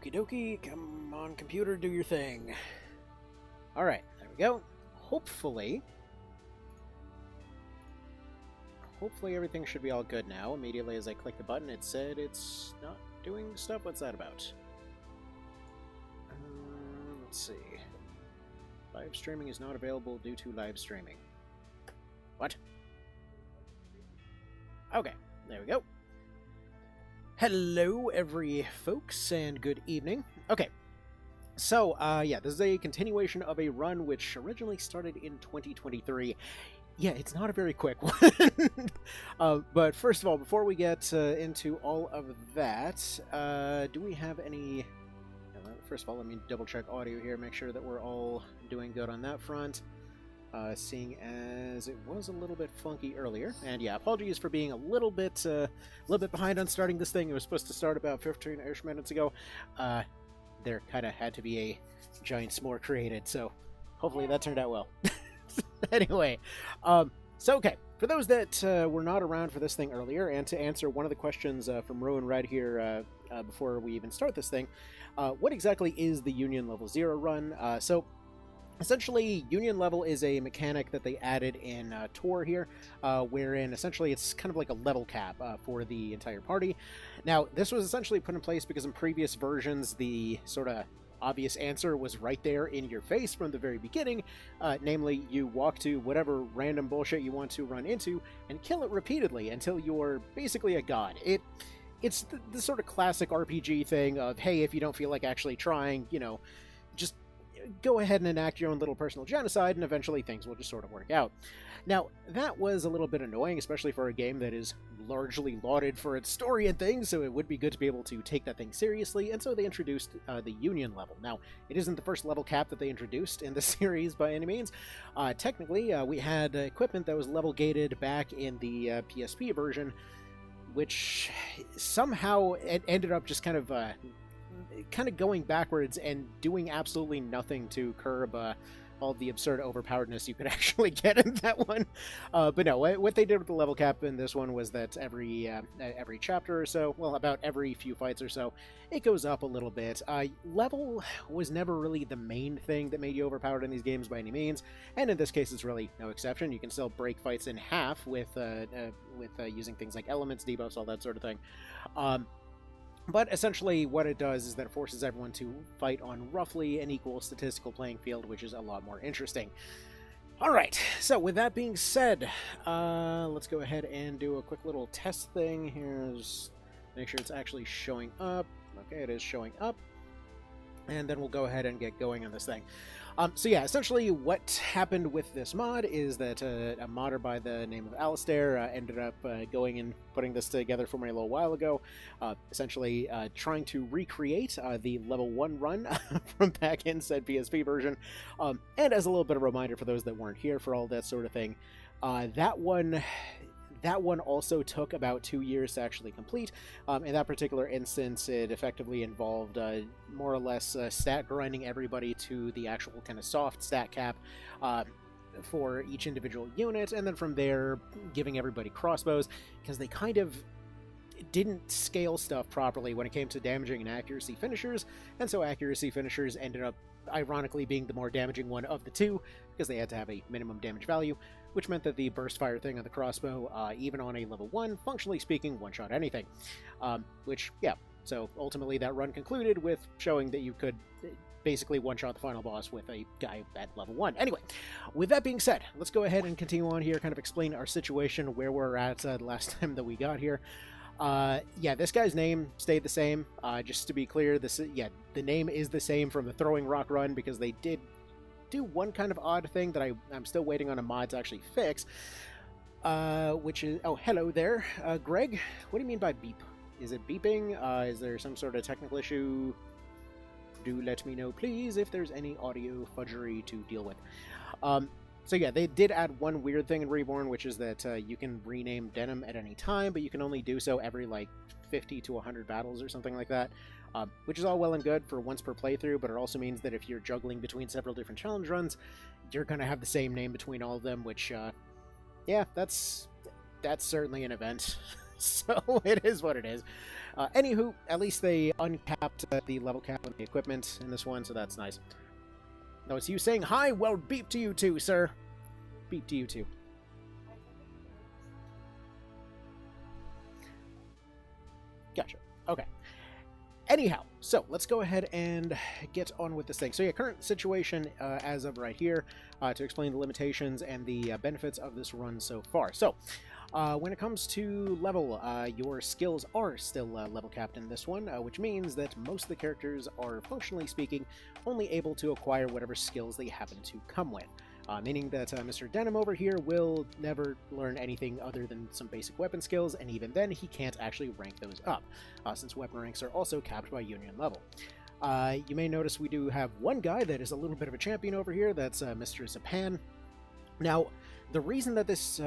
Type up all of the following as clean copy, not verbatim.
Okie dokie, come on computer, do your thing. Alright, there we go. Hopefully everything should be all good now. Immediately as I click the button, it said it's not doing stuff. What's that about? Let's see. Live streaming is not available due to live streaming. What? Okay, there we go. Hello, every folks, and good evening. Okay, so, yeah, this is a continuation of a run which originally started in 2023. Yeah, it's not a very quick one. But first of all, before we get into all of that, do we have any... First of all, let me double-check audio here, make sure that we're all doing good on that front. Seeing as it was a little bit funky earlier, and yeah, apologies for being a little bit behind on starting this thing. It was supposed to start about 15-ish minutes ago. There kind of had to be a giant s'more created, so hopefully that turned out well. Anyway, so okay, for those that were not around for this thing earlier, and to answer one of the questions from Ruin Red here before we even start this thing, what exactly is the Union Level 0 run? So essentially, Union Level is a mechanic that they added in Tor here, wherein essentially it's kind of like a level cap for the entire party. Now, this was essentially put in place because in previous versions, the sort of obvious answer was right there in your face from the very beginning, namely, you walk to whatever random bullshit you want to run into and kill it repeatedly until you're basically a god. It's the sort of classic RPG thing of, hey, if you don't feel like actually trying, you know, just go ahead and enact your own little personal genocide, and eventually things will just sort of work out. Now, that was a little bit annoying, especially for a game that is largely lauded for its story and things, so it would be good to be able to take that thing seriously, and so they introduced the Union level. Now, it isn't the first level cap that they introduced in the series by any means. Technically, we had equipment that was level gated back in the PSP version, which somehow it ended up just kind of going backwards and doing absolutely nothing to curb all the absurd overpoweredness you could actually get in that one. But no, what they did with the level cap in this one was that every chapter or so, well, about every few fights or so, it goes up a little bit. Level was never really the main thing that made you overpowered in these games by any means, and in this case it's really no exception. You can still break fights in half with using things like elements, debuffs, all that sort of thing. But essentially what it does is that it forces everyone to fight on roughly an equal statistical playing field, which is a lot more interesting. Alright, so with that being said, let's go ahead and do a quick little test thing. Here's make sure it's actually showing up. Okay, it is showing up. And then we'll go ahead and get going on this thing. So yeah, essentially what happened with this mod is that a modder by the name of Alistair ended up going and putting this together for me a little while ago, essentially trying to recreate the level 1 run from back in said PSP version. And as a little bit of a reminder for those that weren't here for all that sort of thing, that one also took about 2 years to actually complete. In that particular instance, it effectively involved more or less stat grinding everybody to the actual kind of soft stat cap for each individual unit, and then from there giving everybody crossbows, because they kind of didn't scale stuff properly when it came to damaging and accuracy finishers, and so accuracy finishers ended up ironically being the more damaging one of the two, because they had to have a minimum damage value, which meant that the burst fire thing on the crossbow, even on a level 1, functionally speaking, one-shot anything. Which, yeah, so ultimately that run concluded with showing that you could basically one-shot the final boss with a guy at level 1. Anyway, with that being said, let's go ahead and continue on here, kind of explain our situation, where we're at the last time that we got here. Yeah, this guy's name stayed the same. Just to be clear, the name is the same from the Throwing Rock run, because they did do one kind of odd thing that I'm still waiting on a mod to actually fix, which is... Oh, hello there, Greg. What do you mean by beep? Is it beeping? Is there some sort of technical issue? Do let me know, please, if there's any audio fudgery to deal with. So yeah, they did add one weird thing in Reborn, which is that you can rename Denim at any time, but you can only do so every, like, 50 to 100 battles or something like that, which is all well and good for once per playthrough, but it also means that if you're juggling between several different challenge runs, you're going to have the same name between all of them, which, yeah, that's certainly an event. So it is what it is. Anywho, at least they uncapped the level cap on the equipment in this one, so that's nice. No, it's you saying hi? Well, beep to you too, sir. Beep to you too. Gotcha. Okay. Anyhow, so let's go ahead and get on with this thing. So yeah, current situation as of right here, to explain the limitations and the benefits of this run so far. So, when it comes to level, your skills are still level capped in this one, which means that most of the characters are, functionally speaking, only able to acquire whatever skills they happen to come with. Meaning that Mr. Denim over here will never learn anything other than some basic weapon skills, and even then he can't actually rank those up, since weapon ranks are also capped by union level. You may notice we do have one guy that is a little bit of a champion over here, that's Mr. Zapan. Now, the reason that this,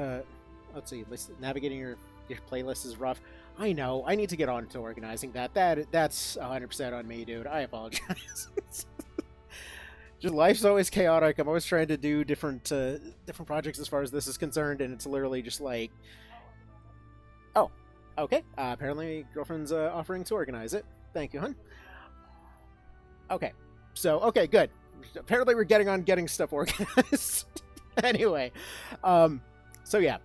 let's see, navigating your playlist is rough. I know, I need to get on to organizing that. That's 100% on me, dude. I apologize. Just life's always chaotic. I'm always trying to do different projects as far as this is concerned, and it's literally just like, oh, okay. Apparently, girlfriend's offering to organize it. Thank you, hun. Okay, so okay, good. Apparently, we're getting stuff organized. Anyway, so yeah,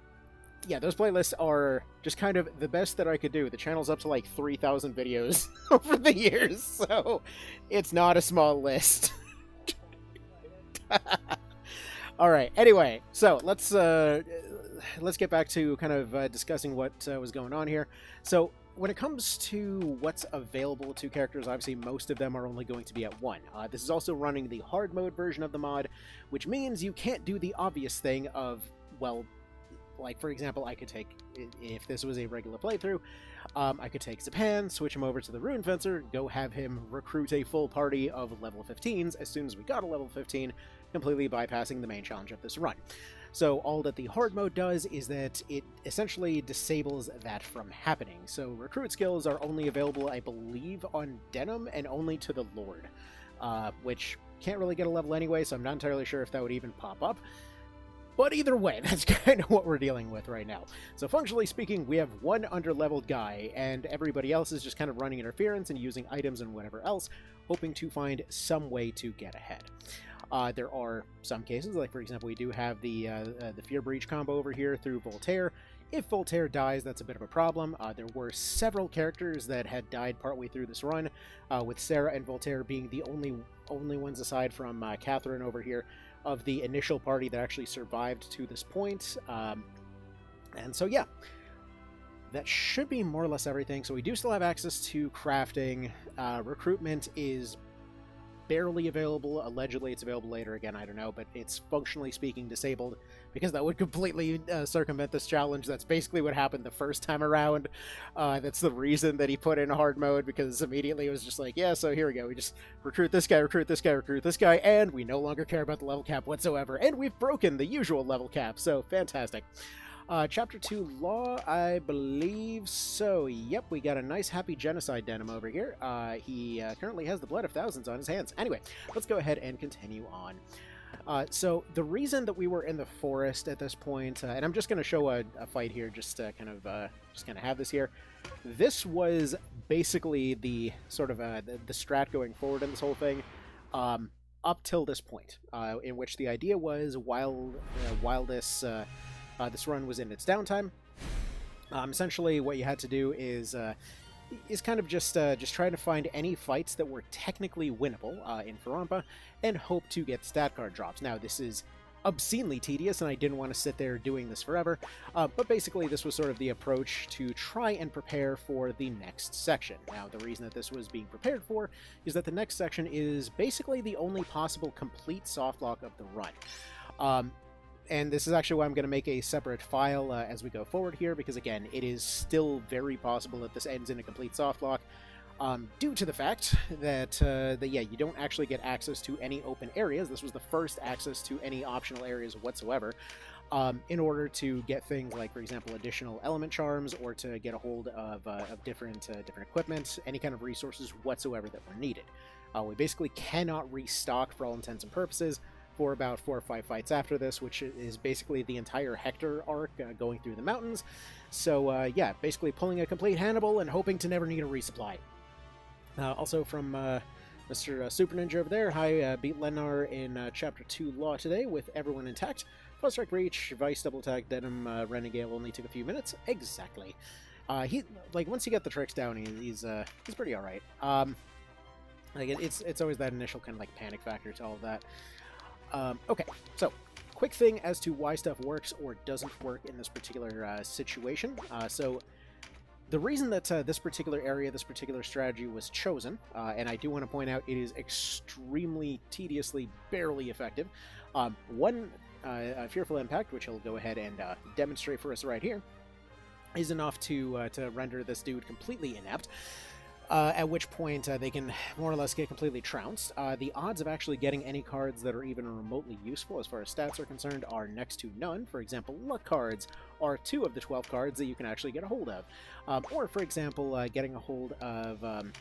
those playlists are just kind of the best that I could do. The channel's up to like 3,000 videos over the years, so it's not a small list. All right. Anyway, so let's get back to kind of discussing what was going on here. So when it comes to what's available to characters, obviously most of them are only going to be at 1. This is also running the hard mode version of the mod, which means you can't do the obvious thing of, well, like for example, I could take, if this was a regular playthrough, I could take Zapan, switch him over to the Rune Fencer, go have him recruit a full party of level 15s as soon as we got a level 15, completely bypassing the main challenge of this run. So all that the hard mode does is that it essentially disables that from happening. So recruit skills are only available, I believe, on Denim and only to the Lord, which can't really get a level anyway, so I'm not entirely sure if that would even pop up. But either way, that's kind of what we're dealing with right now. So functionally speaking, we have one underleveled guy, and everybody else is just kind of running interference and using items and whatever else, hoping to find some way to get ahead. There are some cases, like for example, we do have the Fear Breach combo over here through Voltaire. If Voltaire dies, that's a bit of a problem. There were several characters that had died partway through this run, with Sarah and Voltaire being the only ones aside from Catherine over here, of the initial party that actually survived to this point. And so yeah, that should be more or less everything. So we do still have access to crafting. Recruitment is barely available. Allegedly it's available later, again, I don't know, but it's functionally speaking disabled because that would completely circumvent this challenge. That's basically what happened the first time around. That's the reason that he put in hard mode, because immediately it was just like, yeah, so here we go, we just recruit this guy, recruit this guy, recruit this guy, and we no longer care about the level cap whatsoever, and we've broken the usual level cap, so fantastic. Chapter 2 Law, I believe so. Yep, we got a nice happy genocide denim over here. He currently has the blood of thousands on his hands. Anyway, let's go ahead and continue on. So the reason that we were in the forest at this point, and I'm just going to show a fight here, just to kind of have this here. This was basically the sort of the strat going forward in this whole thing. Up till this point, in which the idea was while this run was in its downtime, essentially what you had to do is kind of just trying to find any fights that were technically winnable in Farampa and hope to get stat card drops. Now, this is obscenely tedious, and I didn't want to sit there doing this forever, but basically this was sort of the approach to try and prepare for the next section. Now, the reason that this was being prepared for is that the next section is basically the only possible complete softlock of the run. And this is actually why I'm going to make a separate file as we go forward here, because again, it is still very possible that this ends in a complete softlock, due to the fact that, yeah, you don't actually get access to any open areas. This was the first access to any optional areas whatsoever, in order to get things like, for example, additional element charms, or to get a hold of different equipment, any kind of resources whatsoever that were needed. We basically cannot restock for all intents and purposes for about 4 or 5 fights after this, which is basically the entire Hector arc going through the mountains. So yeah, basically pulling a complete Hannibal and hoping to never need a resupply. Also from Mr. Super Ninja over there, I beat Lenar in Chapter 2 Law today with everyone intact. Plus Strike Reach, Vice Double Attack, Denim, Renegade only took a few minutes. Exactly. He, like, once you get the tricks down, he's pretty alright. Like, it's always that initial kind of, like, panic factor to all of that. Okay, so, quick thing as to why stuff works or doesn't work in this particular situation. So, the reason that this particular area, this particular strategy was chosen, and I do want to point out it is extremely tediously, barely effective. One Fearful Impact, which he'll go ahead and demonstrate for us right here, is enough to render this dude completely inept. At which point they can more or less get completely trounced. The odds of actually getting any cards that are even remotely useful as far as stats are concerned are next to none. For example, luck cards are 2 of the 12 cards that you can actually get a hold of. Or, for example, getting a hold of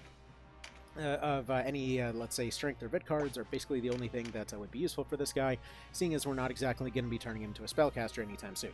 any, let's say, strength or vit cards are basically the only thing that would be useful for this guy, seeing as we're not exactly going to be turning him into a spellcaster anytime soon.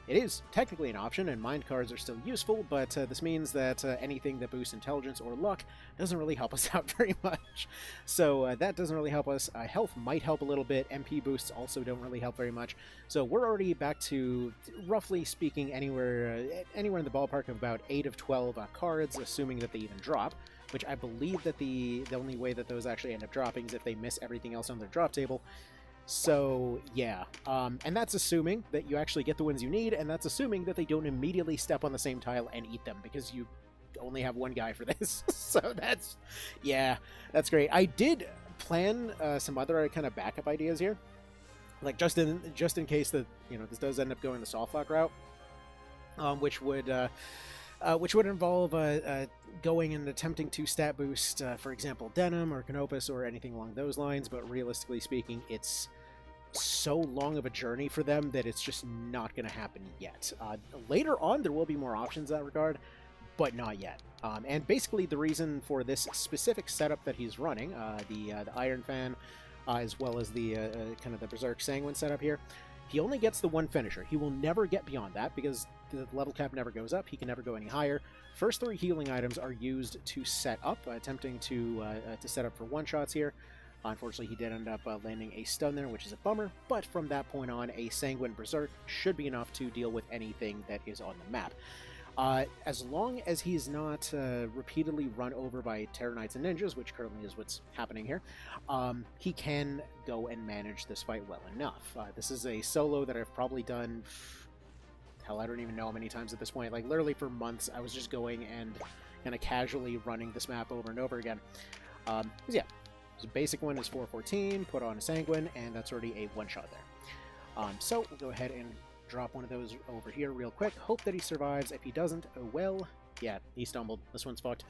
It is technically an option, and mind cards are still useful, but this means that anything that boosts intelligence or luck doesn't really help us out very much. So that doesn't really help us. Health might help a little bit. MP boosts also don't really help very much. So we're already back to, roughly speaking, anywhere in the ballpark of about 8 of 12 cards, assuming that they even drop. Which I believe that the only way that those actually end up dropping is if they miss everything else on their drop table. So, yeah. And that's assuming that you actually get the ones you need, and that's assuming that they don't immediately step on the same tile and eat them, because you only have one guy for this. So that's, yeah, that's great. I did plan some other kind of backup ideas here. Like, just in case that, you know, this does end up going the Softlock route, which would involve going and attempting to stat boost, for example, Denim or Canopus or anything along those lines, but realistically speaking, it's so long of a journey for them that it's just not going to happen yet. Later on, there will be more options in that regard, but not yet. And basically, the reason for this specific setup that he's running, the Iron Fan, as well as the kind of the Berserk Sanguine setup here, he only gets the one finisher. He will never get beyond that because the level cap never goes up. He can never go any higher. First 3 healing items are used to set up, attempting to set up for one-shots here. Unfortunately, he did end up landing a stun there, which is a bummer, but from that point on, a Sanguine Berserk should be enough to deal with anything that is on the map. As long as he's not repeatedly run over by Terror Knights and Ninjas, which currently is what's happening here, he can go and manage this fight well enough. This is a solo that I've probably done, hell, I don't even know how many times at this point. Like, literally for months, I was just going and kind of casually running this map over and over again. Yeah, the basic one is 414, put on a Sanguine, and that's already a one-shot there. So we'll go ahead and drop one of those over here real quick. Hope that he survives. If he doesn't, oh well. Yeah, he stumbled. This one's fucked.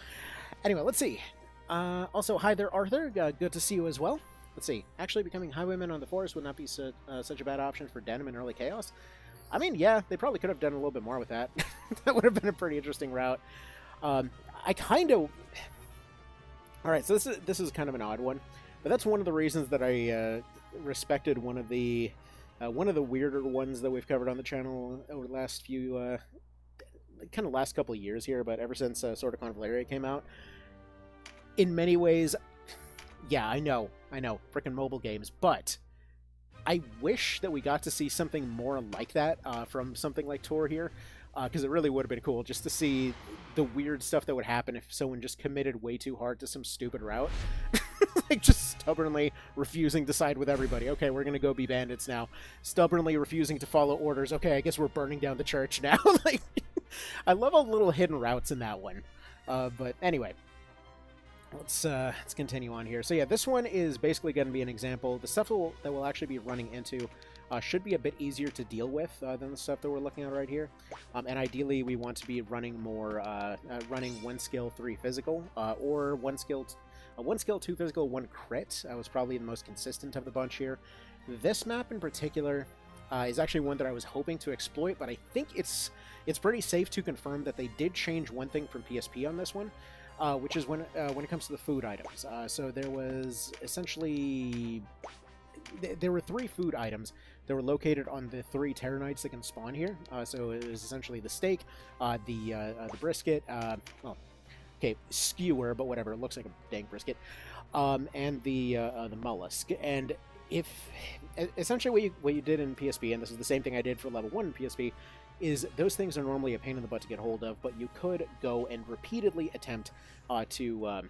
Anyway, let's see. Also, hi there, Arthur. Good to see you as well. Let's see. Actually becoming Highwayman on the Forest would not be such a bad option for Denim in early Chaos. I mean, yeah, they probably could have done a little bit more with that. That would have been a pretty interesting route. I kind of... Alright, so this is kind of an odd one. But that's one of the reasons that I respected one of the weirder ones that we've covered on the channel over the last few, kind of last couple of years here, but ever since Sword of Convalaria came out. In many ways, yeah, I know, frickin' mobile games, but I wish that we got to see something more like that from something like Tor here, because it really would have been cool just to see the weird stuff that would happen if someone just committed way too hard to some stupid route. Like, just stubbornly refusing to side with everybody. Okay, we're gonna go be bandits now. Stubbornly refusing to follow orders. Okay, I guess we're burning down the church now. Like, I love all the little hidden routes in that one. But anyway, let's continue on here. So yeah, this one is basically going to be an example. The stuff that we'll actually be running into should be a bit easier to deal with than the stuff that we're looking at right here. And ideally, we want to be running more, running 1 skill, 3 physical, or 1 skill, 2 physical, 1 crit. Was probably the most consistent of the bunch here. This map in particular is actually one that I was hoping to exploit, but I think it's pretty safe to confirm that they did change one thing from PSP on this one. Which is when it comes to the food items. So there was essentially there were 3 food items that were located on the 3 Terenites that can spawn here. So it was essentially the steak, the brisket, well, okay, skewer, but whatever, it looks like a dang brisket, and the mollusk. And if essentially what you did in PSP, and this is the same thing I did for level 1 in PSP, is those things are normally a pain in the butt to get hold of, but you could go and repeatedly attempt to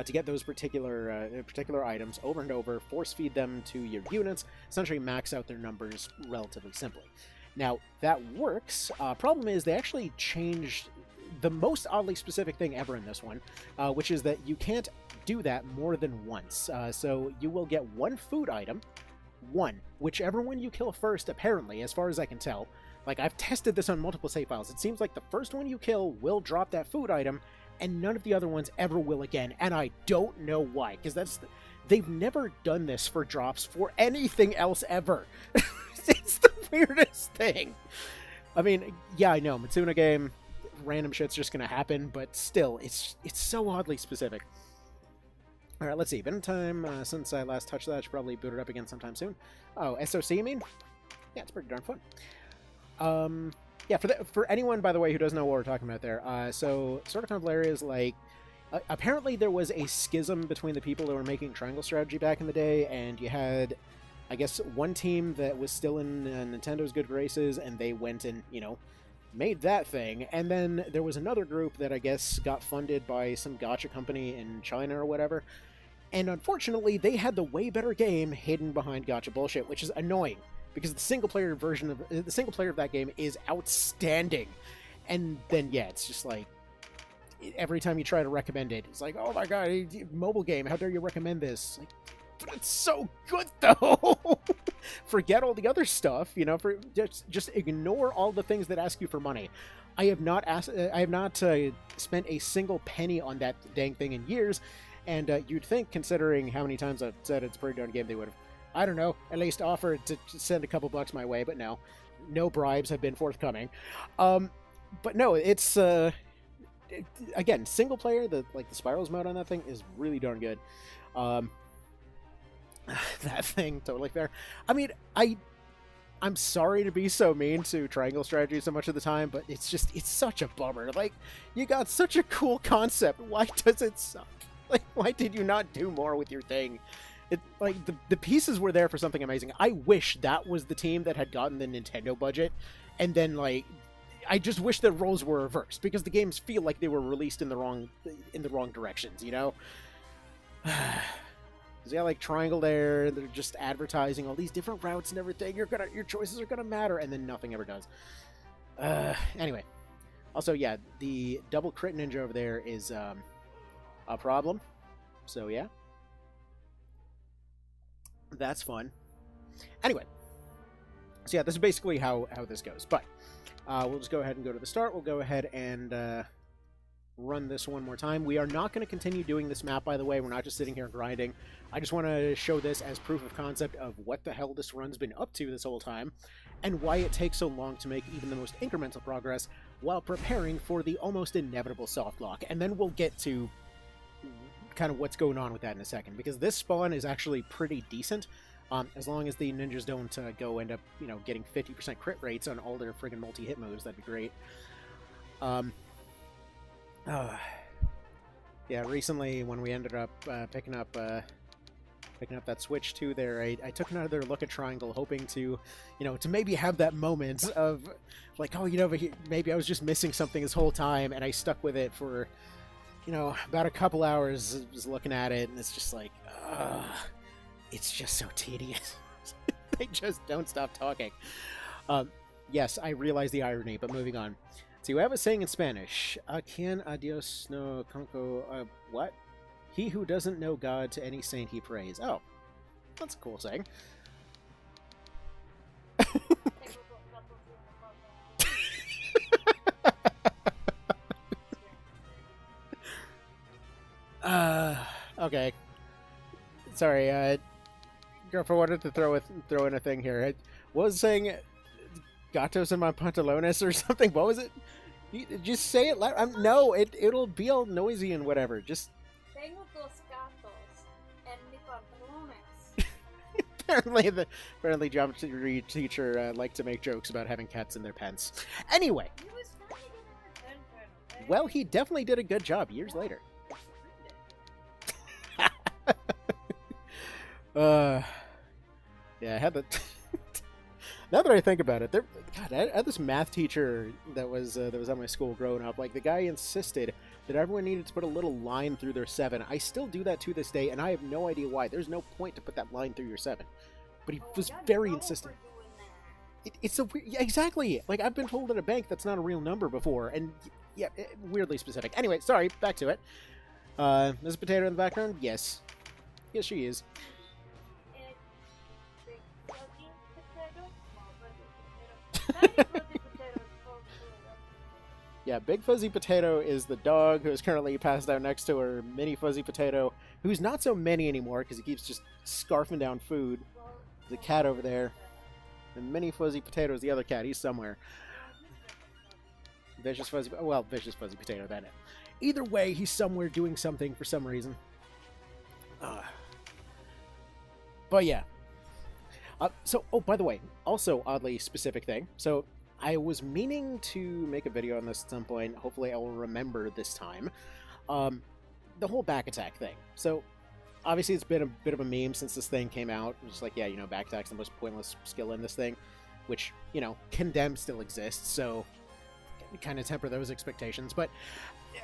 get those particular items over and over, force feed them to your units, essentially max out their numbers relatively simply. Now, that works. Problem is they actually changed the most oddly specific thing ever in this one, which is that you can't do that more than once. So you will get 1 food item, whichever one you kill first, apparently, as far as I can tell. Like, I've tested this on multiple save files. It seems like the first one you kill will drop that food item, and none of the other ones ever will again, and I don't know why, because they've never done this for drops for anything else ever. It's the weirdest thing. I mean, yeah, I know, Mitsuna game, random shit's just gonna happen, but still, it's so oddly specific. Alright, let's see, been in time since I last touched that. I should probably boot it up again sometime soon. Oh, SOC you mean? Yeah, it's pretty darn fun. Yeah, for anyone, by the way, who doesn't know what we're talking about there, so Sword of Convalaria is like, apparently there was a schism between the people who were making Triangle Strategy back in the day, and you had, I guess, one team that was still in Nintendo's good graces, and they went and, you know, made that thing, and then there was another group that I guess got funded by some gacha company in China or whatever, and unfortunately they had the way better game hidden behind gacha bullshit, which is annoying. Because the single player of that game is outstanding, and then yeah, it's just like every time you try to recommend it, it's like, oh my god, mobile game, how dare you recommend this? Like, but it's so good though. Forget all the other stuff, you know. Just ignore all the things that ask you for money. I have not spent a single penny on that dang thing in years, and you'd think, considering how many times I've said it's a pretty darn game, they would have, I don't know, at least offered to send a couple bucks my way, but no bribes have been forthcoming. But no, it's again, single player, the Spirals mode on that thing is really darn good. That thing, totally fair. I mean, I'm sorry to be so mean to Triangle Strategy so much of the time, but it's such a bummer. Like, you got such a cool concept. Why does it suck? Like, why did you not do more with your thing? It, like, the pieces were there for something amazing. I wish that was the team that had gotten the Nintendo budget, and then, like, I just wish the roles were reversed, because the games feel like they were released in the wrong directions, you know? Because you got, like, Triangle there, they're just advertising all these different routes and everything, your choices are gonna matter, and then nothing ever does. Anyway. Also, yeah, the double crit ninja over there is, a problem. So, yeah. That's fun. Anyway, so yeah, this is basically how this goes. But we'll just go ahead and go to the start. We'll go ahead and run this one more time. We are not going to continue doing this map, by the way. We're not just sitting here grinding. I just want to show this as proof of concept of what the hell this run's been up to this whole time, and why it takes so long to make even the most incremental progress while preparing for the almost inevitable soft lock. And then we'll get to kind of what's going on with that in a second, because this spawn is actually pretty decent, as long as the ninjas don't go end up, you know, getting 50% crit rates on all their friggin' multi-hit moves. That'd be great. Yeah, recently when we ended up picking up that Switch 2 there, I took another look at Triangle, hoping to, you know, to maybe have that moment of, like, oh, you know, maybe I was just missing something this whole time, and I stuck with it for, you know, about a couple hours, was looking at it, and it's just like, it's just so tedious. They just don't stop talking. Yes, I realize the irony, but moving on. See, we have a saying in Spanish, quien a Dios no conco, what? He who doesn't know God, to any saint he prays. Oh, that's a cool saying. Okay. Sorry, girlfriend wanted to throw in a thing here. What was it saying? Gatos in my pantalones or something? What was it? Just say it loud. No, it'll be all noisy and whatever. Just... Tengo dos gatos en mi pantalones. apparently geometry teacher liked to make jokes about having cats in their pants. Anyway, well, he definitely did a good job years later. Yeah, I had the. Now that I think about it, God, I had this math teacher that was at my school growing up. Like, the guy insisted that everyone needed to put a little line through their 7. I still do that to this day, and I have no idea why. There's no point to put that line through your 7. But he was very insistent. It's a yeah, exactly. Like, I've been told at a bank that's not a real number before, and yeah, weirdly specific. Anyway, sorry, back to it. There's a potato in the background? Yes. Yes, she is. Yeah, Big Fuzzy Potato is the dog who is currently passed out next to her Mini Fuzzy Potato, who's not so many anymore because he keeps just scarfing down food. There's a cat over there. And Mini Fuzzy Potato is the other cat. He's somewhere. Vicious Fuzzy Potato, that it. Either way, he's somewhere doing something for some reason. But yeah. Oh, by the way, also oddly specific thing. So, I was meaning to make a video on this at some point. Hopefully I will remember this time. The whole back attack thing. So, obviously it's been a bit of a meme since this thing came out. It's like, yeah, you know, back attack's the most pointless skill in this thing. Which, you know, Condemn still exists, so kind of temper those expectations. But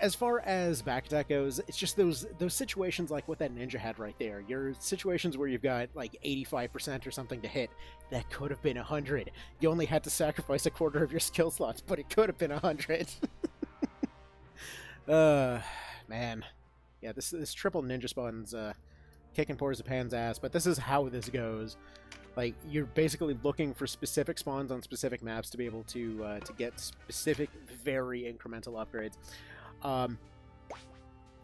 as far as back attack goes, it's just those situations like what that ninja had right there. Your situations where you've got like 85% or something to hit, that could have been 100. You only had to sacrifice a quarter of your skill slots, but it could have been 100. Man. Yeah, this triple ninja spawn's kicking poor Zapan's ass, but this is how this goes. Like, you're basically looking for specific spawns on specific maps to be able to get specific, very incremental upgrades.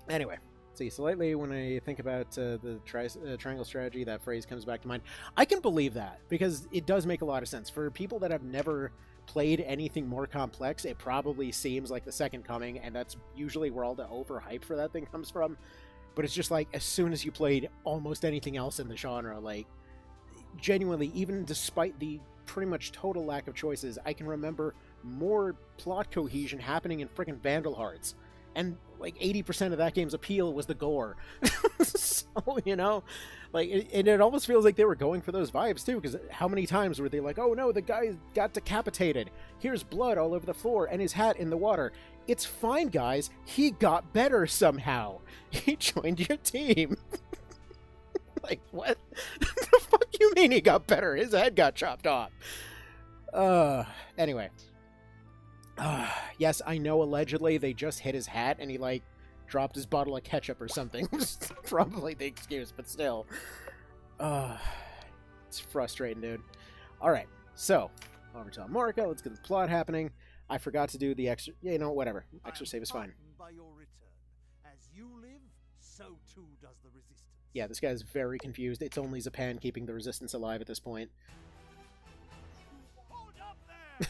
Anyway, so lately when I think about the triangle strategy, that phrase comes back to mind. I can believe that, because it does make a lot of sense. For people that have never played anything more complex, it probably seems like the second coming, and that's usually where all the overhype for that thing comes from. But it's just like, as soon as you played almost anything else in the genre, like, genuinely, even despite the pretty much total lack of choices, I can remember more plot cohesion happening in frickin' Vandal Hearts. And, like, 80% of that game's appeal was the gore. So, you know, like, it almost feels like they were going for those vibes, too, because how many times were they like, oh no, the guy got decapitated, here's blood all over the floor, and his hat in the water. It's fine, guys, he got better somehow. He joined your team. Like, what? The fuck you mean he got better? His head got chopped off. Anyway. Yes, I know allegedly they just hit his hat and he, like, dropped his bottle of ketchup or something. Probably the excuse, but still. It's frustrating, dude. Alright, so, over to America. Let's get the plot happening. I forgot to do the extra... You know, whatever. Extra save is fine. By your return. As you live, so too does the resistance. Yeah, this guy's very confused. It's only Zapan keeping the resistance alive at this point. Hold up there!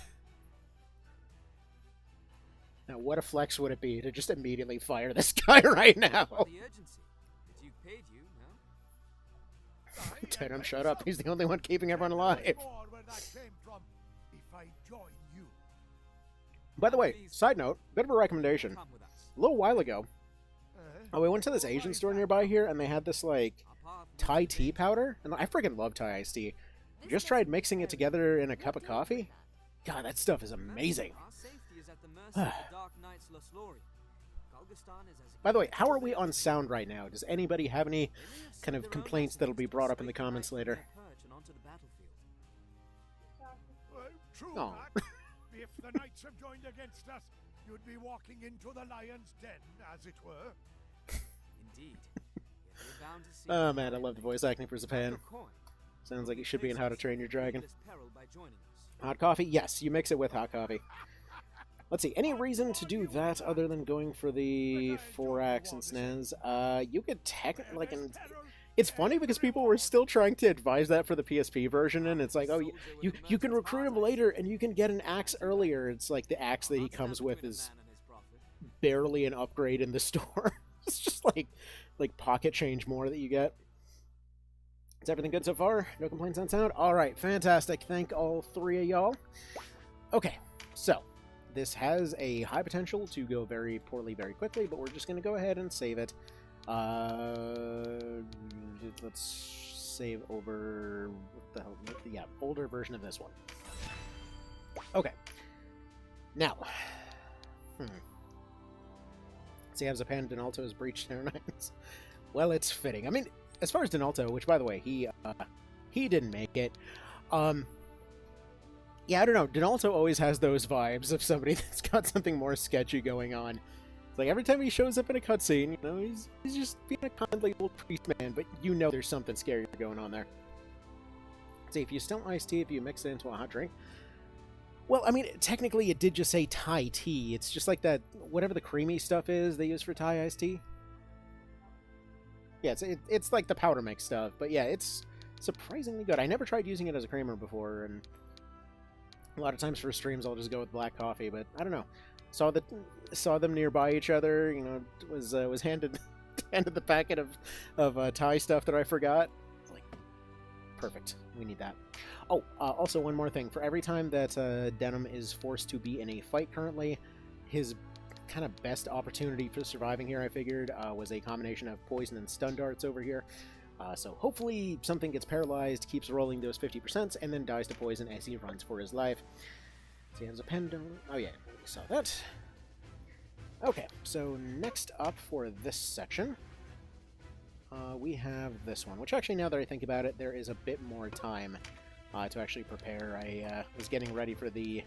Now, what a flex would it be to just immediately fire this guy right now? The urgency. The Duke paid you, no? Tell him shut up. He's the only one keeping everyone alive. Where that came from, if I join you. By the way, side note, bit of a recommendation. Come with us. A little while ago, we went to this Asian store nearby here, and they had this, like, Thai tea powder. And I freaking love Thai iced tea. Just tried mixing it together in a cup of coffee. God, that stuff is amazing. By the way, how are we on sound right now? Does anybody have any kind of complaints that'll be brought up in the comments later? Well, true, Oh. that. If the knights have joined against us, you'd be walking into the lion's den, as it were. Indeed. You're bound to see Oh man, I love the voice acting for Zapan. Sounds like it should be in How to Train Your Dragon. Hot coffee? Yes, you mix it with hot coffee. Let's see, any reason to do that other than going for the 4-axe and SNES? You could like, it's funny because people were still trying to advise that for the PSP version, and it's like, oh, you can recruit him later and you can get an axe earlier. It's like the axe that he comes with is barely an upgrade in the store. It's just like pocket change more that you get. Is everything good so far? No complaints on sound? Alright, fantastic. Thank all three of y'all. Okay, so this has a high potential to go very poorly very quickly, but we're just going to go ahead and save it. Let's save over... what the hell? Yeah, older version of this one. Okay. Now. See, Zapan Donalto has breached Terenius. Well, it's fitting. I mean, as far as Donalto, which, by the way, he didn't make it. Yeah, I don't know. Donalto always has those vibes of somebody that's got something more sketchy going on. It's like every time he shows up in a cutscene, you know, he's just being a kindly old priest man, but you know there's something scary going on there. See, if you still iced tea, if you mix it into a hot drink, well, I mean, technically it did just say Thai tea. It's just like that, whatever the creamy stuff is they use for Thai iced tea. Yeah, it's like the powder mix stuff, but yeah, it's surprisingly good. I never tried using it as a creamer before, and a lot of times for streams I'll just go with black coffee, but I don't know. Saw them nearby each other, you know, was handed the packet of Thai stuff that I forgot. Like, perfect. We need that. Oh, also one more thing. For every time that Denim is forced to be in a fight currently, his kind of best opportunity for surviving here, I figured, was a combination of poison and stun darts over here. So hopefully something gets paralyzed, keeps rolling those 50%, and then dies to poison as he runs for his life. So he has a pendant. Oh yeah, we saw that. Okay, so next up for this section, we have this one, which actually, now that I think about it, there is a bit more time to actually prepare. I was getting ready for the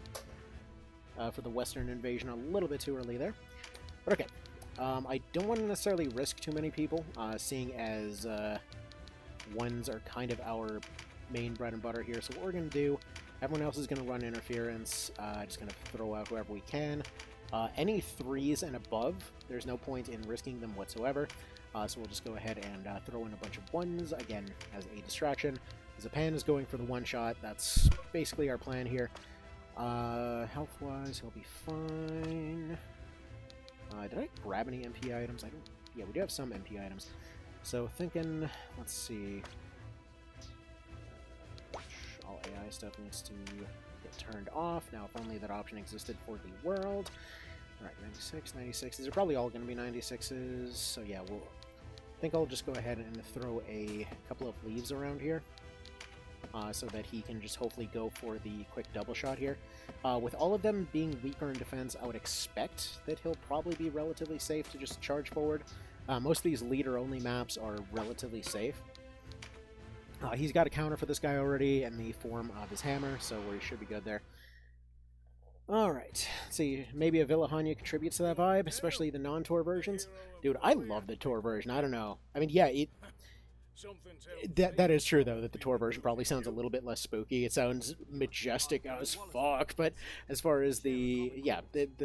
Western invasion a little bit too early there. But okay, I don't want to necessarily risk too many people, seeing as ones are kind of our main bread and butter here. So what we're going to do, everyone else is going to run interference, just going to throw out whoever we can. Any 3s and above, there's no point in risking them whatsoever. So we'll just go ahead and throw in a bunch of 1s, again, as a distraction. Zapan is going for the one-shot. That's basically our plan here. Health-wise, he'll be fine. Did I grab any MP items? I don't... Yeah, we do have some MP items. So thinking, let's see. All AI stuff needs to get turned off. Now, if only that option existed for the world. Alright, 96, 96. These are probably all going to be 96s. So yeah, I think I'll just go ahead and throw a couple of leaves around here. So that he can just hopefully go for the quick double shot here. With all of them being weaker in defense, I would expect that he'll probably be relatively safe to just charge forward. Most of these leader-only maps are relatively safe. He's got a counter for this guy already in the form of his hammer, so we should be good there. Alright, let's see, maybe a Villahania contributes to that vibe, especially the non-Tor versions. Dude, I love the Tor version, I don't know. I mean, yeah, that is true, though, that the Tor version probably sounds a little bit less spooky. It sounds majestic as fuck, but as far as the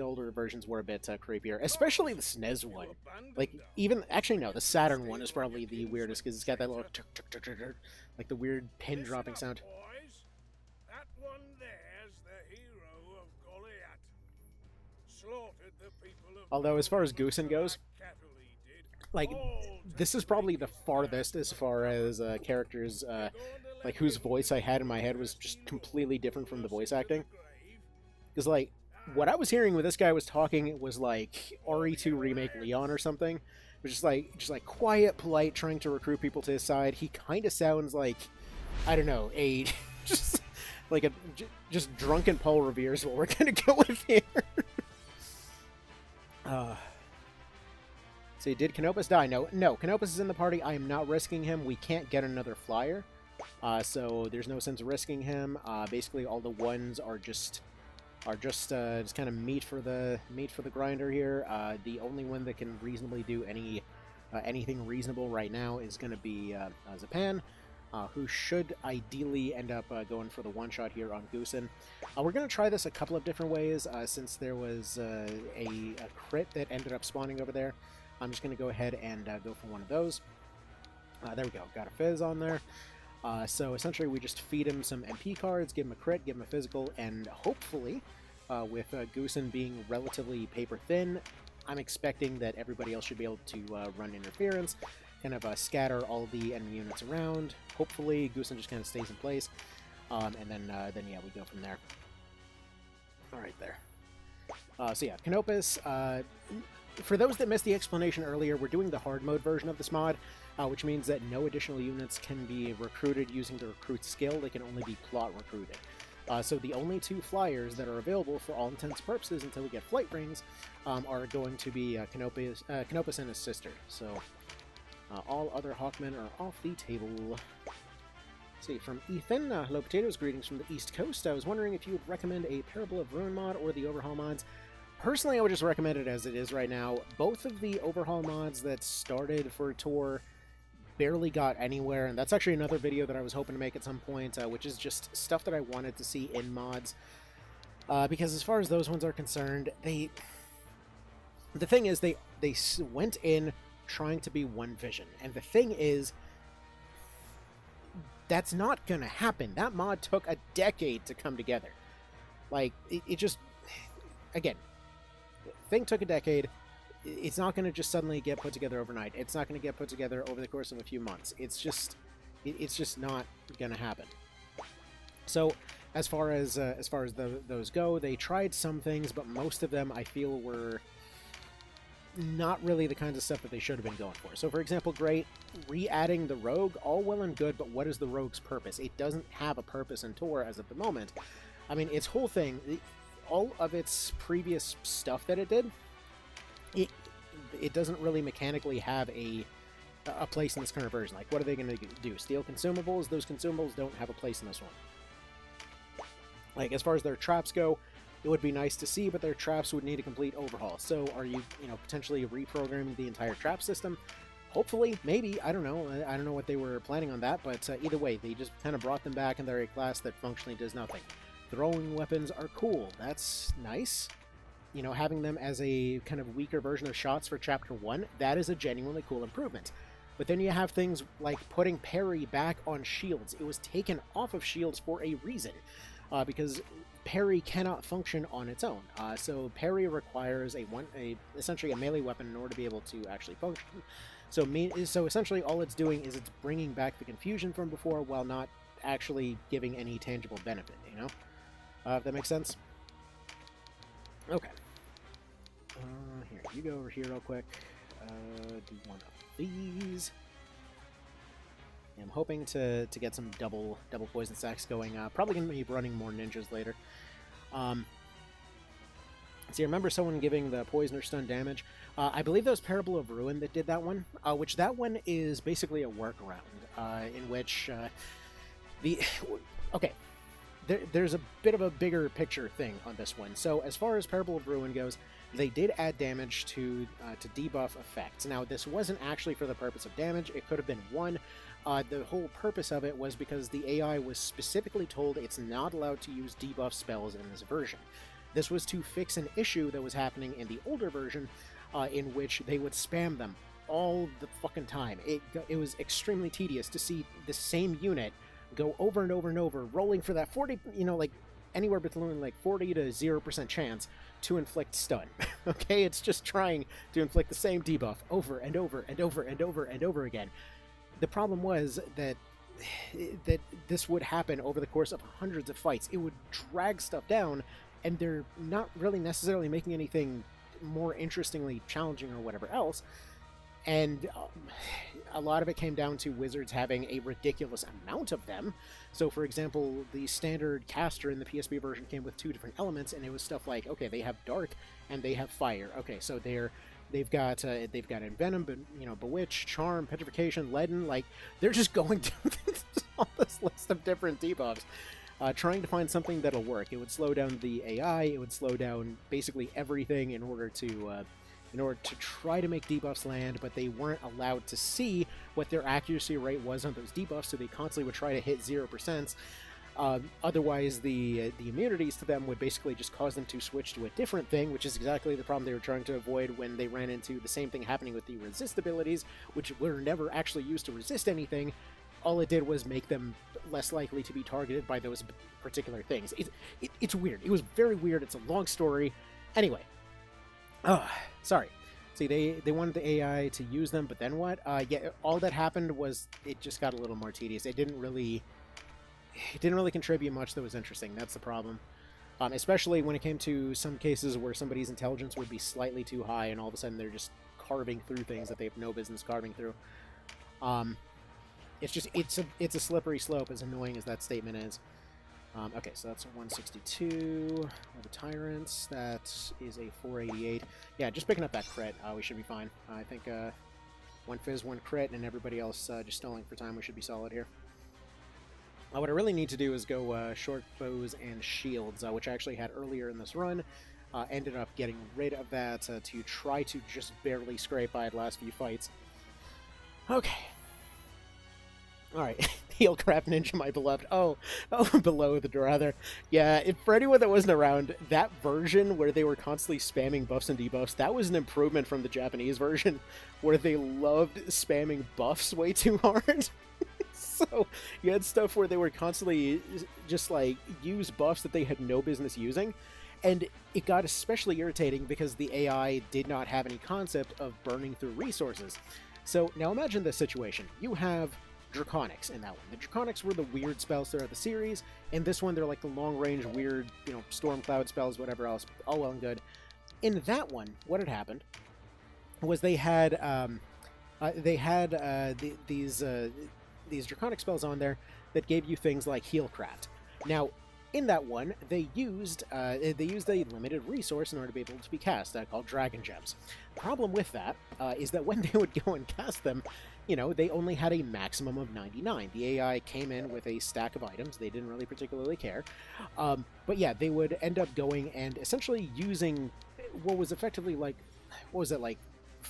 older versions were a bit creepier, especially the SNES one. Like, even, actually no, the Saturn one is probably the weirdest, because it's got that little like the weird pin dropping sound. That one there's the hero of Goliath. Slaughtered the people of... Although, as far as Goosen goes, like, this is probably the farthest as far as characters, like, whose voice I had in my head was just completely different from the voice acting. Because, like, what I was hearing when this guy was talking, it was like RE2 Remake Leon or something. It was just like quiet, polite, trying to recruit people to his side. He kind of sounds like, I don't know, just like a just drunken Paul Revere is what we're gonna go with here. So did Canopus die? No, Canopus is in the party. I am not risking him. We can't get another flyer, so there's no sense risking him. Basically, all the 1s are just kind of meat for the grinder here. The only one that can reasonably do anything reasonable right now is going to be Zapan, who should ideally end up going for the one-shot here on Goosen. We're going to try this a couple of different ways, since there was a crit that ended up spawning over there. I'm just going to go ahead and go for one of those. There we go, got a fizz on there. So essentially we just feed him some MP cards, give him a crit, give him a physical, and hopefully, with Goosen being relatively paper thin, I'm expecting that everybody else should be able to run interference. kind of scatter all the enemy units around. Hopefully, Goosen just kind of stays in place, and then yeah, we go from there. All right, there. So yeah, Canopus. For those that missed the explanation earlier, we're doing the hard mode version of this mod, which means that no additional units can be recruited using the recruit skill. They can only be plot recruited. So the only 2 flyers that are available for all intents and purposes until we get flight rings are going to be Canopus and his sister. So all other Hawkmen are off the table. Let's see, from Ethan, hello potatoes, greetings from the East Coast. I was wondering if you would recommend a Parable of Ruin mod or the Overhaul mods. Personally, I would just recommend it as it is right now. Both of the Overhaul mods that started for Tor barely got anywhere, and that's actually another video that I was hoping to make at some point, which is just stuff that I wanted to see in mods. Because as far as those ones are concerned, the thing is, they went in trying to be one vision, and the thing is, that's not gonna happen. That mod took a decade to come together. Like, it just, again, thing took a decade. It's not going to just suddenly get put together overnight. It's not going to get put together over the course of a few months. It's just not going to happen. So, as far as those go, they tried some things, but most of them I feel were not really the kinds of stuff that they should have been going for. So, for example, great, re-adding the rogue, all well and good, but what is the rogue's purpose? It doesn't have a purpose in Tor as of the moment. I mean, its whole thing, all of its previous stuff that it did, it doesn't really mechanically have a place in this current version. Like, what are they going to do? Steal consumables? Those consumables don't have a place in this one. Like, as far as their traps go, it would be nice to see, but their traps would need a complete overhaul. So, are you, potentially reprogramming the entire trap system? Hopefully, maybe, I don't know. I don't know what they were planning on that, but either way, they just kind of brought them back, and they're a class that functionally does nothing. Throwing weapons are cool. That's nice. Having them as a kind of weaker version of shots for Chapter 1, that is a genuinely cool improvement. But then you have things like putting parry back on shields. It was taken off of shields for a reason, because parry cannot function on its own. So parry requires essentially a melee weapon in order to be able to actually function. So essentially all it's doing is it's bringing back the confusion from before while not actually giving any tangible benefit, if that makes sense? Okay. Here, you go over here real quick. Do one of these. I'm hoping to get some double poison stacks going. Probably going to be running more ninjas later. See, I remember someone giving the poison or stun damage. I believe that was Parable of Ruin that did that one, which that one is basically a workaround, in which okay. There's a bit of a bigger picture thing on this one. So as far as Parable of Ruin goes, they did add damage to debuff effects. Now, this wasn't actually for the purpose of damage. It could have been one. The whole purpose of it was because the AI was specifically told it's not allowed to use debuff spells in this version. This was to fix an issue that was happening in the older version, in which they would spam them all the fucking time. It was extremely tedious to see the same unit go over and over and over, rolling for that 40, like anywhere between like 40 to 0% chance to inflict stun. Okay, it's just trying to inflict the same debuff over and over and over and over and over again. The problem was that this would happen over the course of hundreds of fights. It would drag stuff down, and they're not really necessarily making anything more interestingly challenging or whatever else. And a lot of it came down to wizards having a ridiculous amount of them. So, for example, the standard caster in the PSP version came with 2 different elements, and it was stuff like, okay, they have dark and they have fire. Okay, so they've got envenom, but bewitch, charm, petrification, leaden. Like, they're just going down all this list of different debuffs, trying to find something that'll work. It would slow down the AI. It would slow down basically everything in order to try to make debuffs land, but they weren't allowed to see what their accuracy rate was on those debuffs, so they constantly would try to hit 0%. Otherwise, the immunities to them would basically just cause them to switch to a different thing, which is exactly the problem they were trying to avoid when they ran into the same thing happening with the resist abilities, which were never actually used to resist anything. All it did was make them less likely to be targeted by those particular things. It's weird. It was very weird. It's a long story. Anyway. Sorry. See, they wanted the AI to use them, but then what? Yeah, all that happened was it just got a little more tedious. It didn't really contribute much that was interesting. That's the problem. Especially when it came to some cases where somebody's intelligence would be slightly too high, and all of a sudden they're just carving through things that they have no business carving through. It's a slippery slope, as annoying as that statement is. Okay, so that's a 162 of the Tyrants. That is a 488. Yeah, just picking up that crit, we should be fine. I think one fizz, one crit, and everybody else just stalling for time. We should be solid here. What I really need to do is go short bows and shields, which I actually had earlier in this run. Ended up getting rid of that to try to just barely scrape by the last few fights. Okay. Alright, Heel Crap Ninja, my beloved. Oh, beloved, rather. Yeah, for anyone that wasn't around, that version where they were constantly spamming buffs and debuffs, that was an improvement from the Japanese version, where they loved spamming buffs way too hard. So, you had stuff where they were constantly just, like, use buffs that they had no business using, and it got especially irritating because the AI did not have any concept of burning through resources. So, now imagine this situation. You have Draconics in that one. The Draconics were the weird spells throughout the series, and this one they're like the long-range weird, storm cloud spells, whatever else, all well and good. In that one, what had happened was they had these Draconic spells on there that gave you things like Healcraft. Now, in that one, they used a limited resource in order to be able to be cast, called Dragon Gems. The problem with that is that when they would go and cast them, they only had a maximum of 99. The AI came in with a stack of items. They didn't really particularly care. But yeah, they would end up going and essentially using what was effectively like, what was it, like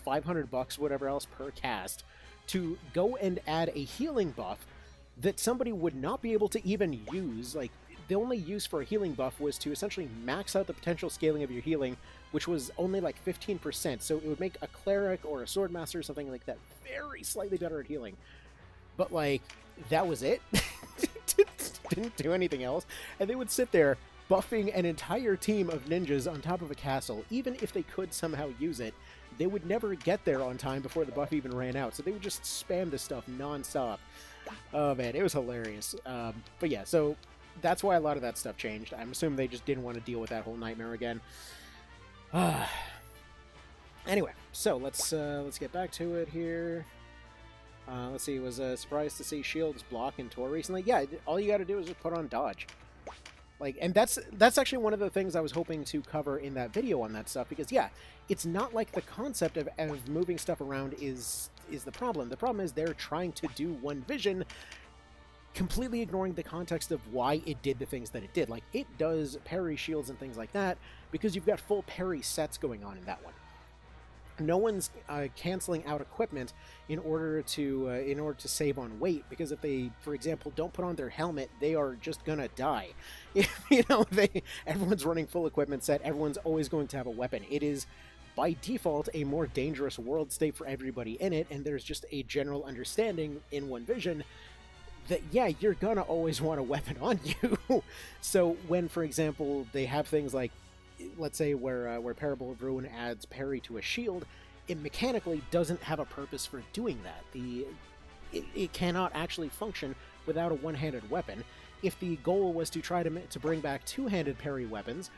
$500, whatever else per cast, to go and add a healing buff that somebody would not be able to even use. Like, the only use for a healing buff was to essentially max out the potential scaling of your healing, which was only like 15%, so it would make a cleric or a swordmaster or something like that very slightly better at healing. But, like, that was it. Didn't do anything else. And they would sit there buffing an entire team of ninjas on top of a castle. Even if they could somehow use it, they would never get there on time before the buff even ran out, so they would just spam this stuff non-stop. Oh man, it was hilarious. But yeah, so that's why a lot of that stuff changed. I'm assuming they just didn't want to deal with that whole nightmare again. Anyway, so let's get back to it here. Let's see, was surprised to see Shields block in Tor recently. Yeah, all you got to do is just put on dodge. Like, and that's actually one of the things I was hoping to cover in that video on that stuff, because yeah, it's not like the concept of moving stuff around is the problem. The problem is they're trying to do one vision, completely ignoring the context of why it did the things that it did. Like, it does parry shields and things like that because you've got full parry sets going on in that one. No one's canceling out equipment in order to save on weight, because if they, for example, don't put on their helmet, they are just gonna die. Everyone's running full equipment set. Everyone's always going to have a weapon. It is by default a more dangerous world state for everybody in it, and there's just a general understanding in One Vision that yeah, you're gonna always want a weapon on you. So when, for example, they have things like, let's say where Parable of Ruin adds parry to a shield, it mechanically doesn't have a purpose for doing that. It cannot actually function without a one-handed weapon. If the goal was to try to bring back two-handed parry weapons,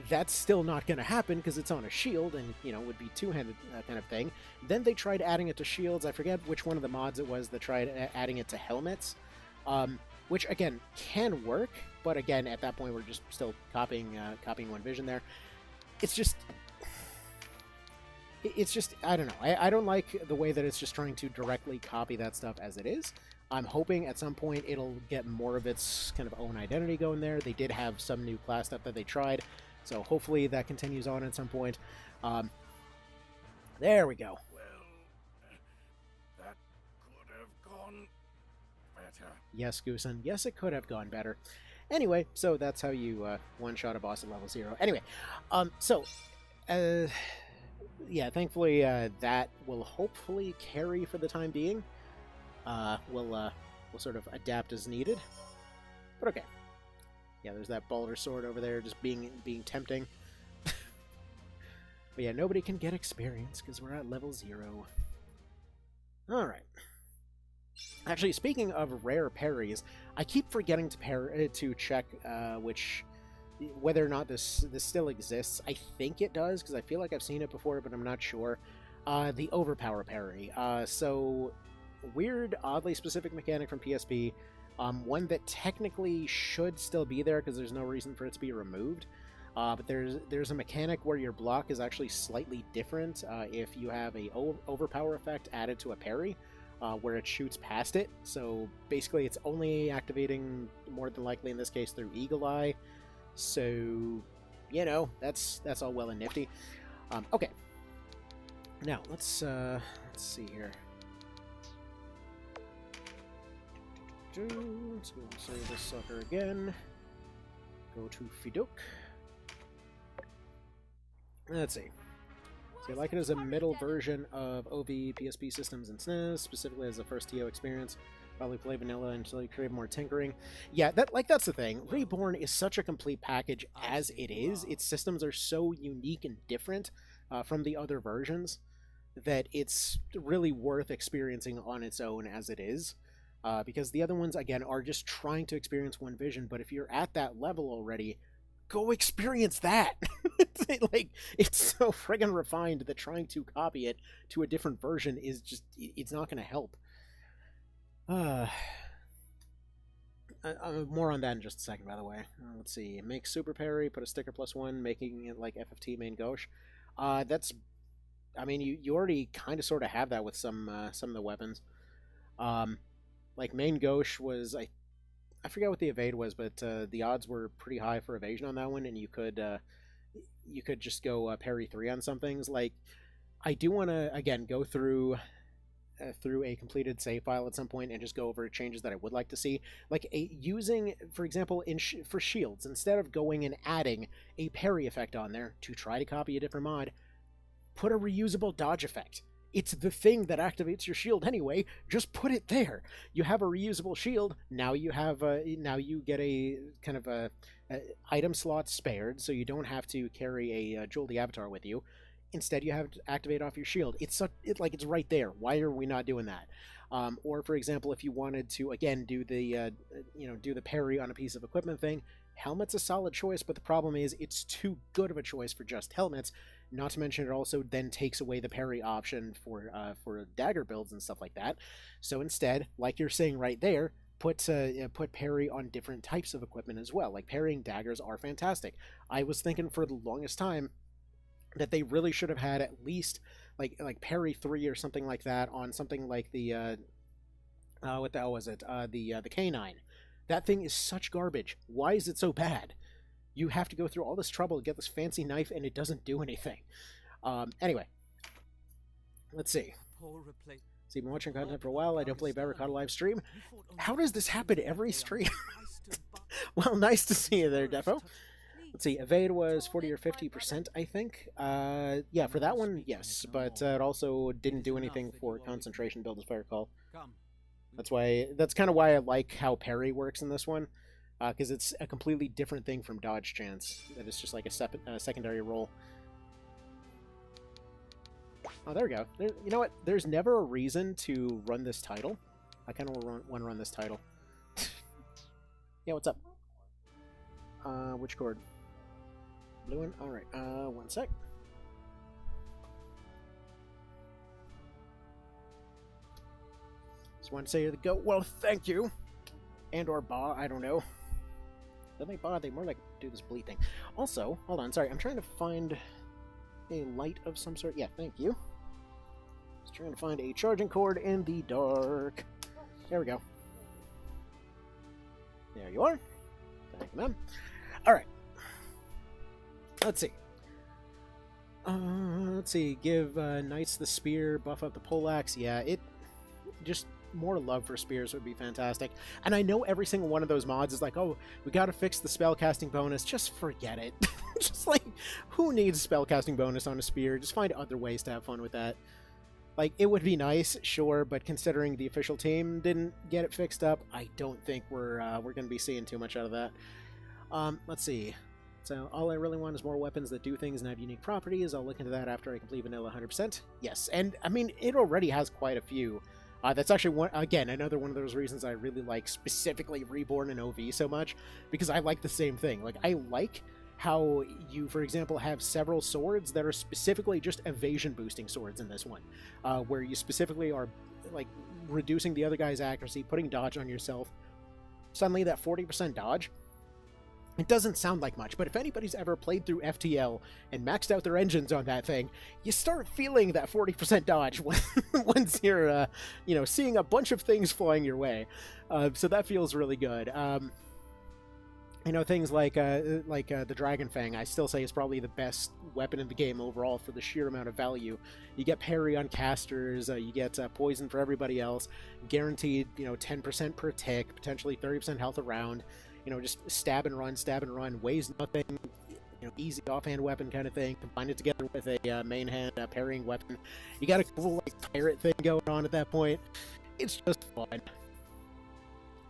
that's still not going to happen because it's on a shield and, would be two-handed kind of thing. Then they tried adding it to shields. I forget which one of the mods it was that tried adding it to helmets. Which again can work, but again at that point we're just still copying One Vision there. It's just I don't know. I don't like the way that it's just trying to directly copy that stuff as it is. I'm hoping at some point it'll get more of its kind of own identity going there. They did have some new class stuff that they tried, so hopefully that continues on at some point. There we go. Well, that could have gone better. Yes, Goosen. Yes, it could have gone better. Anyway, so that's how you one-shot a boss at level 0. Anyway, yeah, thankfully that will hopefully carry for the time being. We'll sort of adapt as needed. But okay. Yeah, there's that Balder sword over there just being tempting. But yeah, nobody can get experience because we're at level 0. Alright. Actually, speaking of rare parries, I keep forgetting to check whether or not this still exists. I think it does, because I feel like I've seen it before, but I'm not sure. The overpower parry. So, weird, oddly specific mechanic from PSP. One that technically should still be there, because there's no reason for it to be removed. But there's a mechanic where your block is actually slightly different if you have a overpower effect added to a parry, where it shoots past it. So basically it's only activating, more than likely in this case, through Eagle Eye. So, you know, that's all well and nifty. Okay. Now, let's see here. Let's go save this sucker again. Go to Fiduk. Let's see. So I like it as a middle version of OV PSP systems and SNES, specifically as a first TO experience. Probably play vanilla until you crave more tinkering. Yeah, that's the thing. Reborn is such a complete package as it is. Its systems are so unique and different from the other versions that it's really worth experiencing on its own as it is. Because the other ones, again, are just trying to experience one vision, but if you're at that level already, go experience that. It's so friggin' refined that trying to copy it to a different version is just, it's not going to help. More on that in just a second, by the way. Let's see. Make super parry, put a sticker +1, making it like FFT main gauche. That's, I mean, you already kind of sort of have that with some of the weapons. Like main gauche was, I forget what the evade was, but the odds were pretty high for evasion on that one, and you could just go parry 3 on some things. Like, I do want to, again, go through a completed save file at some point and just go over changes that I would like to see. Like, using, for example, for shields, instead of going and adding a parry effect on there to try to copy a different mod, put a reusable dodge effect. It's the thing that activates your shield anyway. Just put it there. You have a reusable shield. Now you have now you get a kind of a item slot spared, so you don't have to carry a Jewel the Avatar with you. Instead, you have to activate off your shield. It's right there. Why are we not doing that? Or for example, if you wanted to again do the do the parry on a piece of equipment thing, helmet's a solid choice, but the problem is it's too good of a choice for just helmets. Not to mention it also then takes away the parry option for dagger builds and stuff like that. So instead, like you're saying right there, put parry on different types of equipment as well. Like parrying daggers are fantastic. I was thinking for the longest time that they really should have had at least like parry 3 or something like that on something like the what the hell was it? The K9. That thing is such garbage. Why is it so bad? You have to go through all this trouble to get this fancy knife, and it doesn't do anything. Anyway, let's see. So you've been watching content for a while. I don't believe I've ever caught a live stream. How does this happen every stream? Well, nice to see you there, Defo. Let's see. Evade was 40 or 50%, I think. Yeah, for that one, yes. But it also didn't do anything for concentration build, as I recall. That's kind of why I like how parry works in this one. Because it's a completely different thing from dodge chance. That is just like a secondary roll. Oh, there we go. You know what? There's never a reason to run this title. I kind of want to run this title. Yeah, what's up? Which chord? Blue one? Alright, one sec. Just want to say to the goat, well, thank you. And or ba, I don't know. Don't they ba? They more like do this bleed thing. Also, hold on, sorry, I'm trying to find a light of some sort. Yeah, thank you. Just trying to find a charging cord in the dark. There we go. There you are. Thank you, ma'am. Alright. Let's see. Let's see. Give Knights the Spear, buff up the poleaxe. Yeah, it just... more love for spears would be fantastic. And I know every single one of those mods is like, oh, we gotta fix the spellcasting bonus. Just forget it. Just like, who needs spellcasting bonus on a spear? Just find other ways to have fun with that. Like, it would be nice, sure, but considering the official team didn't get it fixed up, I don't think we're gonna be seeing too much out of that. Let's see. So all I really want is more weapons that do things and have unique properties. I'll look into that after I complete vanilla 100%. Yes, and I mean, it already has quite a few. That's actually, another one of those reasons I really like specifically Reborn and OV so much, because I like the same thing. Like, I like how you, for example, have several swords that are specifically just evasion boosting swords in this one, where you specifically are, like, reducing the other guy's accuracy, putting dodge on yourself. Suddenly that 40% dodge, it doesn't sound like much, but if anybody's ever played through FTL and maxed out their engines on that thing, you start feeling that 40% dodge once you're, seeing a bunch of things flying your way. So that feels really good. Things like the Dragon Fang, I still say is probably the best weapon in the game overall for the sheer amount of value. You get parry on casters, you get poison for everybody else, guaranteed, 10% per tick, potentially 30% health a round. Just stab and run, weighs nothing, easy offhand weapon kind of thing. Combine it together with a main hand parrying weapon. You got a cool pirate thing going on at that point. It's just fun.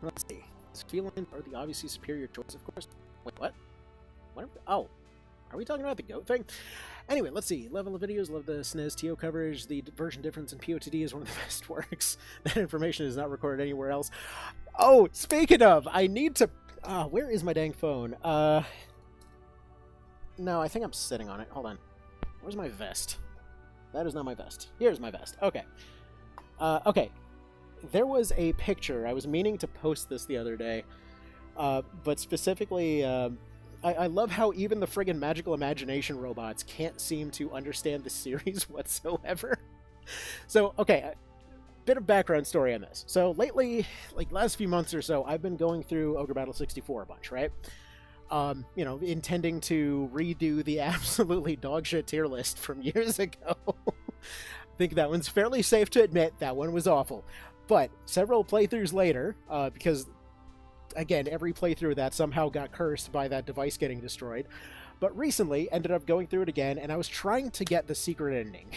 Let's see. Felines are the obviously superior choice, of course. Wait, what? Oh, are we talking about the goat thing? Anyway, let's see. Love the videos, love the SNES TO coverage. The version difference in POTD is one of the best works. That information is not recorded anywhere else. Oh, speaking of, I need to... where is my dang phone? No, I think I'm sitting on it. Hold on. Where's my vest? That is not my vest. Here's my vest. Okay. Okay. There was a picture. I was meaning to post this the other day. But specifically, I love how even the friggin' Magical Imagination robots can't seem to understand the series whatsoever. So, okay. Bit of background story on this. So lately, like last few months or so, I've been going through Ogre Battle 64 a bunch, right? Intending to redo the absolutely dogshit tier list from years ago. I think that one's fairly safe to admit that one was awful. But several playthroughs later, because again, every playthrough that somehow got cursed by that device getting destroyed, but recently ended up going through it again, and I was trying to get the secret ending.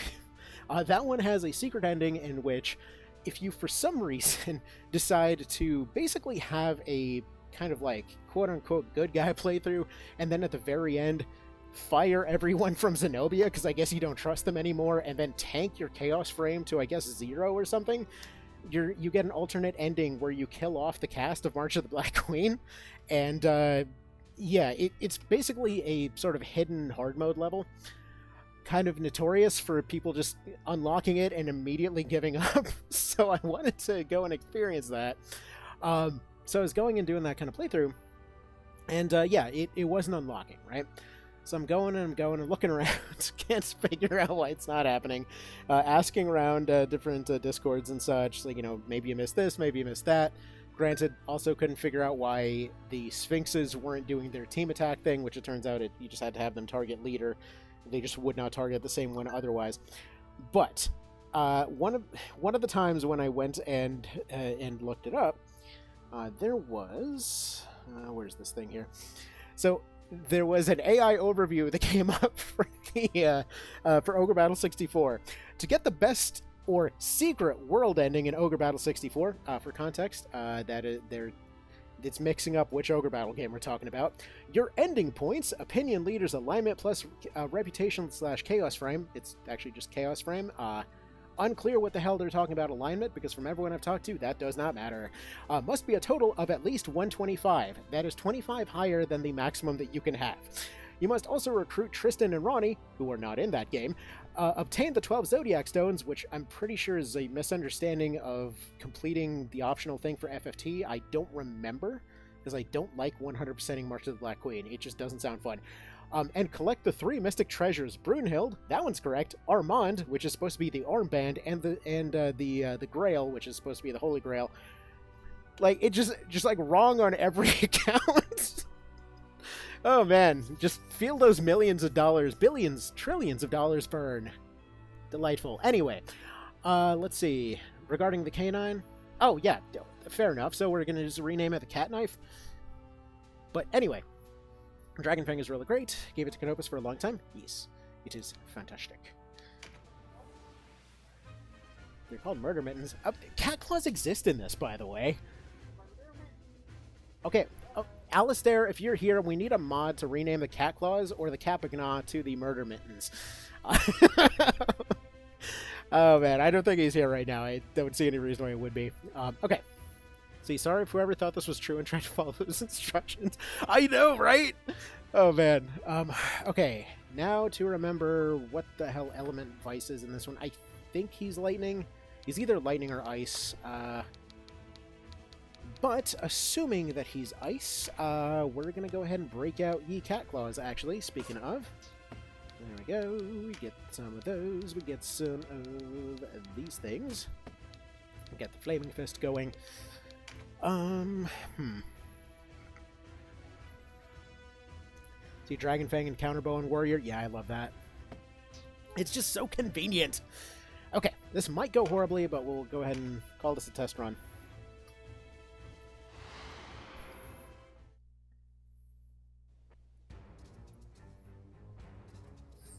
That one has a secret ending in which, if you for some reason decide to basically have a kind of like quote-unquote good guy playthrough, and then at the very end fire everyone from Zenobia because I guess you don't trust them anymore, and then tank your chaos frame to I guess 0 or something, you get an alternate ending where you kill off the cast of March of the Black Queen. And yeah, it's basically a sort of hidden hard mode level, kind of notorious for people just unlocking it and immediately giving up. So I wanted to go and experience that. So I was going and doing that kind of playthrough, and yeah, it wasn't unlocking, right? So I'm going and looking around, can't figure out why it's not happening, asking around different discords and such, like, maybe you missed this, maybe you missed that. Granted, also couldn't figure out why the Sphinxes weren't doing their team attack thing, which it turns out you just had to have them target leader. They just would not target the same one otherwise. But one of the times when I went and looked it up, there was where's this thing here? So there was an AI overview that came up for the for Ogre Battle 64 to get the best or secret world ending in Ogre Battle 64. For context, it's mixing up which Ogre Battle game we're talking about. Your ending points, opinion leader's alignment plus reputation / chaos frame. It's actually just chaos frame. Unclear what the hell they're talking about alignment, because from everyone I've talked to, that does not matter. Must be a total of at least 125. That is 25 higher than the maximum that you can have. You must also recruit Tristan and Ronnie, who are not in that game, obtain the 12 Zodiac Stones, which I'm pretty sure is a misunderstanding of completing the optional thing for FFT. I don't remember, because I don't like 100%ing March of the Black Queen. It just doesn't sound fun. And collect the 3 mystic treasures: Brunhild, that one's correct; Armand, which is supposed to be the armband; and the Grail, which is supposed to be the Holy Grail. Like, it just like wrong on every account. Oh man, just feel those millions of dollars, billions, trillions of dollars burn. Delightful. Anyway, let's see. Regarding the canine, oh yeah, fair enough. So we're gonna just rename it the Cat Knife. But anyway. Dragon Fang is really great. Gave it to Canopus for a long time. Yes, it is fantastic. They're called Murder Mittens. Cat Claws exist in this, by the way. Okay. Oh, Alistair, if you're here, we need a mod to rename the Cat Claws or the Capagna to the Murder Mittens. Oh, man, I don't think he's here right now. I don't see any reason why he would be. Okay. See, sorry if whoever thought this was true and tried to follow those instructions. I know, right? Oh, man. Okay, now to remember what the hell element Vice is in this one. I think he's lightning. He's either lightning or ice. But assuming that he's ice, we're going to go ahead and break out ye Cat Claws, actually, speaking of. There we go. We get some of those. We get some of these things. We get the Flaming Fist going. See, Dragon Fang and Counterbow and Warrior. Yeah, I love that. It's just so convenient. Okay, this might go horribly, but we'll go ahead and call this a test run.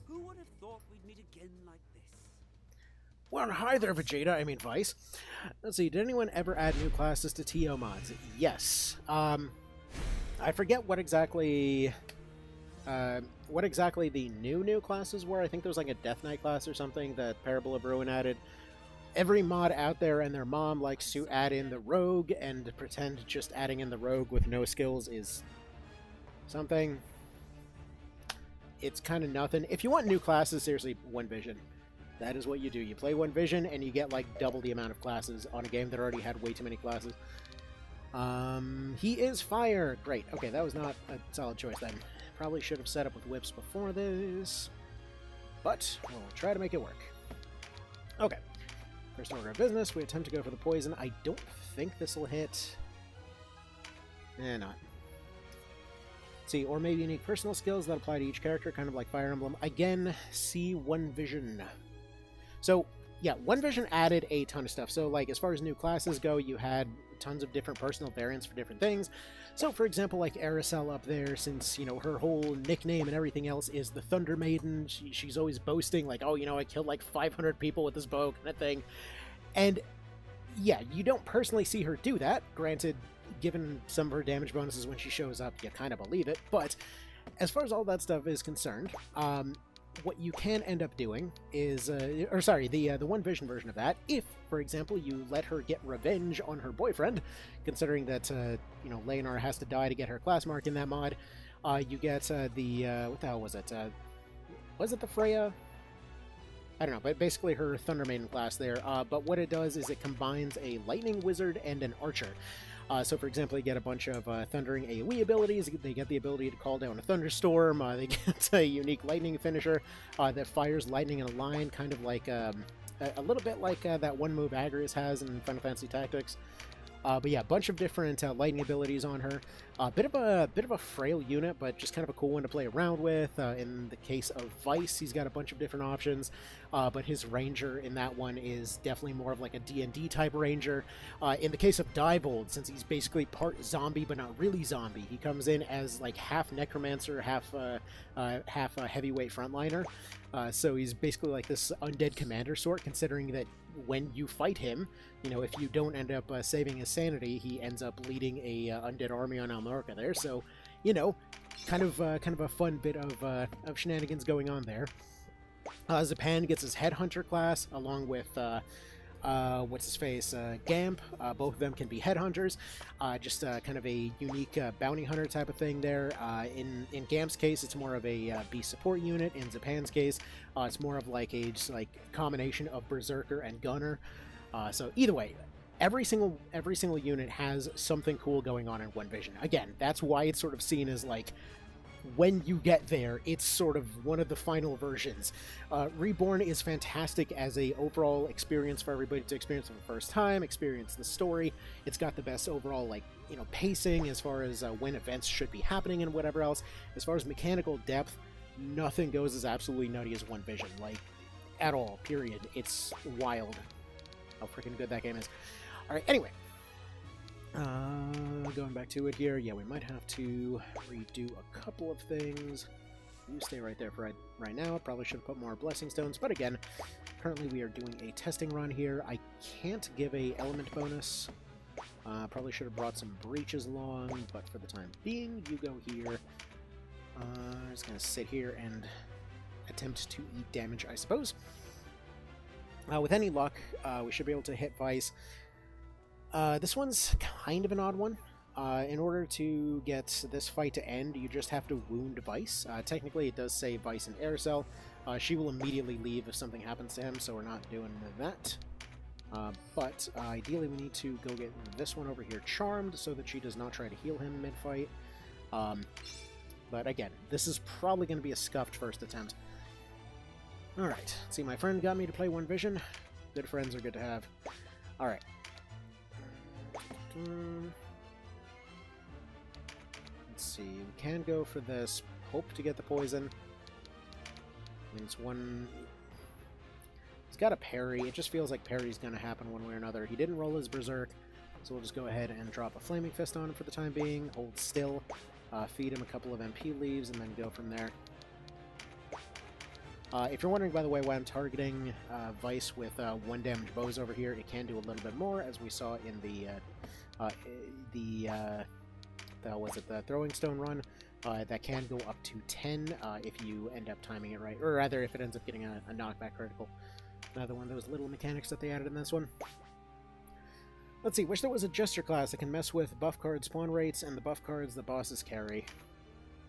Who would have thought we'd meet again like this? Well, hi there, Vegeta. I mean, Vice. Let's see, did anyone ever add new classes to TO mods? Yes. I forget what exactly the new classes were. I think there was like a Death Knight class or something that Parable of Ruin added. Every mod out there and their mom likes to add in the Rogue and pretend just adding in the Rogue with no skills is something. It's kind of nothing. If you want new classes, seriously, One Vision. That is what you do. You play One Vision and you get like double the amount of classes on a game that already had way too many classes. He is fire. Great. Okay, that was not a solid choice then. Probably should have set up with whips before this, but we'll try to make it work. Okay. First order of business, we attempt to go for the poison. I don't think this will hit. Not. See, or maybe unique personal skills that apply to each character, kind of like Fire Emblem. Again, see One Vision. So, yeah, One Vision added a ton of stuff. So, like, as far as new classes go, you had tons of different personal variants for different things. So, for example, like Aracel up there, since, you know, her whole nickname and everything else is the Thunder Maiden, she's always boasting, like, oh, you know, I killed like 500 people with this bow, kind of thing. And, yeah, you don't personally see her do that. Granted, given some of her damage bonuses when she shows up, you kind of believe it. But as far as all that stuff is concerned, what you can end up doing is, the One Vision version of that, if, for example, you let her get revenge on her boyfriend, considering that, you know, Leonor has to die to get her class mark in that mod, you get what the hell was it? Was it the Freya? I don't know, but basically her Thunder Maiden class there. But what it does is it combines a Lightning Wizard and an Archer. So, for example, you get a bunch of Thundering AoE abilities. They get the ability to call down a Thunderstorm. They get a unique Lightning finisher that fires lightning in a line, kind of like a little bit like that one move Agrius has in Final Fantasy Tactics. But yeah, a bunch of different lightning abilities on her. Bit of a frail unit, but just kind of a cool one to play around with. In the case of Vice, he's got a bunch of different options, but his ranger in that one is definitely more of like a D&D type ranger. In the case of Diebold, since he's basically part zombie but not really zombie, he comes in as like half necromancer, half heavyweight frontliner. So he's basically like this undead commander sort, considering that when you fight him, you know, if you don't end up saving his sanity, he ends up leading a undead army on Almorca there. So, you know, kind of a fun bit of shenanigans going on there. Zapan gets his Headhunter class along with what's his face, Gamp. Both of them can be Headhunters. Just kind of a unique bounty hunter type of thing there. In Gamp's case, it's more of a beast support unit. In Zapan's case, it's more of like a just like combination of Berserker and Gunner. So either way, every single unit has something cool going on in One Vision. Again, that's why it's sort of seen as like, when you get there, it's sort of one of the final versions. Reborn is fantastic as a overall experience for everybody to experience for the first time, experience the story. It's got the best overall, like, you know, pacing as far as when events should be happening and whatever else. As far as mechanical depth, nothing goes as absolutely nutty as One Vision, like, at all, period. It's wild how freaking good that game is. Alright, anyway. Going back to it here, yeah, we might have to redo a couple of things. You stay right there for right now. Probably should have put more Blessing Stones, but again, currently we are doing a testing run here. I can't give a element bonus Probably should have brought some breaches along, but for the time being, you go here. I'm just going to sit here and attempt to eat damage, I suppose. With any luck, we should be able to hit Vice. This one's kind of an odd one. In order to get this fight to end, you just have to wound Vice. Technically, it does say Vice and Air Cell. She will immediately leave if something happens to him, so we're not doing that. But ideally, we need to go get this one over here charmed so that she does not try to heal him mid-fight. But again, this is probably going to be a scuffed first attempt. Alright, see, my friend got me to play One Vision. Good friends are good to have. Alright. Let's see, we can go for this. Hope to get the poison. I mean, it's one... He's got a parry. It just feels like parry's going to happen one way or another. He didn't roll his Berserk, so we'll just go ahead and drop a Flaming Fist on him for the time being. Hold still. Feed him a couple of MP leaves, and then go from there. If you're wondering, by the way, why I'm targeting Vice with 1 damage bows over here, it can do a little bit more, as we saw in the Throwing Stone run. That can go up to 10 if you end up timing it right, or rather, if it ends up getting a knockback critical. Another one of those little mechanics that they added in this one. Let's see, wish there was a Jester class that can mess with buff card spawn rates and the buff cards the bosses carry.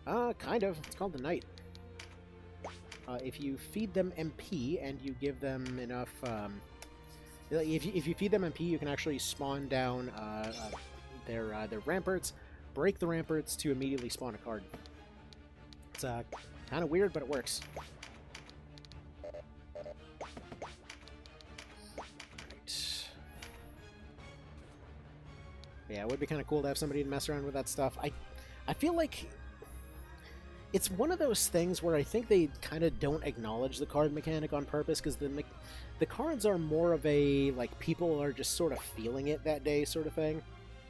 Kind of. It's called the Knight. If you feed them MP and you give them enough... if you feed them MP, you can actually spawn down their ramparts, break the ramparts to immediately spawn a card. It's kind of weird, but it works. Right. Yeah, it would be kind of cool to have somebody to mess around with that stuff. I feel like it's one of those things where I think they kind of don't acknowledge the card mechanic on purpose, because the cards are more of a, like, people are just sort of feeling it that day sort of thing.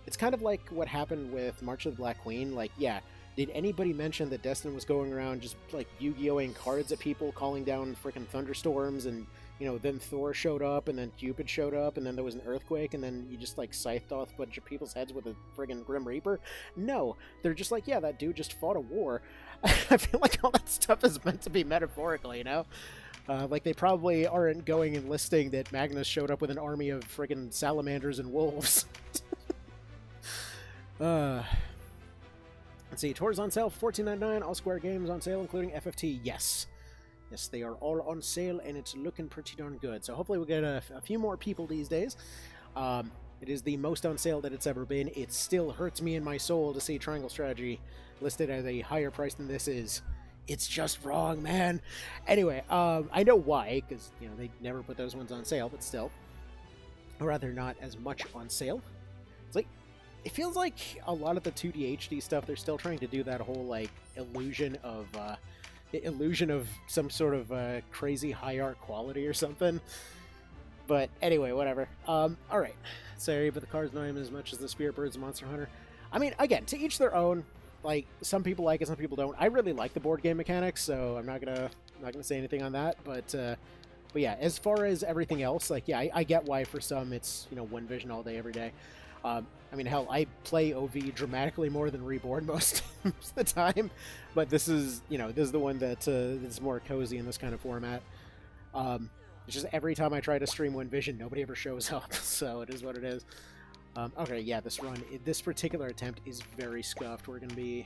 It's kind of like what happened with March of the Black Queen. Like, yeah, did anybody mention that Destin was going around just, like, Yu-Gi-Oh-ing cards at people, calling down freaking thunderstorms, and, you know, then Thor showed up, and then Cupid showed up, and then there was an earthquake, and then you just, like, scythed off a bunch of people's heads with a friggin' Grim Reaper? No. They're just like, yeah, that dude just fought a war. I feel like all that stuff is meant to be metaphorical, you know? Like, they probably aren't going and listing that Magnus showed up with an army of friggin' salamanders and wolves. Let's see, tours on sale for $14.99, all Square games on sale, including FFT. Yes. Yes, they are all on sale, and it's looking pretty darn good. So hopefully we'll get a few more people these days. It is the most on sale that it's ever been. It still hurts me in my soul to see Triangle Strategy listed at a higher price than this is. It's just wrong, man. Anyway, I know why, because, you know, they never put those ones on sale, but still. Or rather, not as much on sale. It's like, it feels like a lot of the 2D HD stuff, they're still trying to do that whole, like, illusion of some sort of crazy high art quality or something. But anyway, whatever. Alright. Sorry, but the cards know him as much as the Spirit Birds and Monster Hunter. I mean, again, to each their own. Like, some people like it, some people don't. I really like the board game mechanics, so I'm not gonna say anything on that. But yeah, as far as everything else, like, yeah, I get why for some it's, you know, One Vision all day, every day. I mean, hell, I play OV dramatically more than Reborn most of the time, but this is, you know, this is the one that is more cozy in this kind of format. It's just every time I try to stream One Vision, nobody ever shows up, so it is what it is. Okay, yeah, this particular attempt is very scuffed. We're gonna be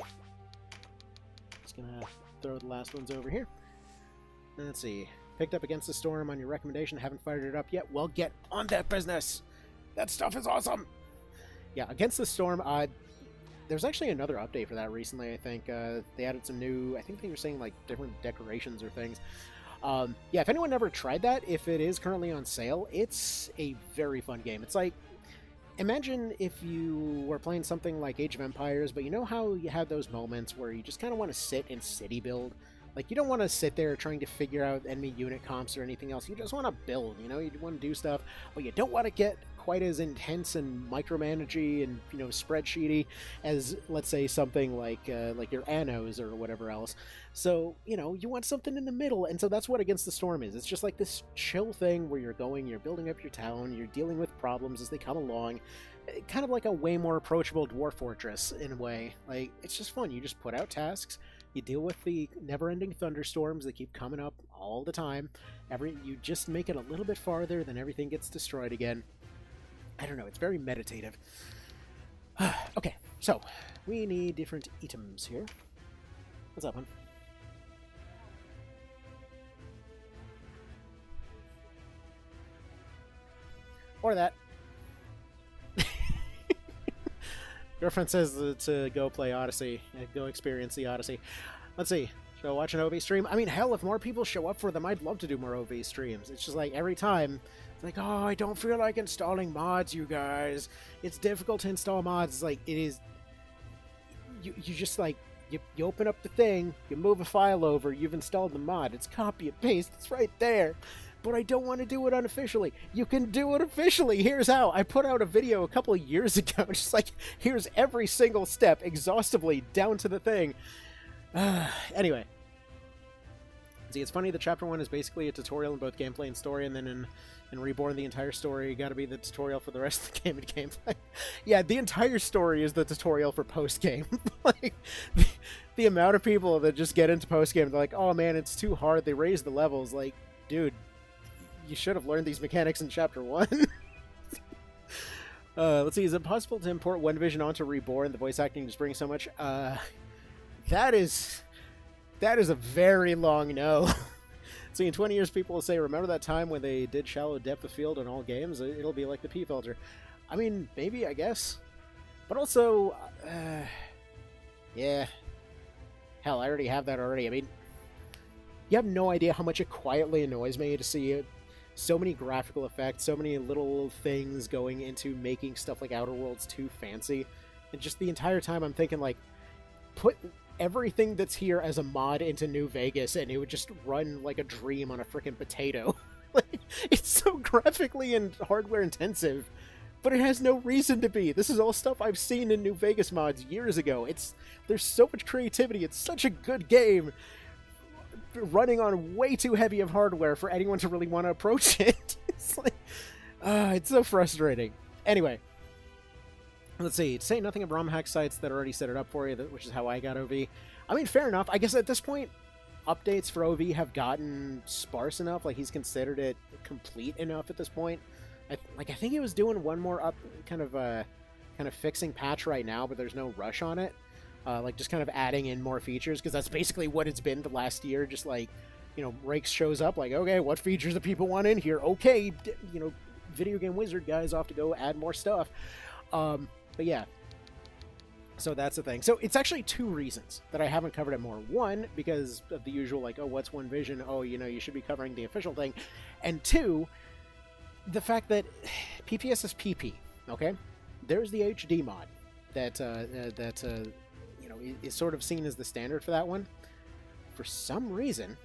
just gonna throw the last ones over here. Let's see. Picked up Against the Storm on your recommendation. Haven't fired it up yet. Well, get on that business. That stuff is awesome. Yeah, Against the Storm. There's actually another update for that recently. I think they added some new. I think they were saying like different decorations or things. Yeah, if anyone never tried that, if it is currently on sale, it's a very fun game. It's like, imagine if you were playing something like Age of Empires, but you know how you have those moments where you just kind of want to sit and city build? Like, you don't want to sit there trying to figure out enemy unit comps or anything else. You just want to build, you know? You want to do stuff, but you don't want to get quite as intense and micromanagey and, you know, spreadsheety as, let's say, something like your Annos or whatever else. So, you know, you want something in the middle, and so that's what Against the Storm is. It's just like this chill thing where you're building up your town, you're dealing with problems as they come along, kind of like a way more approachable Dwarf Fortress in a way. Like, it's just fun. You just put out tasks, you deal with the never-ending thunderstorms that keep coming up all the time. You just make it a little bit farther, then everything gets destroyed again. I don't know, it's very meditative. Okay, so we need different items here. What's up, hon? Or that. Girlfriend says to go play Odyssey, go experience the Odyssey. Let's see. Should I watch an OV stream? I mean, hell, if more people show up for them, I'd love to do more OV streams. It's just like every time, it's like, oh, I don't feel like installing mods, you guys. It's difficult to install mods. It's like, it is. You just like, you open up the thing, you move a file over, you've installed the mod. It's copy and paste. It's right there. But I don't want to do it unofficially. You can do it officially. Here's how. I put out a video a couple of years ago. Just like, here's every single step exhaustively down to the thing. Anyway. See, it's funny that Chapter 1 is basically a tutorial in both gameplay and story, and then in Reborn, the entire story got to be the tutorial for the rest of the game and gameplay. Yeah, the entire story is the tutorial for post-game. Like, the amount of people that just get into post-game, they're like, oh man, it's too hard. They raise the levels. Like, dude, you should have learned these mechanics in Chapter 1. Let's see, is it possible to import One Division onto Reborn? The voice acting just brings so much. That is a very long no. See, in 20 years, people will say, remember that time when they did shallow depth of field in all games? It'll be like the P filter. I mean, maybe, I guess. But also, yeah. Hell, I already have that already. I mean, you have no idea how much it quietly annoys me to see it. So many graphical effects, so many little things going into making stuff like Outer Worlds too fancy. And just the entire time I'm thinking, like, put everything that's here as a mod into New Vegas and it would just run like a dream on a freaking potato. Like, it's so graphically and hardware intensive, but it has no reason to be. This is all stuff I've seen in New Vegas mods years ago. There's so much creativity. It's such a good game, running on way too heavy of hardware for anyone to really want to approach it. It's like, it's so frustrating. Anyway, let's see. Say nothing of ROM hack sites that already set it up for you, which is how I got OV. I mean, fair enough. I guess at this point, updates for OV have gotten sparse enough. Like, he's considered it complete enough at this point. I think he was doing one more kind of fixing patch right now, but there's no rush on it. Like, just kind of adding in more features, because that's basically what it's been the last year. Just like, you know, Rakes shows up, like, okay, what features do people want in here? Okay, you know, Video Game Wizard guys off to go add more stuff. But yeah, so that's the thing. So it's actually two reasons that I haven't covered it more. One, because of the usual, like, oh, what's One Vision? Oh, you know, you should be covering the official thing. And two, the fact that PPS is PP, okay? There's the HD mod that you know, is sort of seen as the standard for that one. For some reason,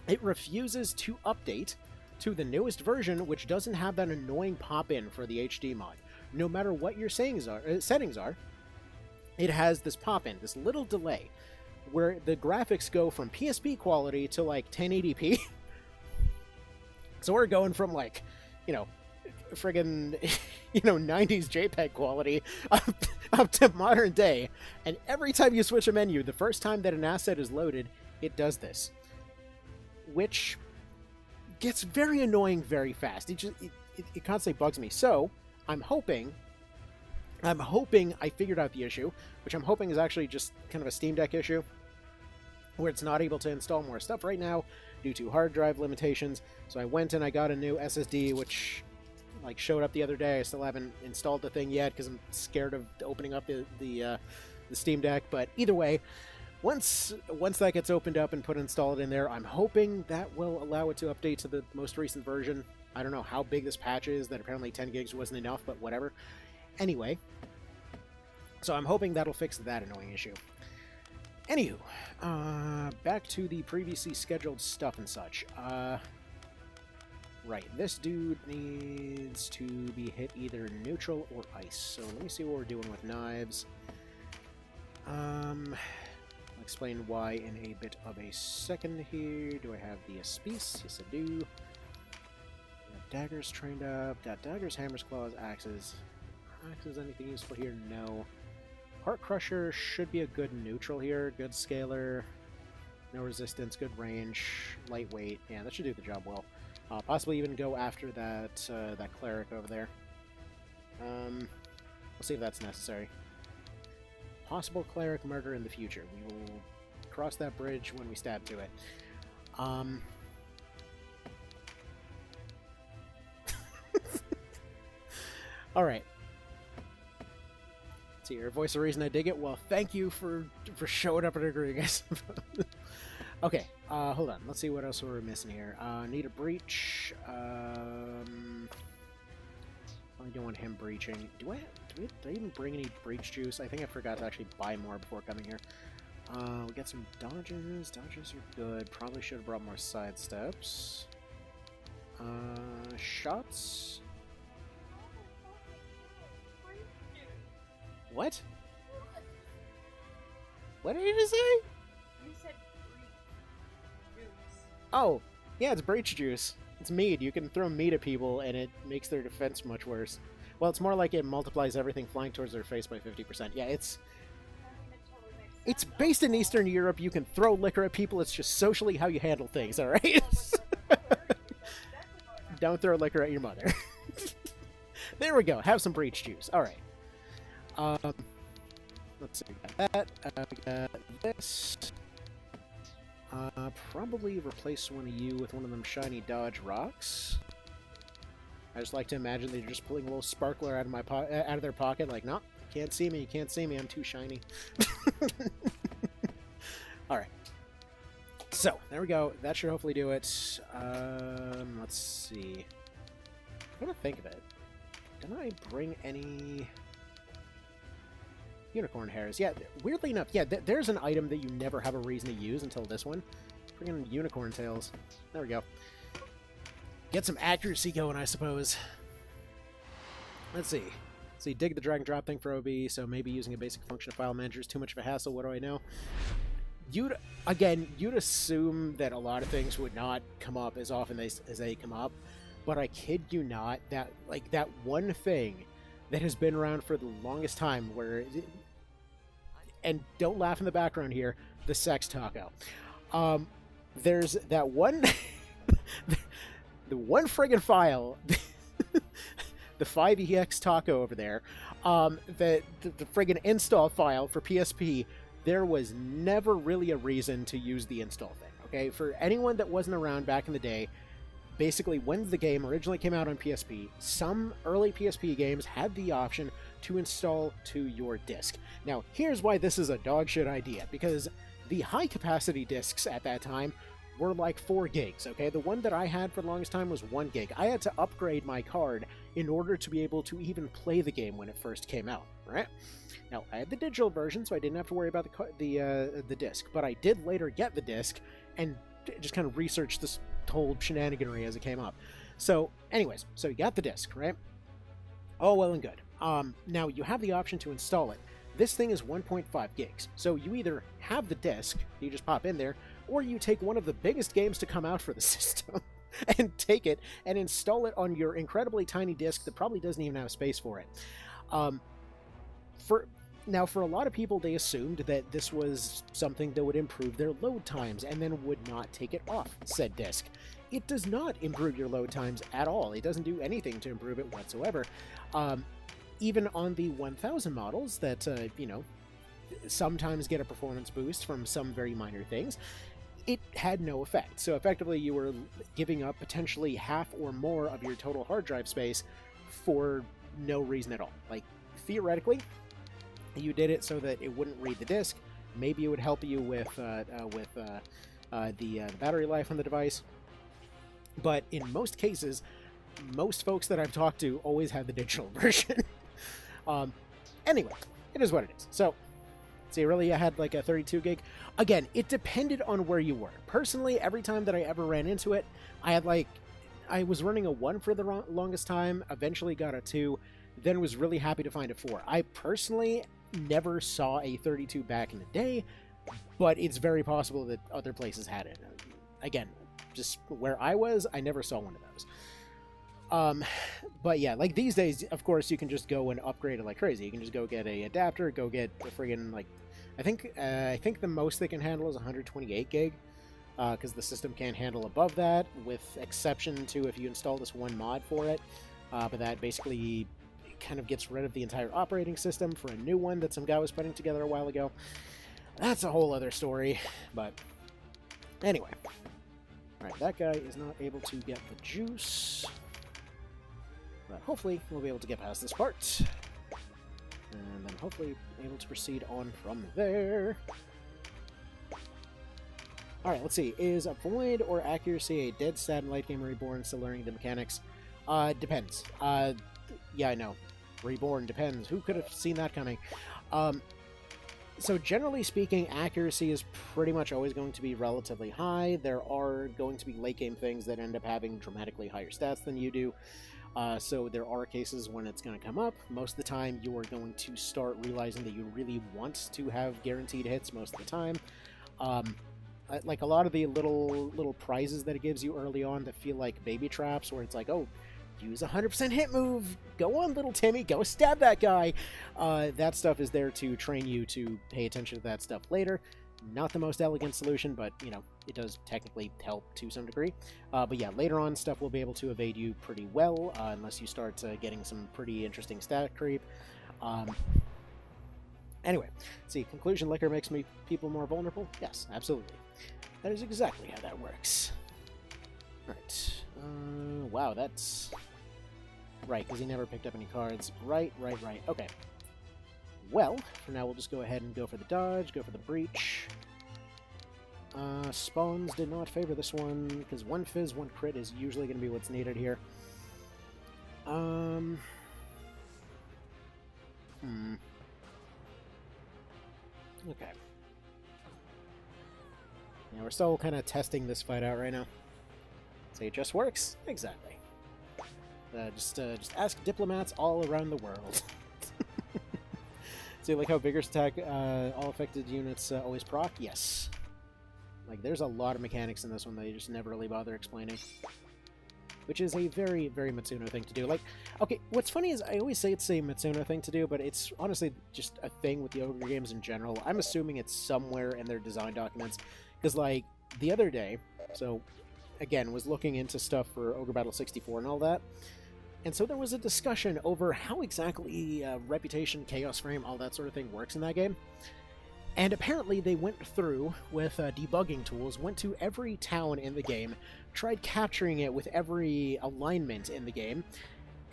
it refuses to update to the newest version, which doesn't have that annoying pop-in for the HD mod. No matter what your settings are, it has this pop-in, this little delay, where the graphics go from PSP quality to like 1080p. So we're going from, like, you know, friggin', you know, 90s JPEG quality up to modern day. And every time you switch a menu, the first time that an asset is loaded, it does this, which gets very annoying very fast. It constantly bugs me. So I'm hoping I figured out the issue, which I'm hoping is actually just kind of a Steam Deck issue, where it's not able to install more stuff right now due to hard drive limitations. So I went and I got a new SSD, which, like, showed up the other day. I still haven't installed the thing yet because I'm scared of opening up the Steam Deck. But either way, once that gets opened up and installed in there, I'm hoping that will allow it to update to the most recent version. I don't know how big this patch is, that apparently 10 gigs wasn't enough, but whatever. Anyway, so I'm hoping that'll fix that annoying issue. Anywho, back to the previously scheduled stuff and such. Right, this dude needs to be hit either neutral or ice. So let me see what we're doing with knives. I'll explain why in a bit of a second here. Do I have the Espice? Yes, I do. Got daggers trained up. Got daggers, hammers, claws, axes. Acts as anything useful here? No. Heart Crusher should be a good neutral here. Good scaler. No resistance, good range, lightweight. Yeah, that should do the job well. Possibly even go after that that cleric over there. We'll see if that's necessary. Possible cleric murder in the future. We will cross that bridge when we stab to it. Alright. See, your voice the reason I dig it? Well, thank you for showing up and agreeing, I suppose. Okay, hold on. Let's see what else we're missing here. Need a breach. I don't want him breaching. Did I even bring any breach juice? I think I forgot to actually buy more before coming here. We got some dodges. Dodges are good. Probably should have brought more side steps. Shots. What? What did you just say? You said breach juice. Oh, yeah, it's breach juice. It's mead. You can throw mead at people, and it makes their defense much worse. Well, it's more like it multiplies everything flying towards their face by 50%. Yeah, it's based in Eastern Europe. You can throw liquor at people. It's just socially how you handle things, alright? Don't throw liquor at your mother. There we go. Have some breach juice. Alright. Let's see. We got that. We got this. Probably replace one of you with one of them shiny dodge rocks. I just like to imagine they're just pulling a little sparkler out of my out of their pocket, like, no, can't see me, you can't see me, I'm too shiny. Alright. So, there we go. That should hopefully do it. Let's see. I'm gonna think of it. Didn't I bring any unicorn hairs? Yeah, weirdly enough, yeah, there's an item that you never have a reason to use until this one. Friggin' unicorn tails. There we go. Get some accuracy going, I suppose. Let's see. See, dig the drag and drop thing for OB, so maybe using a basic function of file manager is too much of a hassle. What do I know? You'd assume that a lot of things would not come up as often as they come up, but I kid you not, that one thing that has been around for the longest time, where, and don't laugh in the background here, the sex taco. There's that one, the one friggin' file, the 5EX taco over there, the friggin' install file for PSP. There was never really a reason to use the install thing. Okay, for anyone that wasn't around back in the day, basically, when the game originally came out on PSP, some early PSP games had the option to install to your disc. Now, here's why this is a dogshit idea, because the high-capacity discs at that time were like 4 gigs, okay? The one that I had for the longest time was 1 gig. I had to upgrade my card in order to be able to even play the game when it first came out, right? Now, I had the digital version, so I didn't have to worry about the disc, but I did later get the disc and just kind of research this whole shenaniganry as it came up. So, anyways, so you got the disc, right? All well and good. Now, you have the option to install it. This thing is 1.5 gigs, so you either have the disc, you just pop in there, or you take one of the biggest games to come out for the system and take it and install it on your incredibly tiny disc that probably doesn't even have space for it. Now, for a lot of people, they assumed that this was something that would improve their load times and then would not take it off said disk. It does not improve your load times at all. It doesn't do anything to improve it whatsoever. Even on the 1000 models that, sometimes get a performance boost from some very minor things, it had no effect. So effectively, you were giving up potentially half or more of your total hard drive space for no reason at all. Like, theoretically, you did it so that it wouldn't read the disk. Maybe it would help you with the battery life on the device. But in most cases, most folks that I've talked to always had the digital version. Anyway, it is what it is. So, see, really, I had like a 32 gig. Again, it depended on where you were. Personally, every time that I ever ran into it, I was running a 1 for the longest time, eventually got a 2, then was really happy to find a 4. I personally never saw a 32 back in the day, but it's very possible that other places had it. Again, just where I was, I never saw one of those. But yeah, like these days, of course, you can just go and upgrade it like crazy. You can just go get a adapter, go get the friggin' like, I think the most they can handle is 128 gig, because the system can't handle above that, with exception to if you install this one mod for it. But that basically kind of gets rid of the entire operating system for a new one that some guy was putting together a while ago. That's a whole other story, but anyway. Alright, that guy is not able to get the juice. But hopefully we'll be able to get past this part. And then hopefully able to proceed on from there. Alright, let's see. Is Avoid or Accuracy a dead stat in late game Reborn, still learning the mechanics? Depends. Yeah, I know. Reborn depends. Who could have seen that coming? So generally speaking, accuracy is pretty much always going to be relatively high. There are going to be late game things that end up having dramatically higher stats than you do. So there are cases when it's going to come up. Most of the time, you are going to start realizing that you really want to have guaranteed hits most of the time. Like a lot of the little prizes that it gives you early on that feel like baby traps, where it's like, oh, use a 100% hit move. Go on, little Timmy. Go stab that guy. That stuff is there to train you to pay attention to that stuff later. Not the most elegant solution, but, you know, it does technically help to some degree. But yeah, later on, stuff will be able to evade you pretty well, unless you start getting some pretty interesting stat creep. Anyway, see, conclusion, liquor makes people more vulnerable? Yes, absolutely. That is exactly how that works. Right. Wow, that's... Right, because he never picked up any cards. Right. Okay. Well, for now we'll just go ahead and go for the dodge, go for the breach. Spawns did not favor this one, because one fizz, one crit is usually going to be what's needed here. Okay. Yeah, we're still kind of testing this fight out right now. Say it just works? Exactly. Just ask diplomats all around the world. See, like how Vigorous Attack, all affected units always proc? Yes. Like, there's a lot of mechanics in this one that you just never really bother explaining. Which is a very, very Matsuno thing to do. Like, okay, what's funny is I always say it's a Matsuno thing to do, but it's honestly just a thing with the Ogre games in general. I'm assuming it's somewhere in their design documents. Because, like, the other day, so, again, was looking into stuff for Ogre Battle 64 and all that. And so there was a discussion over how exactly reputation, chaos frame, all that sort of thing works in that game. And apparently they went through with debugging tools, went to every town in the game, tried capturing it with every alignment in the game,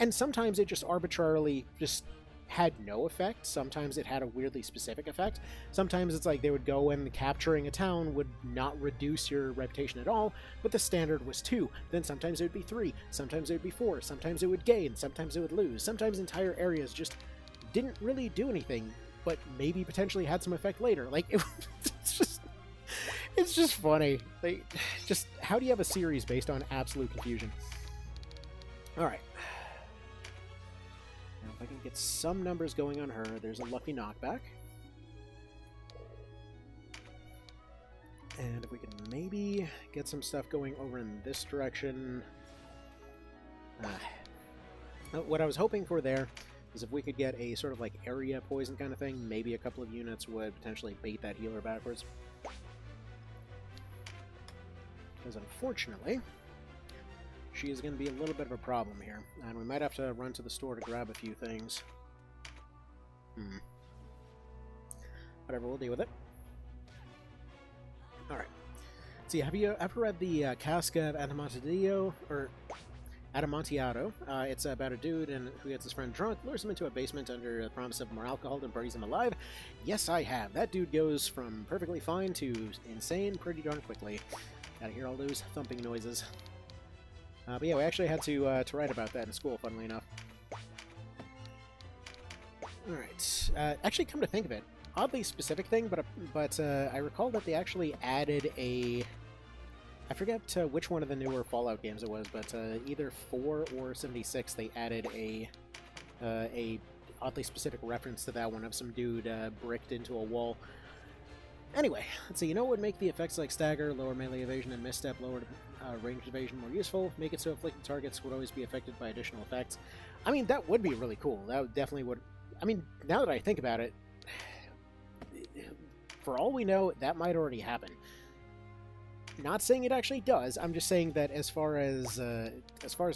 and sometimes it just arbitrarily just had no effect. Sometimes it had a weirdly specific effect. Sometimes it's like they would go and capturing a town would not reduce your reputation at all, but the standard was 2. Then sometimes it would be 3. Sometimes it would be 4. Sometimes it would gain. Sometimes it would lose. Sometimes entire areas just didn't really do anything, but maybe potentially had some effect later. Like, it's just funny. Like, just how do you have a series based on absolute confusion? Alright. If I can get some numbers going on her, there's a lucky knockback. And if we can maybe get some stuff going over in this direction... what I was hoping for there is if we could get a sort of like area poison kind of thing, maybe a couple of units would potentially bait that healer backwards. Because unfortunately... she is going to be a little bit of a problem here, and we might have to run to the store to grab a few things. Whatever, we'll deal with it. Alright. See, have you ever read the Casca of Adamantiado, or Adamantiado? It's about a dude who gets his friend drunk, lures him into a basement under the promise of more alcohol and buries him alive. Yes, I have. That dude goes from perfectly fine to insane pretty darn quickly. Gotta hear all those thumping noises. But yeah, we actually had to write about that in school, funnily enough. Alright. Actually, come to think of it, oddly specific thing, but I recall that they actually added a... I forget which one of the newer Fallout games it was, but either 4 or 76, they added a oddly specific reference to that one of some dude bricked into a wall. Anyway, let's see. You know what would make the effects like stagger, lower melee evasion, and misstep, lower ranged evasion more useful? Make it so afflicted targets would always be affected by additional effects. I mean, that would be really cool. That definitely would. I mean, now that I think about it, for all we know, that might already happen. Not saying it actually does. I'm just saying that as far as a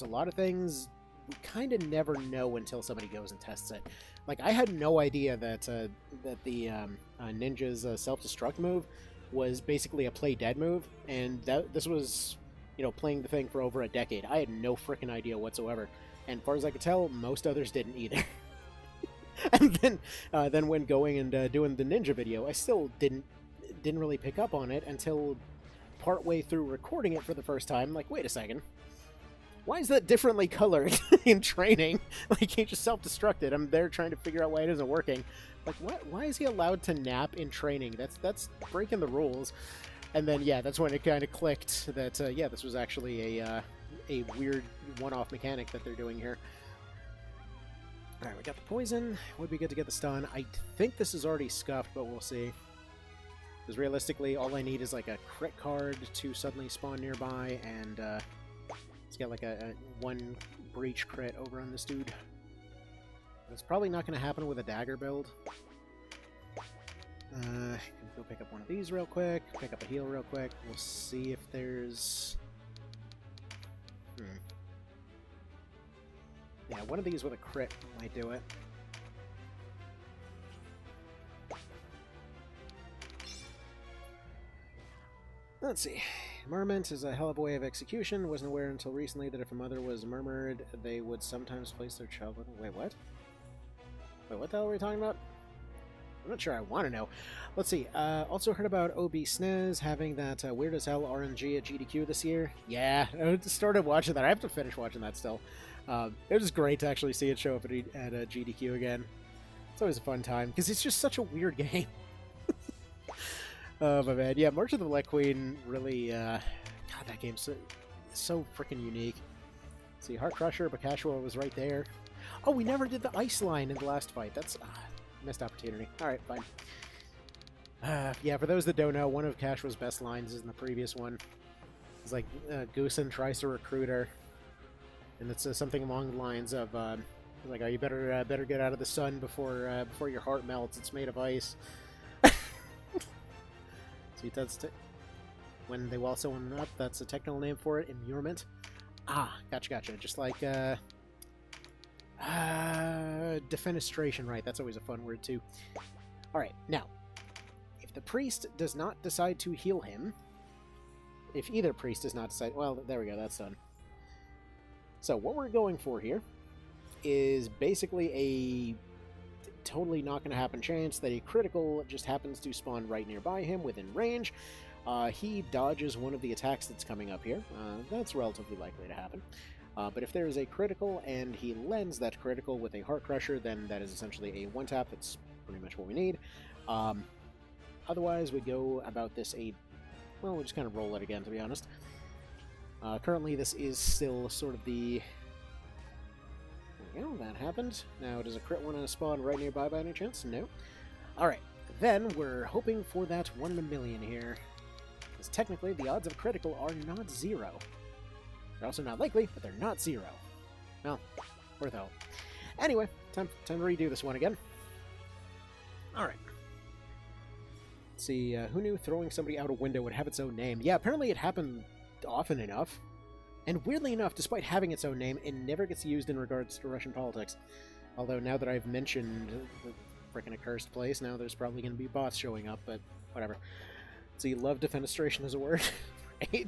lot of things, we kind of never know until somebody goes and tests it. Like, I had no idea that the ninja's self-destruct move was basically a play dead move, and that this was, you know, playing the thing for over a decade. I had no freaking idea whatsoever, and as far as I could tell, most others didn't either. And then when going and doing the ninja video, I still didn't really pick up on it until partway through recording it for the first time. Like, wait a second. Why is that differently colored in training? Like, he just self-destructed. I'm there trying to figure out why it isn't working. Like, what? Why is he allowed to nap in training? That's breaking the rules. And then, yeah, that's when it kind of clicked that, yeah, this was actually a weird one-off mechanic that they're doing here. Alright, we got the poison. Would be good to get the stun. I think this is already scuffed, but we'll see. Because realistically, all I need is like a crit card to suddenly spawn nearby, and let's get like a one breach crit over on this dude. It's probably not going to happen with a dagger build. Go pick up one of these real quick, pick up a heal real quick. We'll see if there's... Yeah, one of these with a crit might do it. Let's see. Murment is a hell of a way of execution. Wasn't aware until recently that if a mother was murmured, they would sometimes place their child... Wait, what? Wait, what the hell are we talking about? I'm not sure I want to know. Let's see. Also heard about OB SNES having that weird as hell RNG at GDQ this year. Yeah, I started watching that. I have to finish watching that still. It was great to actually see it show up at GDQ again. It's always a fun time, because it's just such a weird game. Oh, my man. Yeah, March of the Black Queen really... God, that game's so freaking unique. See, Heart Crusher, Bakashua was right there. Oh, we never did the ice line in the last fight. That's... missed opportunity. Alright, fine. Yeah, for those that don't know, one of Kashua's best lines is in the previous one. It's like, Goosen tries to recruit her, and it's something along the lines of, like, oh, you better get out of the sun before your heart melts. It's made of ice. See, that's when they wall someone up, that's a technical name for it, immurement. Ah, gotcha. Just like, defenestration, right? That's always a fun word, too. Alright, now, if the priest does not decide to heal him, if either priest does not decide... Well, there we go, that's done. So, what we're going for here is basically a totally not going to happen chance that a critical just happens to spawn right nearby him within range. He dodges one of the attacks that's coming up here. That's relatively likely to happen. But if there is a critical and he lends that critical with a Heart Crusher, then that is essentially a one-tap. That's pretty much what we need. Otherwise, we go about this well, we'll just kind of roll it again, to be honest. Currently, this is still sort of the... There we go, that happened. Now, does a crit want to spawn right nearby by any chance? No. Alright, then we're hoping for that 1 in a million here. Because technically, the odds of critical are not 0. They're also not likely, but they're not 0. Well, worth out. Anyway, time to redo this one again. Alright. Let's see, who knew throwing somebody out a window would have its own name? Yeah, apparently it happened often enough. And weirdly enough, despite having its own name, it never gets used in regards to Russian politics. Although now that I've mentioned the frickin' accursed place, now there's probably going to be bots showing up, but whatever. So you love defenestration as a word, right?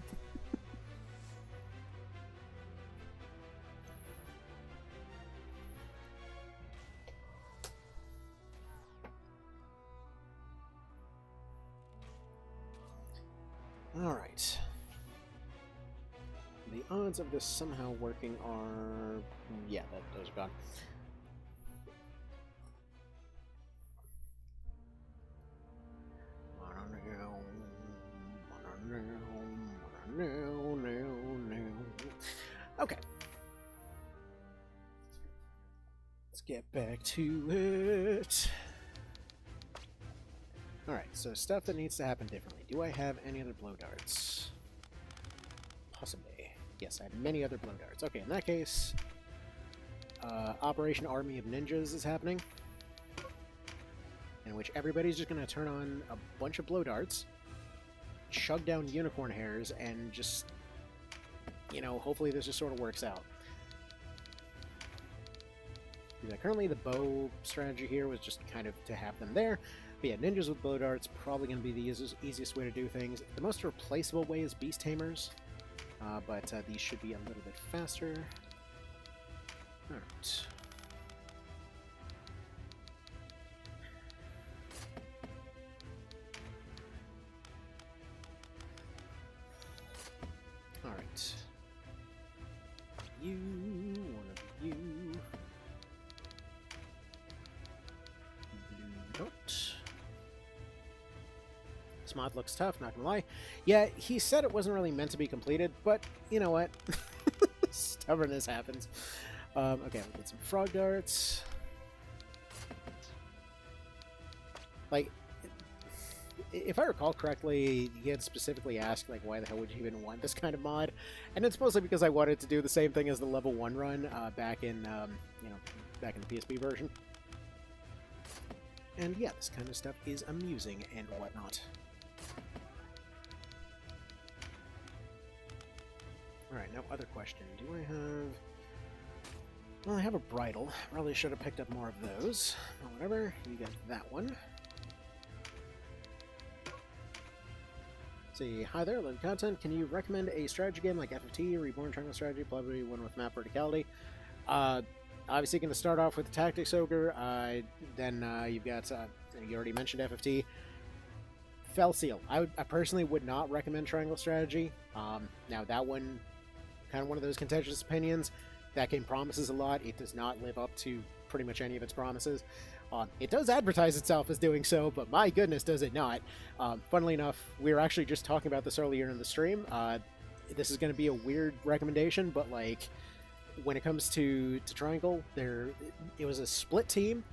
Alright. The odds of this somehow working are... Yeah, those are gone. Okay. Let's get back to it. Alright. so stuff that needs to happen differently. Do I have any other blow darts? Possibly. Yes, I have many other blow darts. Okay, in that case, Operation Army of Ninjas is happening, in which everybody's just going to turn on a bunch of blow darts, chug down unicorn hairs, and just, you know, hopefully this just sort of works out. Yeah, currently the bow strategy here was just kind of to have them there. But yeah, ninjas with blow darts, probably going to be the easiest way to do things. The most replaceable way is beast tamers, but these should be a little bit faster. Alright. Alright. You, one of you. Blue dot. This mod looks tough, not gonna lie. Yeah, he said it wasn't really meant to be completed, but you know what? Stubbornness happens. Okay, we'll get some frog darts. Like, if I recall correctly, he had specifically asked, like, why the hell would you even want this kind of mod? And it's mostly because I wanted to do the same thing as the level 1 run back in, you know, back in the PSP version. And yeah, this kind of stuff is amusing and whatnot. Alright, now other question. Do I have... Well, I have a bridle. Probably should have picked up more of those. Well, whatever. You get that one. See, hi there, love content. Can you recommend a strategy game like FFT, Reborn Triangle Strategy, probably one with map verticality? Obviously going to start off with the Tactics Ogre, then you've got, you already mentioned FFT. Fell Seal. I personally would not recommend Triangle Strategy. Now that one, kind of one of those contentious opinions. That game promises a lot. It does not live up to pretty much any of its promises. It does advertise itself as doing so, but my goodness, does it not. Funnily enough, we were actually just talking about this earlier in the stream. This is going to be a weird recommendation, but like, when it comes to Triangle, it was a split team.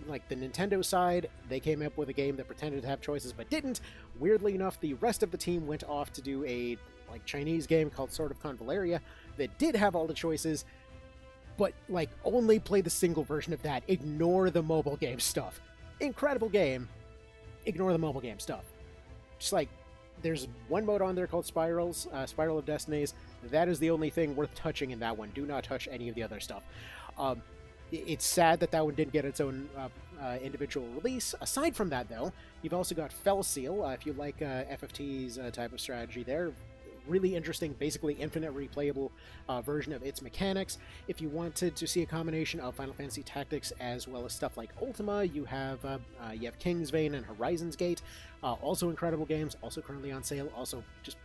Like the Nintendo side, they came up with a game that pretended to have choices but didn't. Weirdly enough, the rest of the team went off to do a like Chinese game called Sword of Convaleria that did have all the choices, but like only play the single version of that. Ignore the mobile game stuff. Incredible game. Ignore the mobile game stuff. Just like, there's one mode on there called Spirals, Spiral of Destinies. That is the only thing worth touching in that one. Do not touch any of the other stuff. It's sad that one didn't get its own individual release. Aside from that, though, you've also got Fell Seal. If you like FFT's type of strategy there, really interesting, basically infinite replayable version of its mechanics. If you wanted to see a combination of Final Fantasy Tactics as well as stuff like Ultima, you have Kingsvein and Horizon's Gate. Also incredible games, also currently on sale. Also just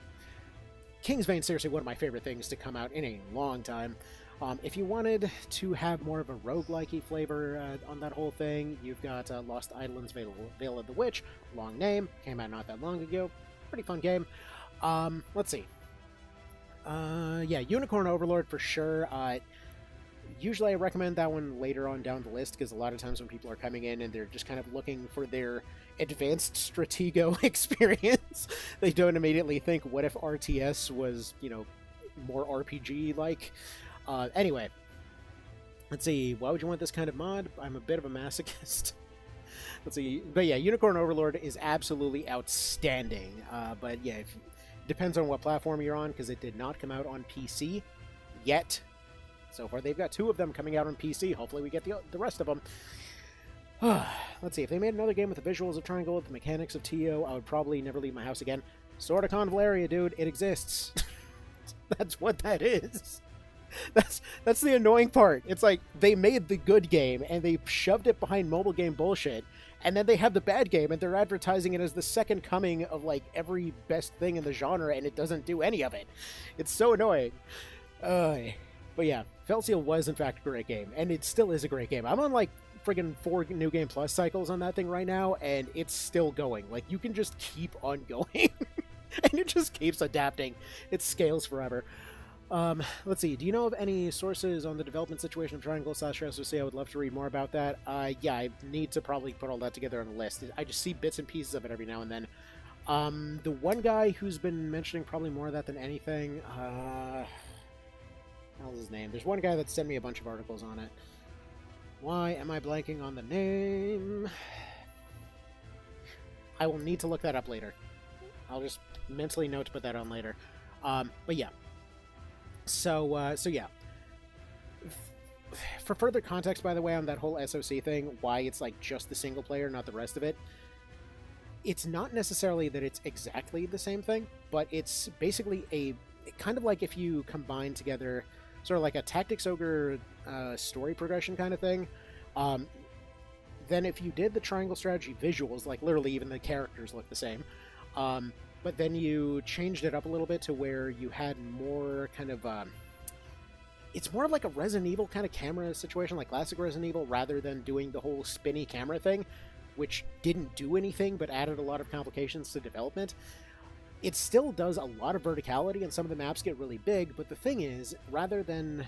Kingsvein, seriously one of my favorite things to come out in a long time. If you wanted to have more of a roguelike-y flavor on that whole thing, you've got Lost Islands Vale of the Witch. Long name, came out not that long ago. Pretty fun game. Let's see. Yeah, Unicorn Overlord for sure. Usually I recommend that one later on down the list, because a lot of times when people are coming in and they're just kind of looking for their advanced Stratego experience, they don't immediately think, what if RTS was, you know, more RPG-like? Anyway, let's see, why would you want this kind of mod? I'm a bit of a masochist. Let's see, but yeah, Unicorn Overlord is absolutely outstanding. But yeah, depends on what platform you're on, because it did not come out on PC yet. So far, they've got 2 of them coming out on PC. Hopefully we get the rest of them. Let's see, if they made another game with the visuals of Triangle, with the mechanics of TO, I would probably never leave my house again. Sword of Convaleria, dude, it exists. That's what that is. That's the annoying part. It's like, they made the good game, and they shoved it behind mobile game bullshit, and then they have the bad game, and they're advertising it as the second coming of, like, every best thing in the genre, and it doesn't do any of it. It's so annoying. But yeah, Fell Seal was, in fact, a great game, and it still is a great game. I'm on, like, friggin' 4 New Game Plus cycles on that thing right now, and it's still going. Like, you can just keep on going, and it just keeps adapting. It scales forever. Let's see. Do you know of any sources on the development situation of Triangle / SOC? I would love to read more about that. Yeah, I need to probably put all that together on a list. I just see bits and pieces of it every now and then. The one guy who's been mentioning probably more of that than anything, how's his name? There's one guy that sent me a bunch of articles on it. Why am I blanking on the name? I will need to look that up later. I'll just mentally note to put that on later. But yeah. So yeah. For further context, by the way, on that whole SOC thing, why it's like just the single player, not the rest of it, it's not necessarily that it's exactly the same thing, but it's basically a kind of like if you combine together sort of like a Tactics Ogre story progression kind of thing. Then if you did the triangle strategy visuals, like literally even the characters look the same, but then you changed it up a little bit to where you had more kind of it's more of like a Resident Evil kind of camera situation, like classic Resident Evil, rather than doing the whole spinny camera thing, which didn't do anything but added a lot of complications to development. It still does a lot of verticality, and some of the maps get really big, but the thing is, rather than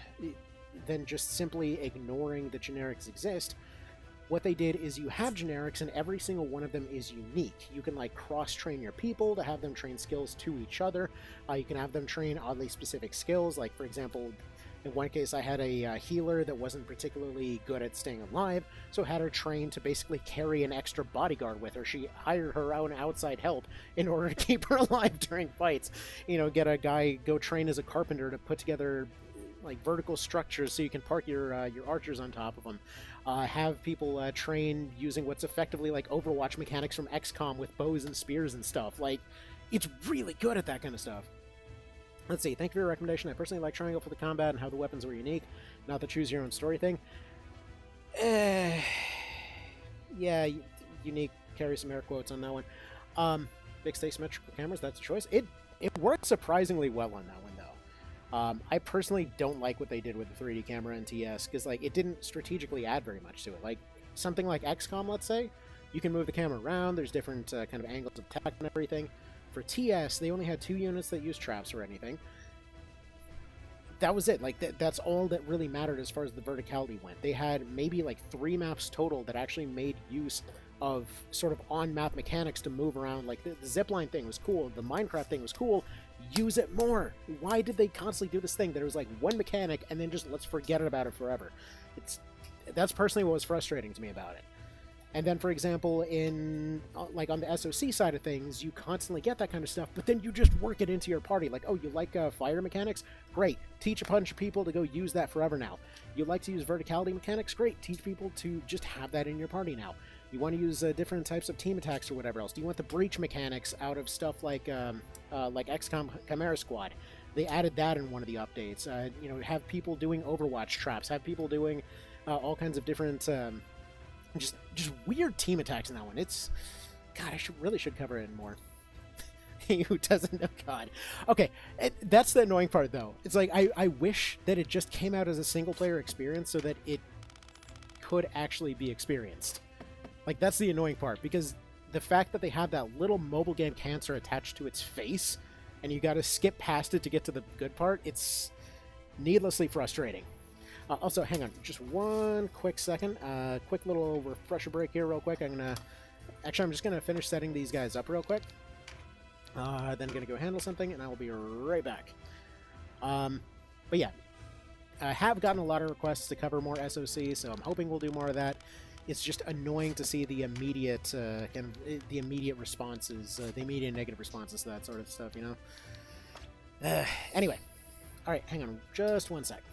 just simply ignoring that generics exist, what they did is you have generics, and every single one of them is unique. You can like cross-train your people to have them train skills to each other. You can have them train oddly specific skills, like for example, in one case I had a healer that wasn't particularly good at staying alive, so had her train to basically carry an extra bodyguard with her. She hired her own outside help in order to keep her alive during fights. You know, get a guy, go train as a carpenter to put together like vertical structures so you can park your archers on top of them. Have people train using what's effectively like Overwatch mechanics from XCOM with bows and spears and stuff. Like, it's really good at that kind of stuff. Let's see, thank you for your recommendation. I personally like Triangle for the combat and how the weapons were unique, not the choose your own story thing. Yeah, unique, carry some air quotes on that one. Big stay symmetrical cameras, that's a choice. It works surprisingly well on that one, though. I personally don't like what they did with the 3D camera in TS, because like it didn't strategically add very much to it. Like something like XCOM, let's say, you can move the camera around, there's different kind of angles of attack and everything. For TS, they only had 2 units that used traps or anything. That was it. Like that's all that really mattered as far as the verticality went. They had maybe like 3 maps total that actually made use of sort of on-map mechanics to move around. Like the zipline thing was cool, the Minecraft thing was cool. Use it more. Why did they constantly do this thing that it was like one mechanic and then just let's forget about it forever? That's personally what was frustrating to me about it. And then, for example, in like on the SOC side of things, you constantly get that kind of stuff, but then you just work it into your party. Like, oh, you like fire mechanics? Great. Teach a bunch of people to go use that forever now. You like to use verticality mechanics? Great. Teach people to just have that in your party now. You want to use different types of team attacks or whatever else. Do you want the breach mechanics out of stuff like XCOM Chimera Squad? They added that in one of the updates. You know, have people doing Overwatch traps. Have people doing all kinds of different... just weird team attacks in that one. It's, God, I really should cover it more. Who doesn't know God? Okay, that's the annoying part, though. It's like, I wish that it just came out as a single-player experience so that it could actually be experienced. Like, that's the annoying part, because the fact that they have that little mobile game cancer attached to its face, and you gotta skip past it to get to the good part, it's needlessly frustrating. Also, hang on, just one quick second. Quick little refresher break here real quick. I'm just going to finish setting these guys up real quick. Then going to go handle something, and I will be right back. But yeah, I have gotten a lot of requests to cover more SOC, so I'm hoping we'll do more of that. It's just annoying to see the immediate, the immediate responses, the immediate negative responses to that sort of stuff, you know? Anyway. Alright, hang on just one sec.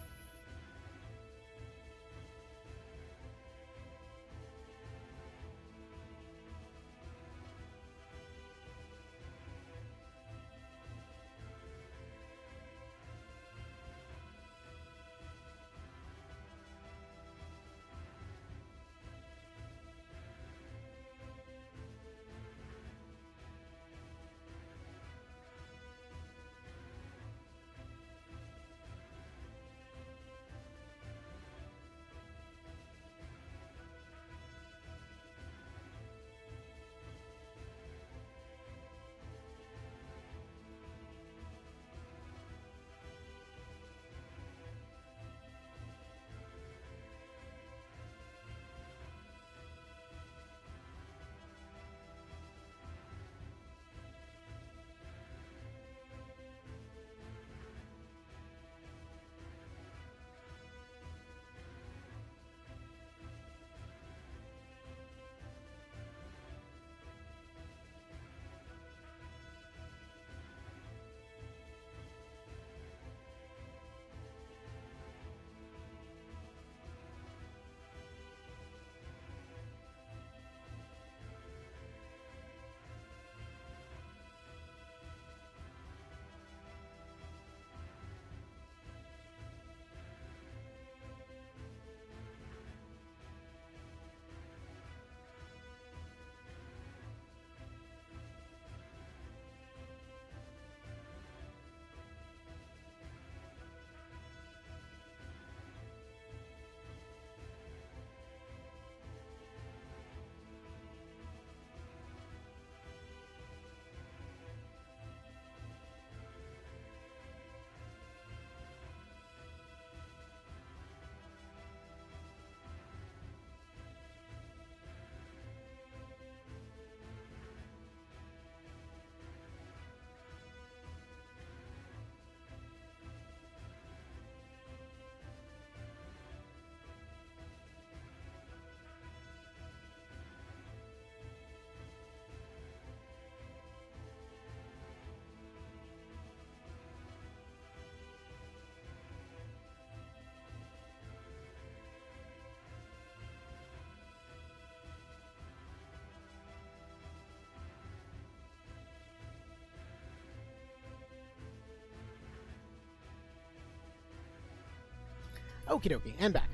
Okie dokie, and back.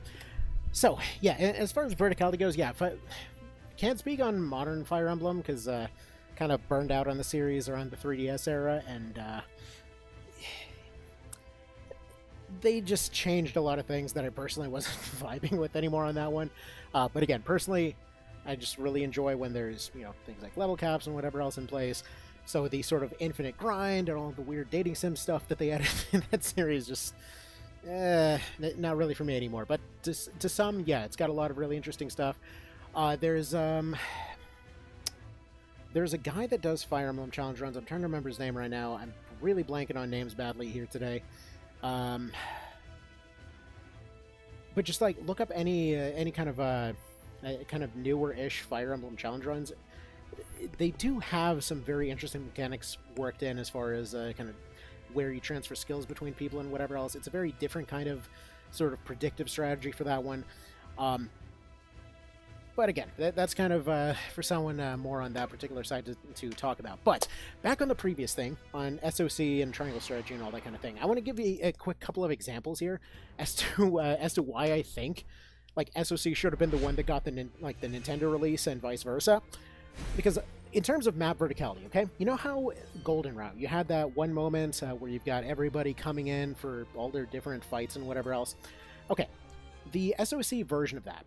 So, yeah, as far as verticality goes, yeah, can't speak on modern Fire Emblem, because kind of burned out on the series around the 3DS era, and they just changed a lot of things that I personally wasn't vibing with anymore on that one. But again, personally, I just really enjoy when there's, you know, things like level caps and whatever else in place. So the sort of infinite grind and all the weird dating sim stuff that they added in that series just... not really for me anymore, but to some, yeah, it's got a lot of really interesting stuff. There's a guy that does Fire Emblem challenge runs. I'm trying to remember his name right now. I'm really blanking on names badly here today. But just like look up any kind of newer-ish Fire Emblem challenge runs. They do have some very interesting mechanics worked in as far as kind of where you transfer skills between people and whatever else. It's a very different kind of sort of predictive strategy for that one. But again, that's kind of for someone more on that particular side to talk about. But back on the previous thing, on SOC and triangle strategy and all that kind of thing, I want to give you a quick couple of examples here as to why I think like SOC should have been the one that got the Nintendo release and vice versa. Because in terms of map verticality, okay, you know how Goldenrod, you had that one moment where you've got everybody coming in for all their different fights and whatever else. Okay, the SOC version of that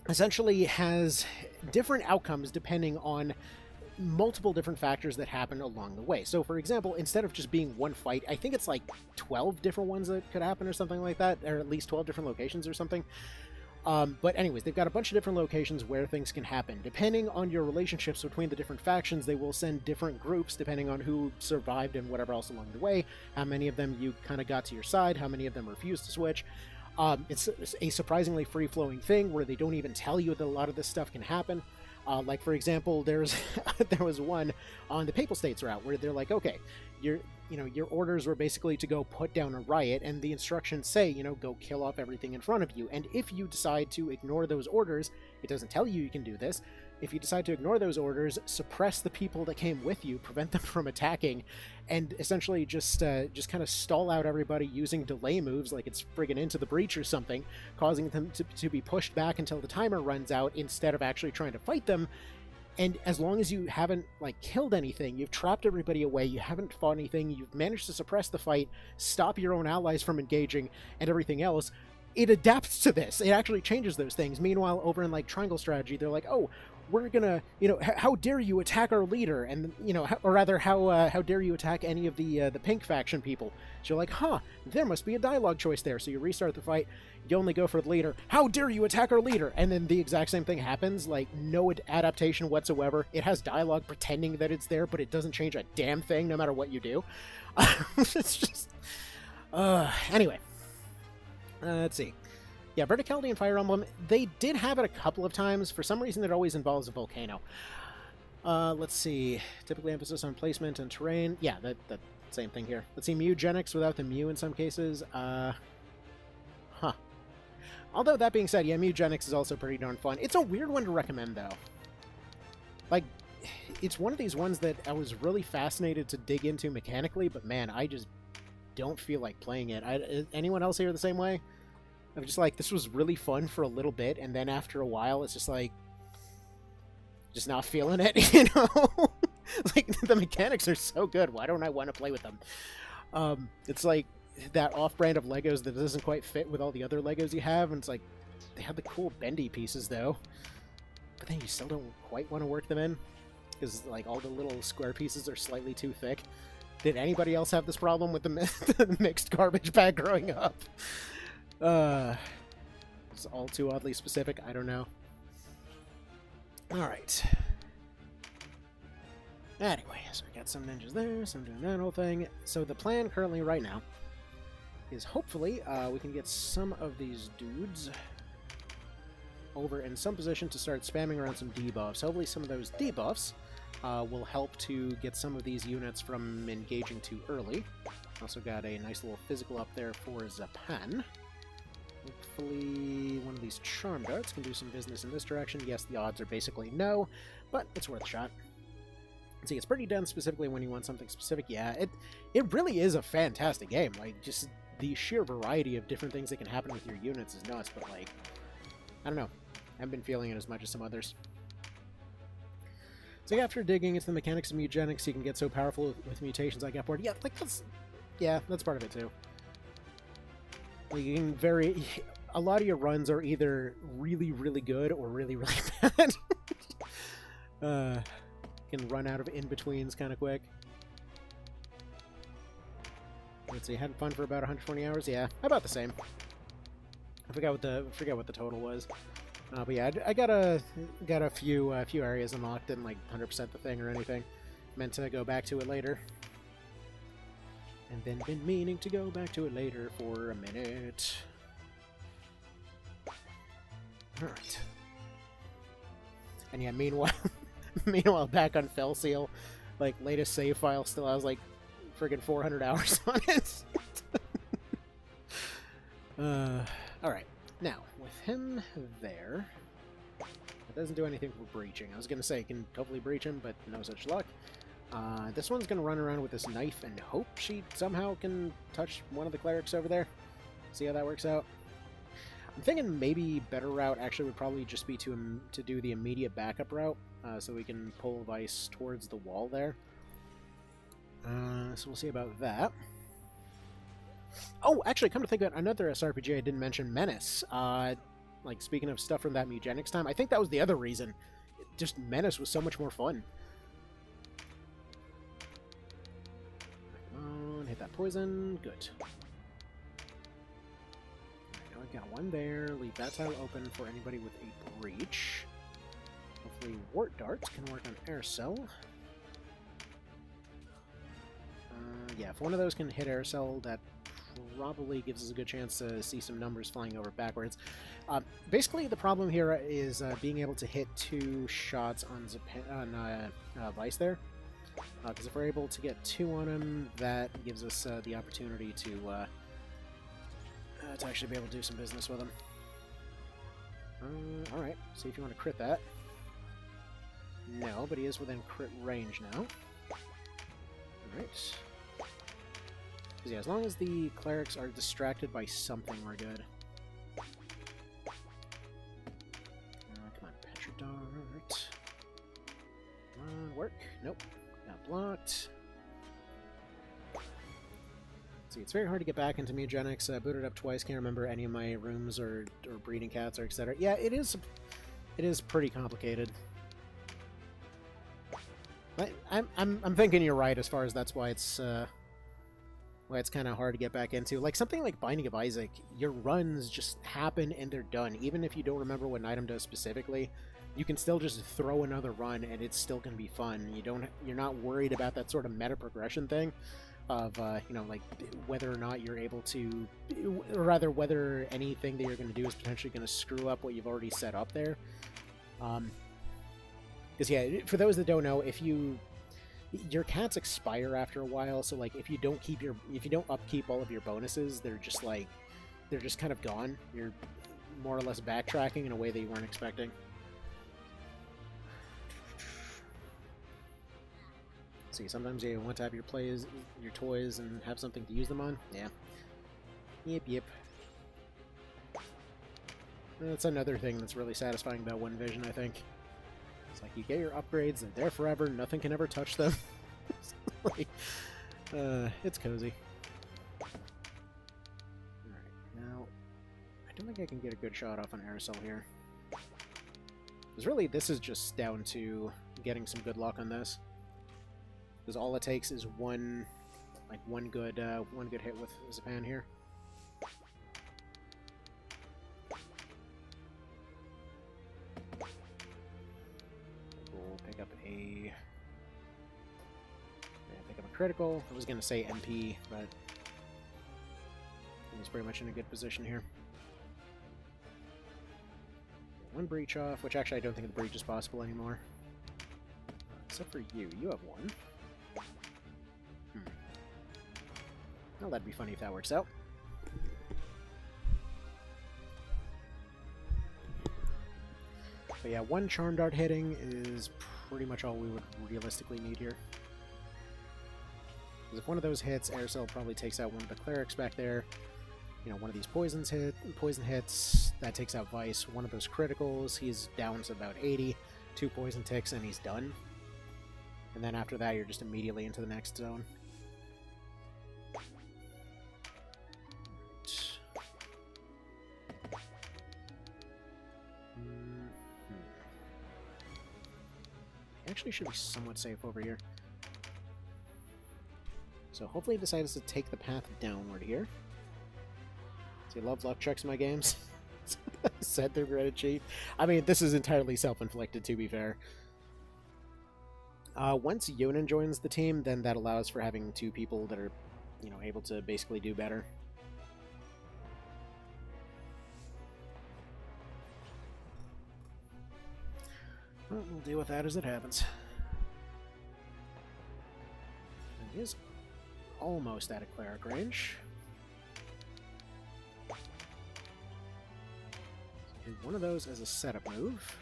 essentially has different outcomes depending on multiple different factors that happen along the way. So, for example, instead of just being one fight, I think it's like 12 different ones that could happen or something like that, or at least 12 different locations or something. But anyways, they've got a bunch of different locations where things can happen. Depending on your relationships between the different factions, they will send different groups depending on who survived and whatever else along the way, how many of them you kind of got to your side, how many of them refused to switch. It's a surprisingly free-flowing thing where they don't even tell you that a lot of this stuff can happen. Like, for example, there was one on the Papal States route where they're like, okay, your orders were basically to go put down a riot, and the instructions say, go kill off everything in front of you. And if you decide to ignore those orders, it doesn't tell you can do this. If you decide to ignore those orders, suppress the people that came with you, prevent them from attacking, and essentially just kind of stall out everybody using delay moves like it's friggin' Into the Breach or something, causing them to be pushed back until the timer runs out instead of actually trying to fight them. And as long as you haven't killed anything, you've trapped everybody away, you haven't fought anything, you've managed to suppress the fight, stop your own allies from engaging, and everything else, it adapts to this. It actually changes those things. Meanwhile, over in Triangle Strategy, they're like, oh, we're gonna, how dare you attack our leader? And, or rather, how dare you attack any of the pink faction people? So you're like, huh, there must be a dialogue choice there. So you restart the fight, you only go for the leader. How dare you attack our leader? And then the exact same thing happens, no adaptation whatsoever. It has dialogue pretending that it's there, but it doesn't change a damn thing no matter what you do. It's just, anyway. Let's see. Yeah, verticality in Fire Emblem, they did have it a couple of times. For some reason, it always involves a volcano. Let's see. Typically emphasis on placement and terrain. Yeah, that same thing here. Let's see, Mugenics without the Mew in some cases. Although, that being said, yeah, Mugenics is also pretty darn fun. It's a weird one to recommend, though. It's one of these ones that I was really fascinated to dig into mechanically, but man, I just don't feel like playing it. Anyone else here the same way? I'm just this was really fun for a little bit, and then after a while, it's just just not feeling it, the mechanics are so good, why don't I want to play with them? It's that off-brand of Legos that doesn't quite fit with all the other Legos you have, and it's they have the cool bendy pieces, though, but then you still don't quite want to work them in, because, all the little square pieces are slightly too thick. Did anybody else have this problem with the mixed garbage bag growing up? It's all too oddly specific. I don't know. Alright. Anyway, so we got some ninjas there, some doing that whole thing. So the plan currently right now is hopefully we can get some of these dudes over in some position to start spamming around some debuffs. Hopefully some of those debuffs will help to get some of these units from engaging too early. Also got a nice little physical up there for Zapan. Hopefully one of these Charm Darts can do some business in this direction. Yes, the odds are basically no, but it's worth a shot. See, it's pretty dense specifically when you want something specific. Yeah, it really is a fantastic game. Just the sheer variety of different things that can happen with your units is nuts, but like, I don't know. I haven't been feeling it as much as some others. So after digging into the mechanics of mutagenics, you can get so powerful with mutations like Upward. Yeah, like that's part of it too. Like you can a lot of your runs are either really, really good or really, really bad. Can run out of in-betweens kind of quick. Let's see, had fun for about 120 hours? Yeah, about the same. I forgot what the total was. But yeah, I got a few areas unlocked, didn't like 100% the thing or anything. Meant to go back to it later. And then been meaning to go back to it later for a minute. Alright. And yeah, meanwhile back on Fellseal, like latest save file still has like friggin' 400 hours on it. Alright. Now, with him there, it doesn't do anything for breaching. I was going to say, you can hopefully breach him, but no such luck. This one's going to run around with this knife and hope she somehow can touch one of the clerics over there. See how that works out? I'm thinking maybe better route actually would probably just be to do the immediate backup route, so we can pull Vice towards the wall there. So we'll see about that. Oh, actually, come to think of it, another SRPG I didn't mention, Menace. Like, speaking of stuff from that Mutagenics time, I think that was the other reason. Just Menace was so much more fun. Come on, hit that poison. Good. Alright, I've got one there. Leave that tile open for anybody with a breach. Hopefully Wart Darts can work on Air Cell. Yeah, if one of those can hit Air Cell, that probably gives us a good chance to see some numbers flying over backwards. Basically, the problem here is being able to hit 2 shots on Vice there. Because if we're able to get 2 on him, that gives us the opportunity to actually be able to do some business with him. Alright, see if you want to crit that. No, but he is within crit range now. Alright. Yeah, as long as the clerics are distracted by something, we're good. Come on, Petrodart. Come on, work. Nope. Got blocked. See, it's very hard to get back into mutagenics. Booted up twice, can't remember any of my rooms or breeding cats or etc. Yeah, it is pretty complicated. I'm thinking you're right as far as that's why it's kind of hard to get back into. Like something like Binding of Isaac, your runs just happen and they're done. Even if you don't remember what an item does specifically, you can still just throw another run and it's still going to be fun. You're not worried about that sort of meta progression thing of you know, like whether or not you're able to, or rather whether anything that you're going to do is potentially going to screw up what you've already set up there. Because yeah, for those that don't know, your cats expire after a while, so like if you don't upkeep all of your bonuses, they're just kind of gone. You're more or less backtracking in a way that you weren't expecting. See, sometimes you want to have your toys and have something to use them on. Yeah. Yep. That's another thing that's really satisfying about One Vision, I think. It's like you get your upgrades, they're there forever, nothing can ever touch them. Like, it's cozy. Alright, now, I don't think I can get a good shot off on Aerosol here. Because really, this is just down to getting some good luck on this. Because all it takes is one good hit with Zapan here. Pick up a critical. I was gonna say MP, but he's pretty much in a good position here. One breach off, which actually I don't think the breach is possible anymore. Except for you. You have one. Well, that'd be funny if that works out. But yeah, one Charm Dart hitting is pretty much all we would realistically need here. Because if one of those hits, Air Cell probably takes out one of the clerics back there. You know, one of these poison hits, that takes out Vice. One of those criticals, he's down to about 80. 2 poison ticks, and he's done. And then after that, you're just immediately into the next zone. Actually should be somewhat safe over here. So hopefully he decides to take the path downward here. See, love luck checks my games. Said they're gonna cheat. I mean, this is entirely self-inflicted, to be fair. Once Yunin joins the team, then that allows for having 2 people that are, you know, able to basically do better. Well, we'll deal with that as it happens. He is almost out of cleric range. So do one of those as a setup move.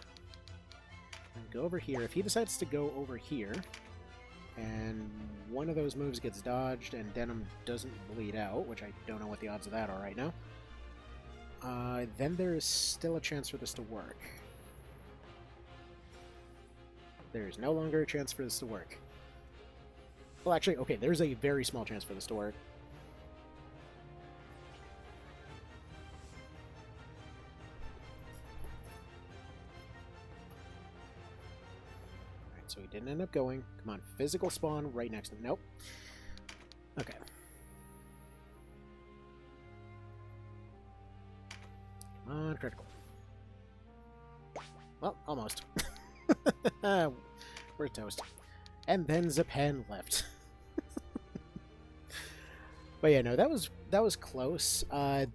And go over here. If he decides to go over here, and one of those moves gets dodged and Denim doesn't bleed out, which I don't know what the odds of that are right now, then there is still a chance for this to work. There's no longer a chance for this to work. Well, actually, okay, there's a very small chance for this to work. Alright, so he didn't end up going. Come on, physical spawn right next to him. Nope. Okay. Come on, critical. Well, almost. We're toast. And then Zapan left. But yeah, no, that was close. This I have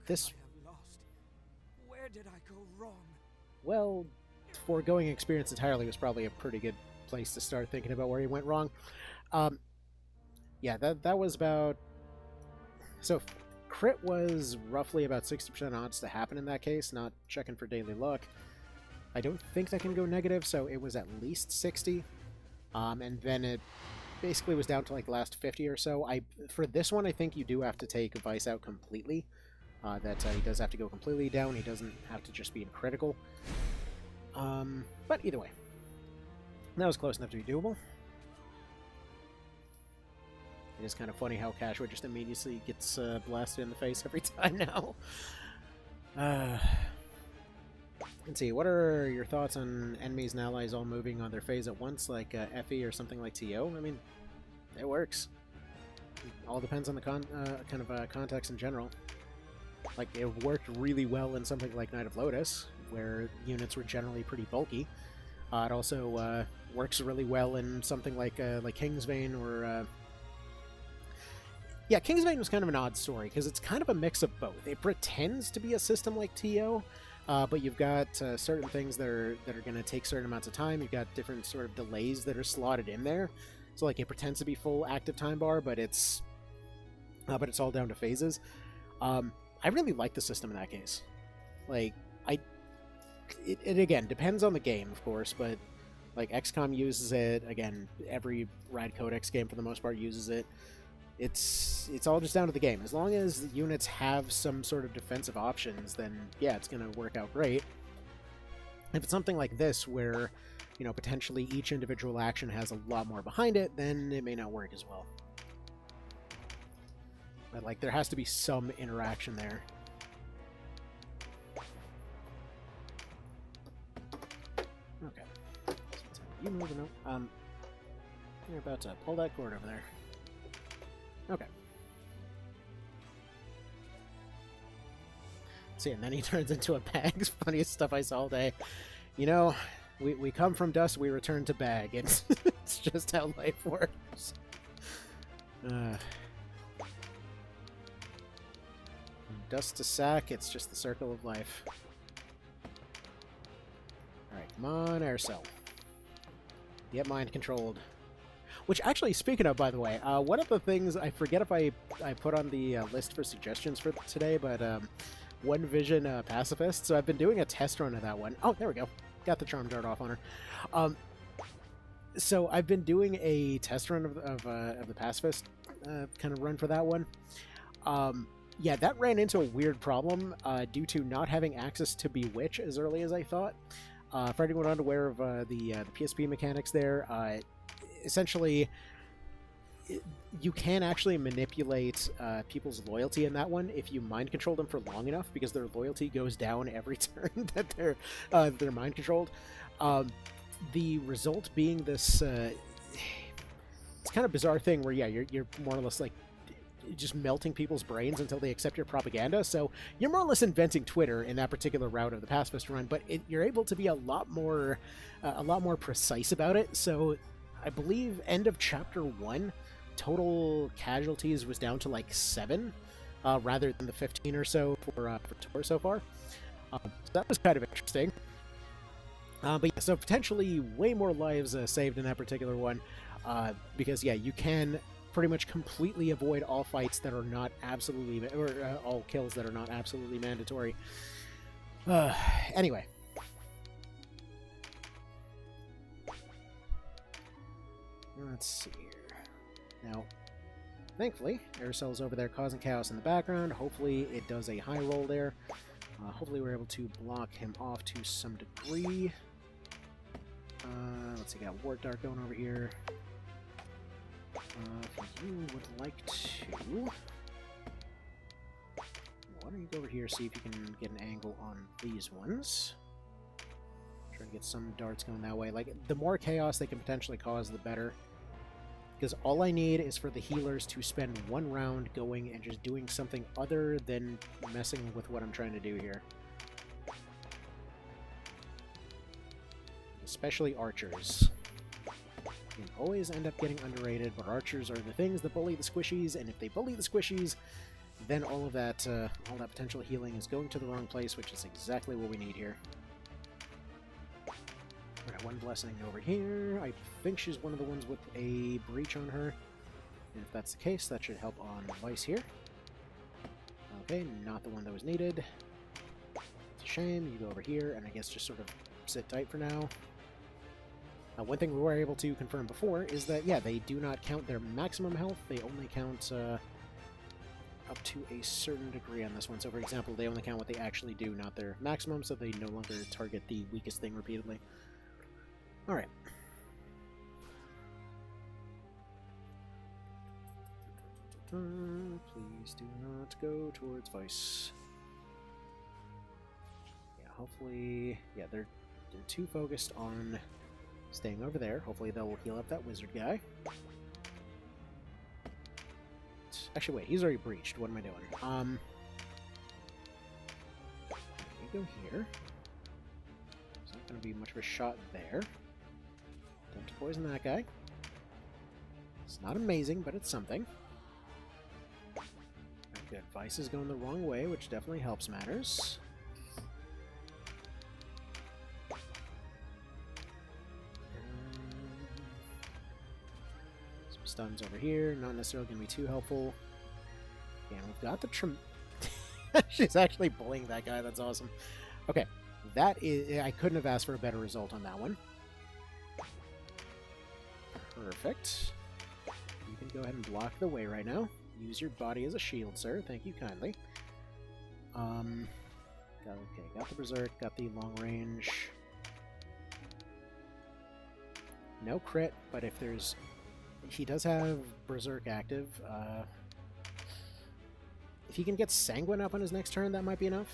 lost. Where did I go wrong? Well, foregoing experience entirely was probably a pretty good place to start thinking about where he went wrong. Yeah, that was about... So, crit was roughly about 60% odds to happen in that case, not checking for daily luck. I don't think that can go negative, so it was at least 60. And then it basically was down to like the last 50 or so. For this one, I think you do have to take Vice out completely. He does have to go completely down. He doesn't have to just be in critical. But either way, that was close enough to be doable. It is kind of funny how Cashwood just immediately gets blasted in the face every time now. Let's see, what are your thoughts on enemies and allies all moving on their phase at once, like Effie or something like TO? I mean, it works. It all depends on the context in general. Like, it worked really well in something like Knight of Lotus, where units were generally pretty bulky. It also works really well in something like Kingsbane or... Yeah, Kingsbane was kind of an odd story, because it's kind of a mix of both. It pretends to be a system like TO, but you've got certain things that are going to take certain amounts of time. You've got different sort of delays that are slotted in there. So like it pretends to be full active time bar, but it's all down to phases. I really like the system in that case. Like it again depends on the game, of course, but like XCOM uses it. Again, every Rad Codex game for the most part uses it. It's all just down to the game. As long as the units have some sort of defensive options, then yeah, it's going to work out great. If it's something like this, where, you know, potentially each individual action has a lot more behind it, then it may not work as well. But, like, there has to be some interaction there. Okay. So you moving up. You're about to pull that cord over there. Okay. See, and then he turns into a bag. Funniest stuff I saw all day. You know, we come from dust, we return to bag. It's just how life works. From dust to sack, it's just the circle of life. Alright, come on, air cell. Get mind controlled. Which, actually, speaking of, by the way, one of the things, I forget if I put on the list for suggestions for today, but One Vision Pacifist, so I've been doing a test run of that one. Oh, there we go. Got the Charm Dart off on her. So I've been doing a test run of the Pacifist kind of run for that one. Yeah, that ran into a weird problem due to not having access to Bewitch as early as I thought. For anyone unaware of the PSP mechanics there, essentially, you can actually manipulate people's loyalty in that one if you mind control them for long enough, because their loyalty goes down every turn that they're mind controlled. The result being this, it's kind of bizarre thing where you're more or less like just melting people's brains until they accept your propaganda. So you're more or less inventing Twitter in that particular route of the pacifist run, but you're able to be a lot more precise about it. So I believe end of chapter 1, total casualties was down to like 7, rather than the 15 or so for Tor so far. So that was kind of interesting. But yeah, so potentially way more lives saved in that particular one, because yeah, you can pretty much completely avoid all fights that are not absolutely, or all kills that are not absolutely mandatory. Anyway. Let's see here. Now, thankfully, Aerocel's over there causing chaos in the background. Hopefully it does a high roll there. Hopefully we're able to block him off to some degree. Let's see, got Wart Dart going over here. If you would like to... Why don't you go over here, see if you can get an angle on these ones. Try to get some darts going that way. Like, the more chaos they can potentially cause, the better. Because all I need is for the healers to spend 1 round going and just doing something other than messing with what I'm trying to do here. Especially archers. You can always end up getting underrated, but archers are the things that bully the squishies, and if they bully the squishies, then all that potential healing is going to the wrong place, which is exactly what we need here. Alright, 1 blessing over here. I think she's one of the ones with a breach on her. And if that's the case, that should help on Vice here. Okay, not the one that was needed. It's a shame. You go over here, and I guess just sort of sit tight for now. One thing we were able to confirm before is that, yeah, they do not count their maximum health. They only count up to a certain degree on this one. So, for example, they only count what they actually do, not their maximum, so they no longer target the weakest thing repeatedly. Alright. Please do not go towards Vice. Yeah, hopefully... Yeah, they're too focused on staying over there. Hopefully they'll heal up that wizard guy. Actually, wait, he's already breached. What am I doing? You go here. There's not going to be much of a shot there. Don't poison that guy. It's not amazing, but it's something. Good. Vice is going the wrong way, which definitely helps matters. Some stuns over here, not necessarily going to be too helpful. And we've got the She's actually bullying that guy, that's awesome. Okay, that is... I couldn't have asked for a better result on that one. Perfect. You can go ahead and block the way right now. Use your body as a shield, sir. Thank you kindly. Got the Berserk, got the long range. No crit, but if there's... He does have Berserk active. If he can get Sanguine up on his next turn, that might be enough.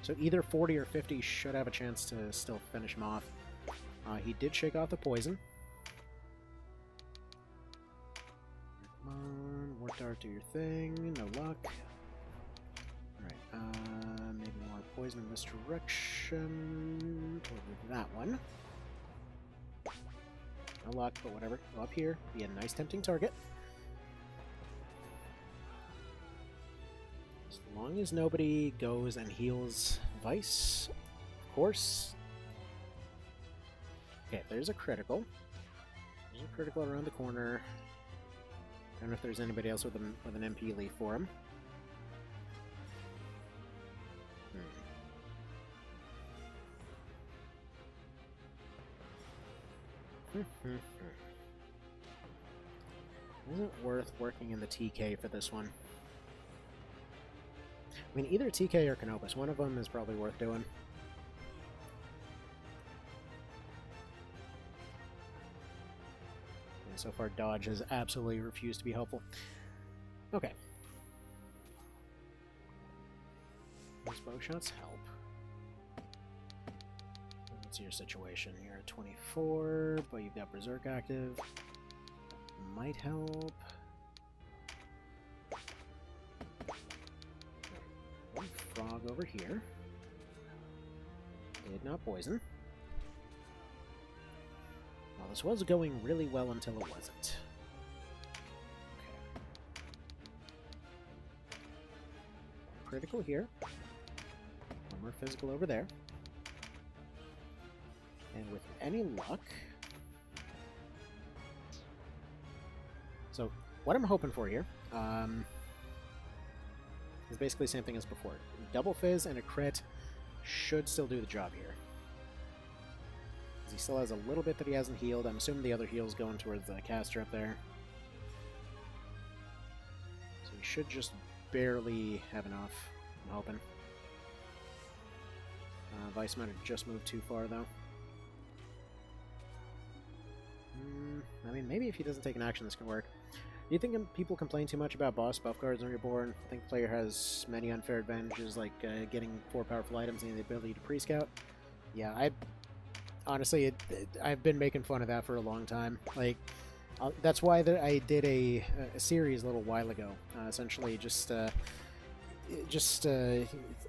So either 40 or 50 should have a chance to still finish him off. He did shake off the poison. Come on, Wart Dart, do your thing. No luck. Alright, maybe more poison in this direction. Toward that one. No luck, but whatever. Go up here. Be a nice tempting target. As long as nobody goes and heals Vice, of course. Okay, there's a critical. There's a critical around the corner. I don't know if there's anybody else with an MP leaf for him. Is it worth working in the TK for this one? I mean, either TK or Canopus. One of them is probably worth doing. And so far, dodge has absolutely refused to be helpful. Okay. Those bow shots help. What's your situation? You're at 24, but you've got Berserk active. Might help. One frog over here. Did not poison. Well, this was going really well until it wasn't. Okay. Critical here. One more physical over there. And with any luck... So, what I'm hoping for here is basically the same thing as before. Double Fizz and a crit should still do the job here. He still has a little bit that he hasn't healed. I'm assuming the other heal's going towards the caster up there. So he should just barely have enough, I'm hoping. Vice might have just moved too far, though. I mean, maybe if he doesn't take an action, this can work. Do you think people complain too much about boss buff cards on your board? I think the player has many unfair advantages, like getting 4 powerful items and the ability to pre-scout. Yeah, honestly, I've been making fun of that for a long time. Like, that's why I did a series a little while ago. Essentially, it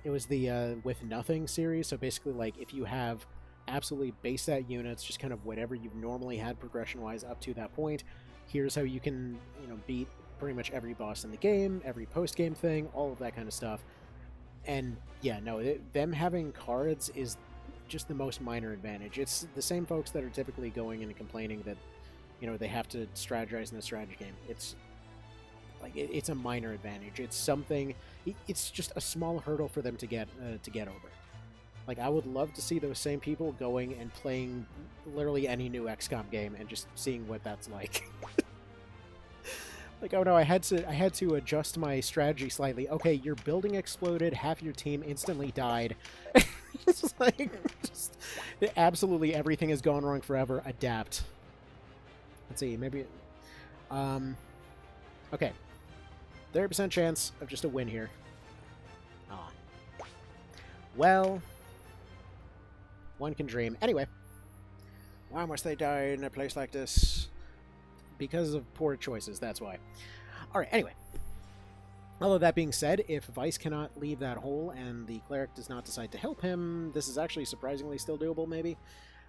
was the With Nothing series. So basically, like, if you have absolutely base set units, just kind of whatever you've normally had progression-wise up to that point, here's how you can, beat pretty much every boss in the game, every post-game thing, all of that kind of stuff. And yeah, no, them having cards is just the most minor advantage. It's the same folks that are typically going and complaining that, they have to strategize in a strategy game. It's like it's a minor advantage. It's something. It's just a small hurdle for them to get over. Like, I would love to see those same people going and playing literally any new XCOM game and just seeing what that's like. Like, oh no, I had to adjust my strategy slightly. Okay, your building exploded, half your team instantly died. It's like, just absolutely everything has gone wrong forever. Adapt. Let's see, maybe... Okay. 30% chance of just a win here. Ah. Well... One can dream. Anyway. Why must they die in a place like this? Because of poor choices, that's why. Alright, anyway. Although that being said, if Vice cannot leave that hole and the cleric does not decide to help him, this is actually surprisingly still doable, maybe.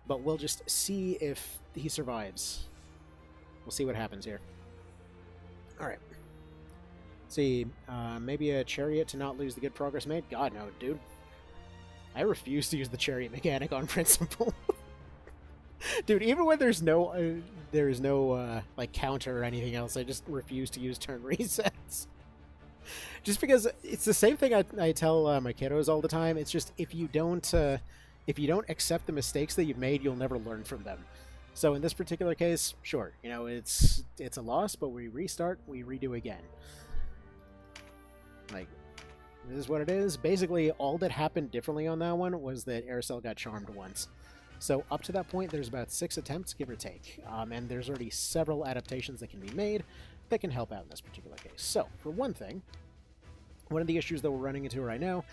But we'll just see if he survives. We'll see what happens here. Alright. See, maybe a chariot to not lose the good progress made? God, no, dude. I refuse to use the chariot mechanic on principle. Dude, even when there's no like counter or anything else, I just refuse to use turn resets. Just because it's the same thing I tell my kiddos all the time. It's just if you don't accept the mistakes that you've made, you'll never learn from them. So in this particular case, sure, it's a loss, but we restart, we redo again. Like, this is what it is. Basically, all that happened differently on that one was that Aircel got charmed once. So up to that point, there's about 6 attempts, give or take. And there's already several adaptations that can be made that can help out in this particular case. So, for one thing, one of the issues that we're running into right now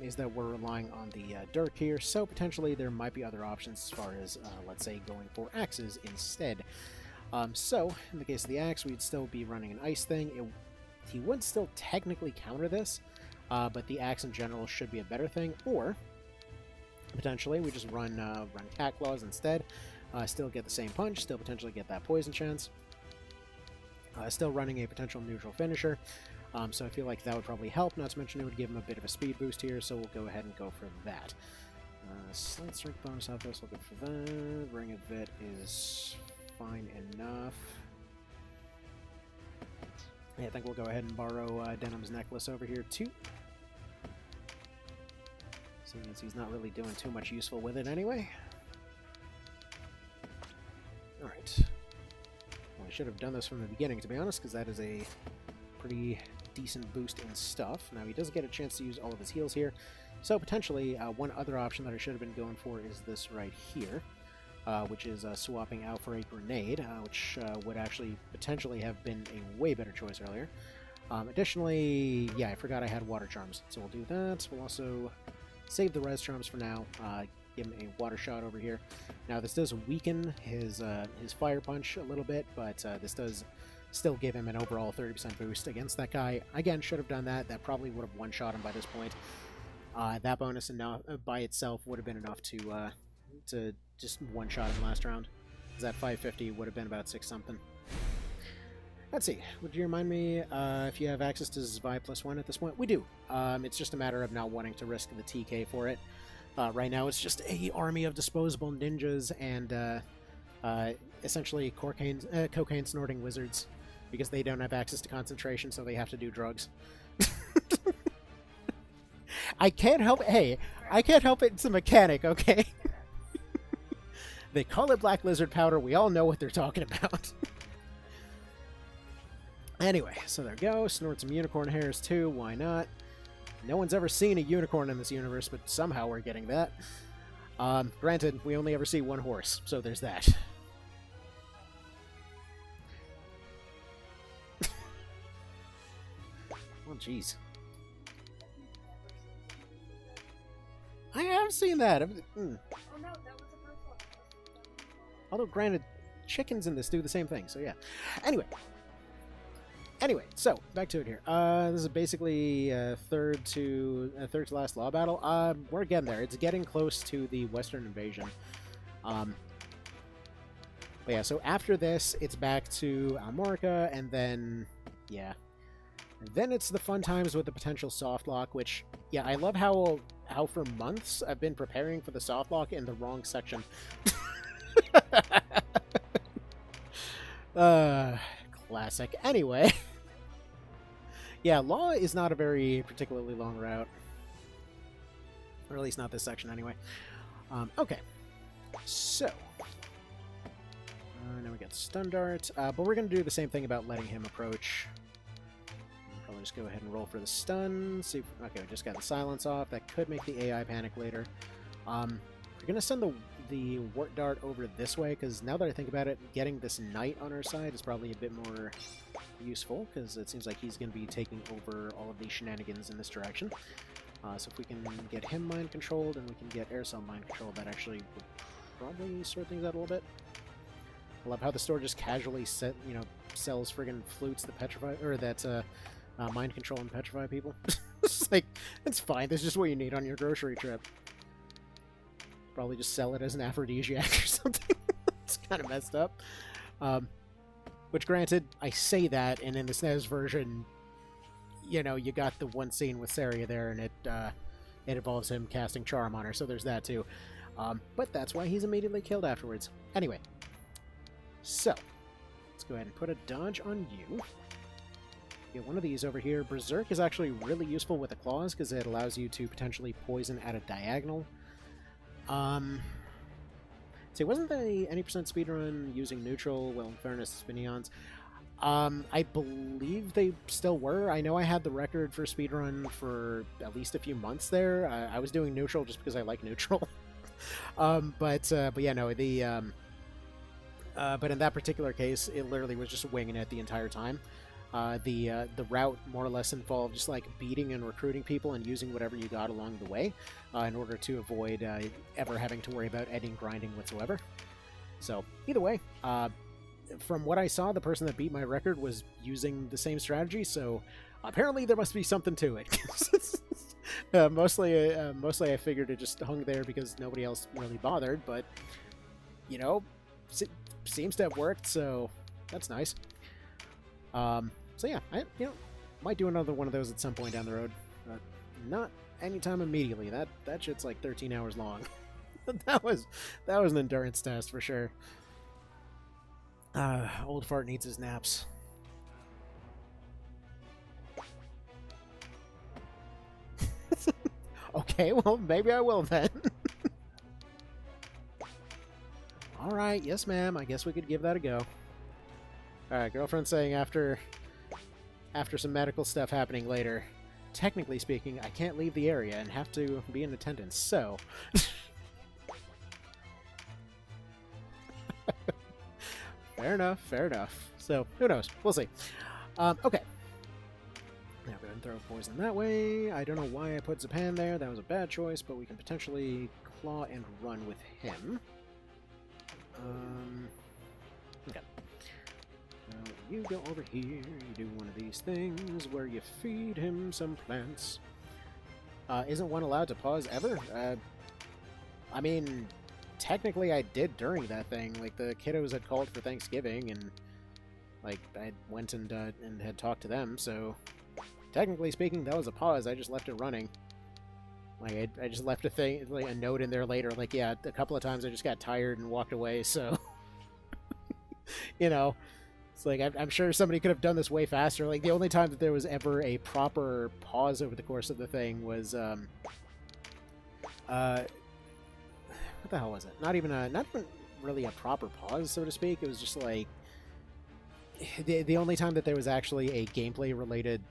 is that we're relying on the Dirk here, so potentially there might be other options as far as, let's say, going for axes instead. So, in the case of the axe, we'd still be running an ice thing. He would still technically counter this, but the axe in general should be a better thing, or potentially we just run cat claws instead, still get the same punch, still potentially get that poison chance, still running a potential neutral finisher, so I feel like that would probably help, not to mention it would give him a bit of a speed boost here, so we'll go ahead and go for that. Slight strength bonus off this, we'll go for that. Ring of Vit is fine enough. Yeah, I think we'll go ahead and borrow Denim's necklace over here too. Seeing as he's not really doing too much useful with it anyway. Alright. Only should have done this from the beginning, to be honest, because that is a pretty decent boost in stuff. Now, he doesn't get a chance to use all of his heals here, so potentially one other option that I should have been going for is this right here, which is swapping out for a grenade, which would actually potentially have been a way better choice earlier. Additionally, yeah, I forgot I had water charms, so we'll do that. We'll also save the res charms for now, give him a water shot over here. Now, this does weaken his fire punch a little bit, but this does still give him an overall 30% boost against that guy. Again, should have done that. That probably would have one-shot him by this point. That bonus enough by itself would have been enough to just one-shot him last round. That 550 would have been about 6-something. Let's see. Would you remind me if you have access to Zvi +1 at this point? We do. It's just a matter of not wanting to risk the TK for it. Right now, it's just a army of disposable ninjas and essentially cocaine-snorting wizards, because they don't have access to concentration, so they have to do drugs. I can't help it. Hey, I can't help it. It's a mechanic, okay? They call it black lizard powder. We all know what they're talking about. Anyway, so there we go. Snort some unicorn hairs too. Why not? No one's ever seen a unicorn in this universe, but somehow we're getting that. Granted, we only ever see one horse, so there's that. Oh, jeez. I have seen that. Oh no, that was a bird one. Although, granted, chickens in this do the same thing, so yeah. Anyway, so back to it here. This is basically third to last law battle. We're getting there. It's getting close to the Western invasion. But yeah, so after this, it's back to Almorica, and then yeah, then it's the fun times with the potential soft lock. Which yeah, I love how for months I've been preparing for the soft lock in the wrong section. Classic. Anyway. Yeah, Law is not a very particularly long route. Or at least not this section, anyway. Okay. So. Now we got Stun Dart. But we're going to do the same thing about letting him approach. I'll probably just go ahead and roll for the stun. See if, okay, we just got the silence off. That could make the AI panic later. We're going to send the Wart Dart over this way, because now that I think about it, getting this Knight on our side is probably a bit more useful, because it seems like he's going to be taking over all of the shenanigans in this direction. So if we can get him mind controlled and we can get Air Cell mind controlled, that actually would probably sort things out a little bit. I love how the store just casually sells friggin' flutes that petrify, or that mind control and petrify people. It's like, it's fine. That's just what you need on your grocery trip. Probably just sell it as an aphrodisiac or something. It's kind of messed up. Which, granted, I say that, and in the SNES version, you know, you got the one scene with Saria there, and it involves him casting Charm on her, so there's that too. But that's why he's immediately killed afterwards. Anyway, so let's go ahead and put a dodge on you. Get one of these over here. Berserk is actually really useful with the claws, because it allows you to potentially poison at a diagonal. See, wasn't there any percent speedrun using neutral? Well, in fairness, Spinions. I believe they still were. I know I had the record for speedrun for at least a few months there. I was doing neutral just because I like neutral. But yeah, no, but in that particular case, it literally was just winging it the entire time. The route more or less involved just like beating and recruiting people and using whatever you got along the way in order to avoid ever having to worry about any grinding whatsoever. So either way, from what I saw, the person that beat my record was using the same strategy, so apparently there must be something to it. Mostly I figured it just hung there because nobody else really bothered, but you know, seems to have worked, so that's nice. So yeah, I might do another one of those at some point down the road. Not anytime immediately. That shit's like 13 hours long. that was an endurance test for sure. Old fart needs his naps. Okay, well maybe I will then. All right, yes ma'am. I guess we could give that a go. Alright, girlfriend saying after some medical stuff happening later, technically speaking, I can't leave the area and have to be in attendance, so... Fair enough, fair enough. So, who knows? We'll see. Okay. Now go ahead and throw poison that way. I don't know why I put Zapan there. That was a bad choice, but we can potentially claw and run with him. Okay. Now you go over here. You do one of these things where you feed him some plants. Isn't one allowed to pause ever? I mean, technically I did during that thing. Like, the kiddos had called for Thanksgiving, and, like, I went and had talked to them, so... Technically speaking, that was a pause. I just left it running. Like, I just left a note in there later. Like, yeah, a couple of times I just got tired and walked away, so... you know, it's like, I'm sure somebody could have done this way faster. Like, the only time that there was ever a proper pause over the course of the thing was, what the hell was it? Not even really a proper pause, so to speak. It was just like, the only time that there was actually a gameplay-related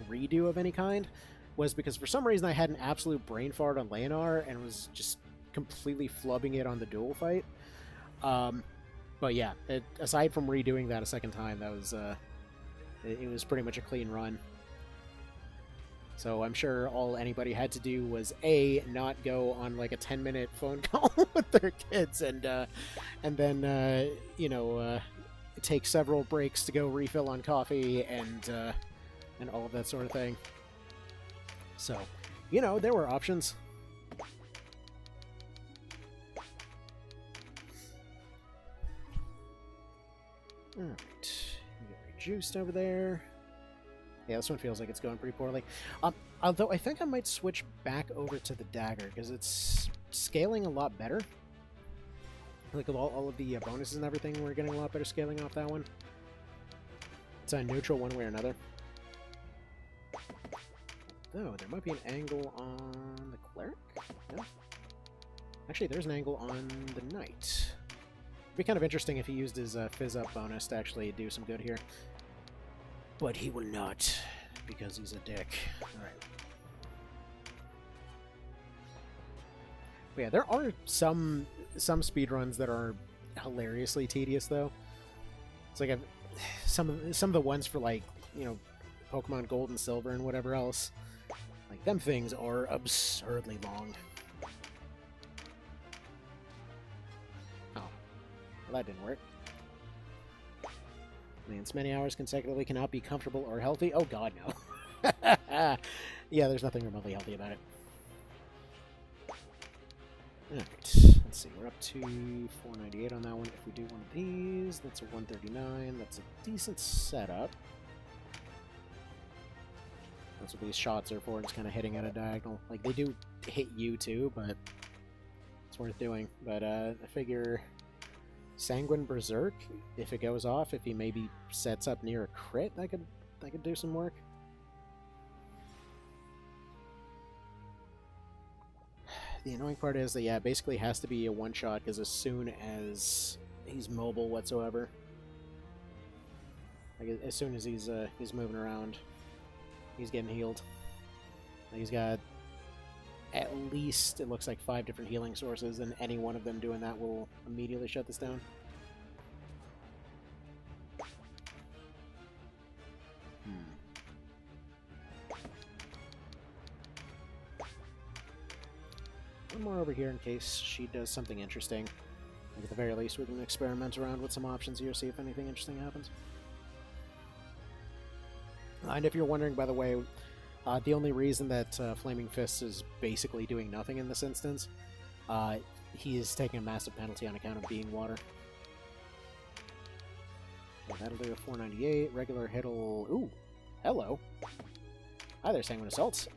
redo of any kind was because for some reason I had an absolute brain fart on Leonard and was just completely flubbing it on the duel fight. But yeah, aside from redoing that a second time, that was it was pretty much a clean run. So I'm sure all anybody had to do was not go on like a 10-minute phone call with their kids, and then you know, take several breaks to go refill on coffee and all of that sort of thing. So, you know, there were options. Alright, you get rejuiced over there. Yeah, this one feels like it's going pretty poorly. Although I think I might switch back over to the Dagger, because it's scaling a lot better. Like, all of the bonuses and everything, we're getting a lot better scaling off that one. It's a neutral one way or another. Though, there might be an angle on the Cleric? No? Actually, there's an angle on the Knight. It'd be kind of interesting if he used his Fizz-Up bonus to actually do some good here. But he will not, because he's a dick. Alright. But yeah, there are some speedruns that are hilariously tedious, though. It's like some of the ones for, like, you know, Pokemon Gold and Silver and whatever else. Like, them things are absurdly long. Oh. Well, that didn't work. Lance many hours consecutively cannot be comfortable or healthy. Oh god, no. Yeah, there's nothing remotely healthy about it. Alright, let's see. We're up to 498 on that one. If we do one of these, that's a 139. That's a decent setup. That's what these shots are for, just kind of hitting at a diagonal. Like, they do hit you too, but it's worth doing. But I figure Sanguine Berserk, if it goes off, if he maybe sets up near a crit, that could do some work. The annoying part is that, yeah, it basically has to be a one-shot, because as soon as he's mobile whatsoever, like, as soon as he's moving around, he's getting healed. Like, he's got at least, it looks like, 5 different healing sources, and any one of them doing that will immediately shut this down. One more over here in case she does something interesting. Like, at the very least, we can experiment around with some options here, see if anything interesting happens. And if you're wondering, by the way, the only reason that Flaming Fists is basically doing nothing in this instance, he is taking a massive penalty on account of being water. Yeah, that'll do a 498. Regular hit'll... Ooh! Hello! Hi there, Sanguine Assaults.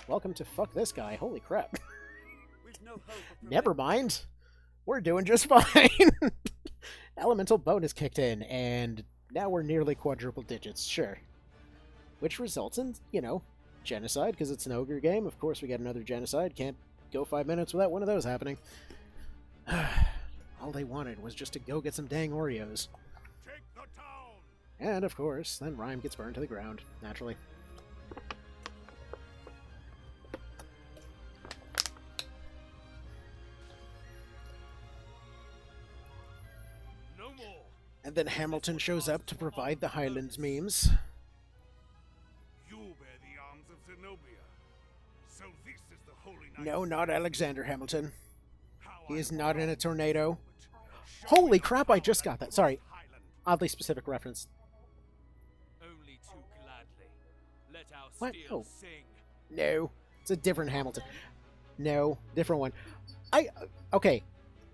Welcome to Fuck This Guy. Holy crap. Never mind. We're doing just fine. Elemental bonus kicked in, and now we're nearly quadruple digits, sure. Which results in, you know, genocide, because it's an ogre game. Of course we got another genocide. Can't go 5 minutes without one of those happening. All they wanted was just to go get some dang Oreos. Take And of course, then Rhyme gets burned to the ground, naturally. No more. And then Hamilton shows up to provide the Highlands memes. You bear the arms of Zenobia. So this is the holy night. No, not Alexander Hamilton. How He I is not in a love tornado. Show Holy me crap, the I just power got that. of Sorry. Highland. Oddly specific reference. Only too gladly. Let our What? steel Oh. sing. No, it's a different Hamilton. No, different one. Okay.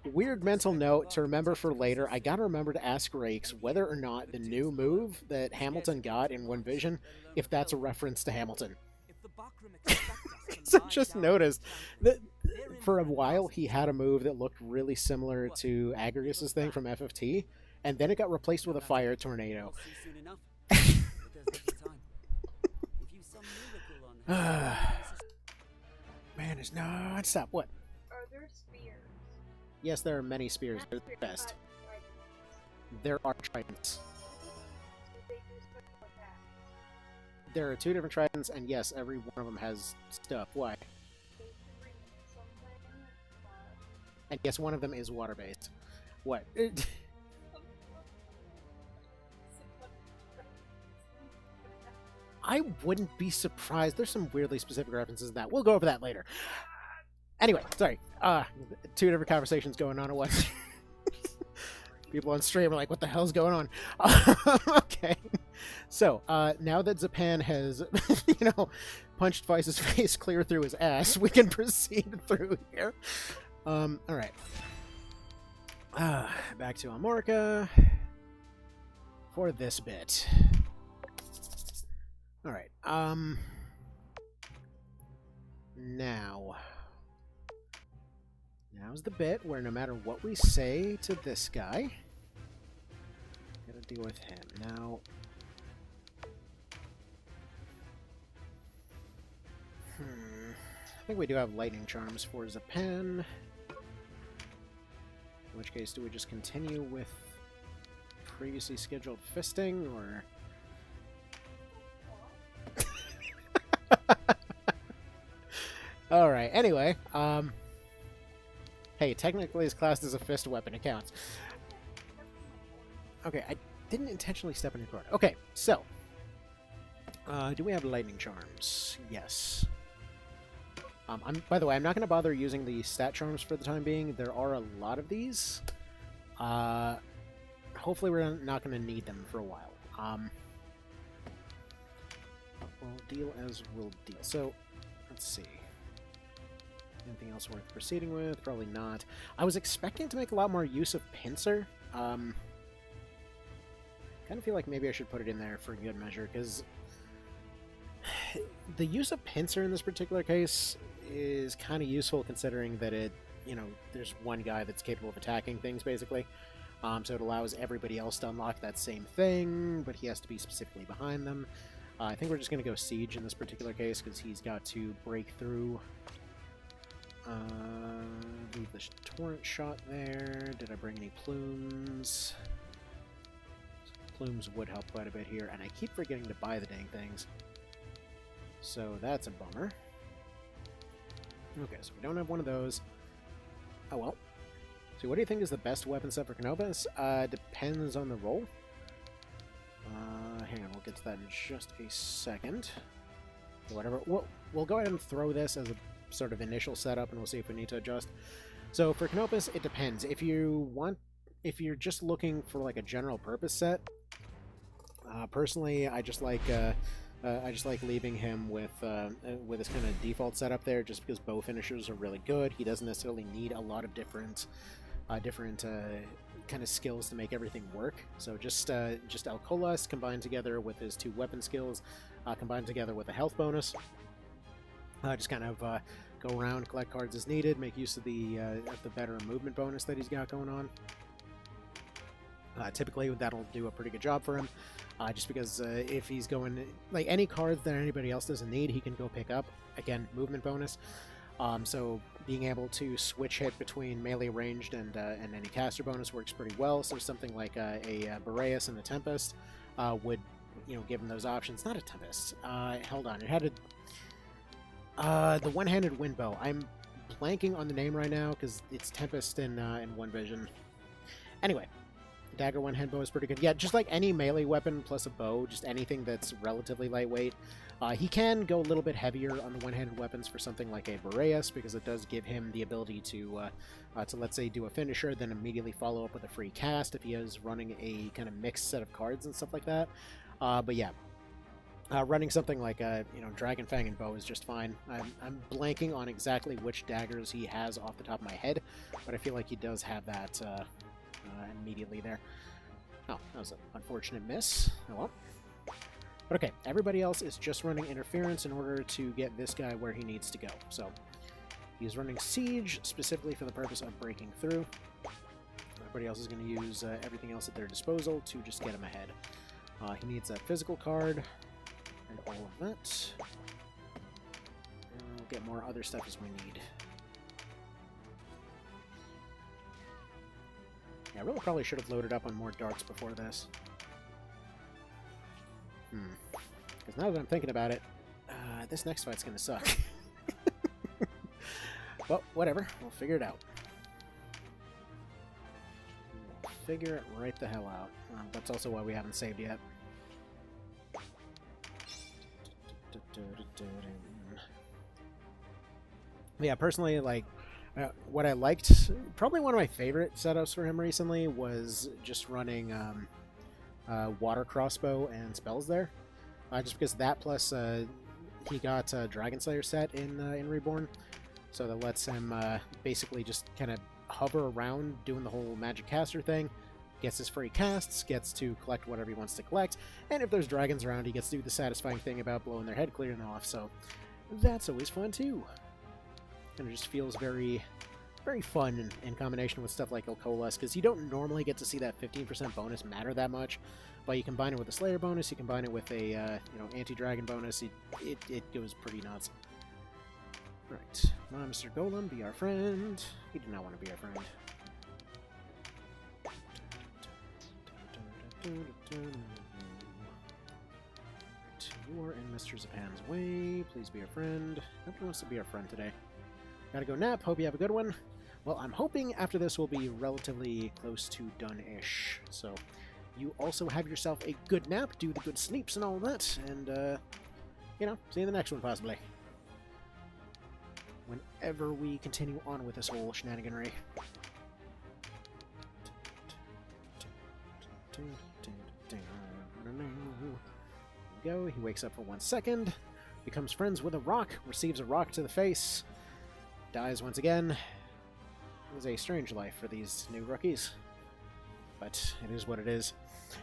Weird mental note to remember for later. I gotta remember to ask Rakes whether or not the new move that Hamilton got in One Vision, if that's a reference to Hamilton. If the Bakram expect us to Because I lie just down noticed and that they're in for a for while nasty he had a move that looked really similar to Agrius's thing from FFT, and then it got replaced with a fire tornado. We'll see soon enough. But there's lots of time. If you some miracle on her, Man is non-stop. What? Are there spears? Yes, there are many spears. They're the best. There are tridents. They do special attacks. There are 2 different tridents, and yes, every one of them has stuff. Why? They bring something. And yes, one of them is water-based. What? I wouldn't be surprised. There's some weirdly specific references in that. We'll go over that later. Anyway, sorry. 2 different conversations going on at once. People on stream are like, what the hell's going on? Okay. So, now that Zapan has, punched Vice's face clear through his ass, we can proceed through here. Alright. Back to Amorca for this bit. Alright, now's the bit where no matter what we say to this guy, gotta deal with him. Now, I think we do have lightning charms for Zapan. In which case, do we just continue with previously scheduled fisting, or... Alright, anyway, hey, technically it's classed as a fist weapon, it counts. Okay, I didn't intentionally step in your court. Okay, so, do we have lightning charms? Yes. By the way, I'm not going to bother using the stat charms for the time being. There are a lot of these. Hopefully we're not going to need them for a while. We'll deal as we'll deal. So, let's see. Anything else worth proceeding with? Probably not. I was expecting to make a lot more use of Pincer. Kind of feel like maybe I should put it in there for good measure, because the use of Pincer in this particular case is kind of useful, considering that it, there's one guy that's capable of attacking things, basically. So it allows everybody else to unlock that same thing, but he has to be specifically behind them. I think we're just going to go Siege in this particular case, because he's got to break through. Leave the torrent shot there. Did I bring any plumes? Plumes would help quite a bit here, and I keep forgetting to buy the dang things. So that's a bummer. Okay, so we don't have one of those. Oh well. So what do you think is the best weapon set for Canopus? Depends on the roll. Hang on, we'll get to that in just a second. Whatever. We'll go ahead and throw this as a sort of initial setup, and we'll see if we need to adjust. So for Canopus, it depends. If you're just looking for like a general purpose set, personally, I just like leaving him with his kind of default setup there, just because bow finishers are really good. He doesn't necessarily need a lot of different kind of skills to make everything work. So just Alcolas combined together with his 2 weapon skills, combined together with a health bonus. Just kind of go around, collect cards as needed, make use of the better movement bonus that he's got going on. Typically, that'll do a pretty good job for him, just because if he's going, like, any cards that anybody else doesn't need, he can go pick up. Again, movement bonus. So being able to switch hit between melee ranged and any caster bonus works pretty well. So something like a Boreas and a Tempest would, give him those options. Not a Tempest. Hold on. It had the one-handed wind bow. I'm blanking on the name right now because it's Tempest in One Vision. Anyway, the Dagger one-hand bow is pretty good. Yeah, just like any melee weapon plus a bow, just anything that's relatively lightweight. He can go a little bit heavier on the one-handed weapons for something like a Boreas because it does give him the ability to let's say do a finisher, then immediately follow up with a free cast if he is running a kind of mixed set of cards and stuff like that. But yeah, running something like Dragon Fang and Bow is just fine. I'm blanking on exactly which daggers he has off the top of my head, but I feel like he does have that immediately there. Oh, that was an unfortunate miss. Oh well. But okay, everybody else is just running Interference in order to get this guy where he needs to go. So he's running Siege specifically for the purpose of breaking through. Everybody else is going to use everything else at their disposal to just get him ahead. He needs that physical card and all of that. And we'll get more other stuff as we need. Yeah, I really probably should have loaded up on more darts before this. Because now that I'm thinking about it, this next fight's gonna suck. Well, whatever. We'll figure it out. We'll figure it right the hell out. That's also why we haven't saved yet. Yeah, personally, like, what I liked, probably one of my favorite setups for him recently was just running water crossbow and spells there. Just because that plus he got Dragon Slayer set in Reborn, so that lets him basically just kind of hover around doing the whole magic caster thing, gets his free casts, gets to collect whatever he wants to collect, and if there's dragons around he gets to do the satisfying thing about blowing their head clear and off, so that's always fun too. And it just feels very, very fun in combination with stuff like Ilkolas, because you don't normally get to see that 15% bonus matter that much, but you combine it with a Slayer bonus, you combine it with a anti-dragon bonus, it goes pretty nuts. Right, come on, Mr. Golem, be our friend. He did not want to be our friend. You are in Mr. Zapan's way. Please be our friend. Nobody wants to be our friend today. Gotta go nap. Hope you have a good one. Well, I'm hoping after this we'll be relatively close to done-ish. So you also have yourself a good nap, do the good sleeps and all that, and, see you in the next one, possibly. Whenever we continue on with this whole shenaniganry. Go. He wakes up for 1 second, becomes friends with a rock, receives a rock to the face, dies once again. It is a strange life for these new rookies, but it is what it is.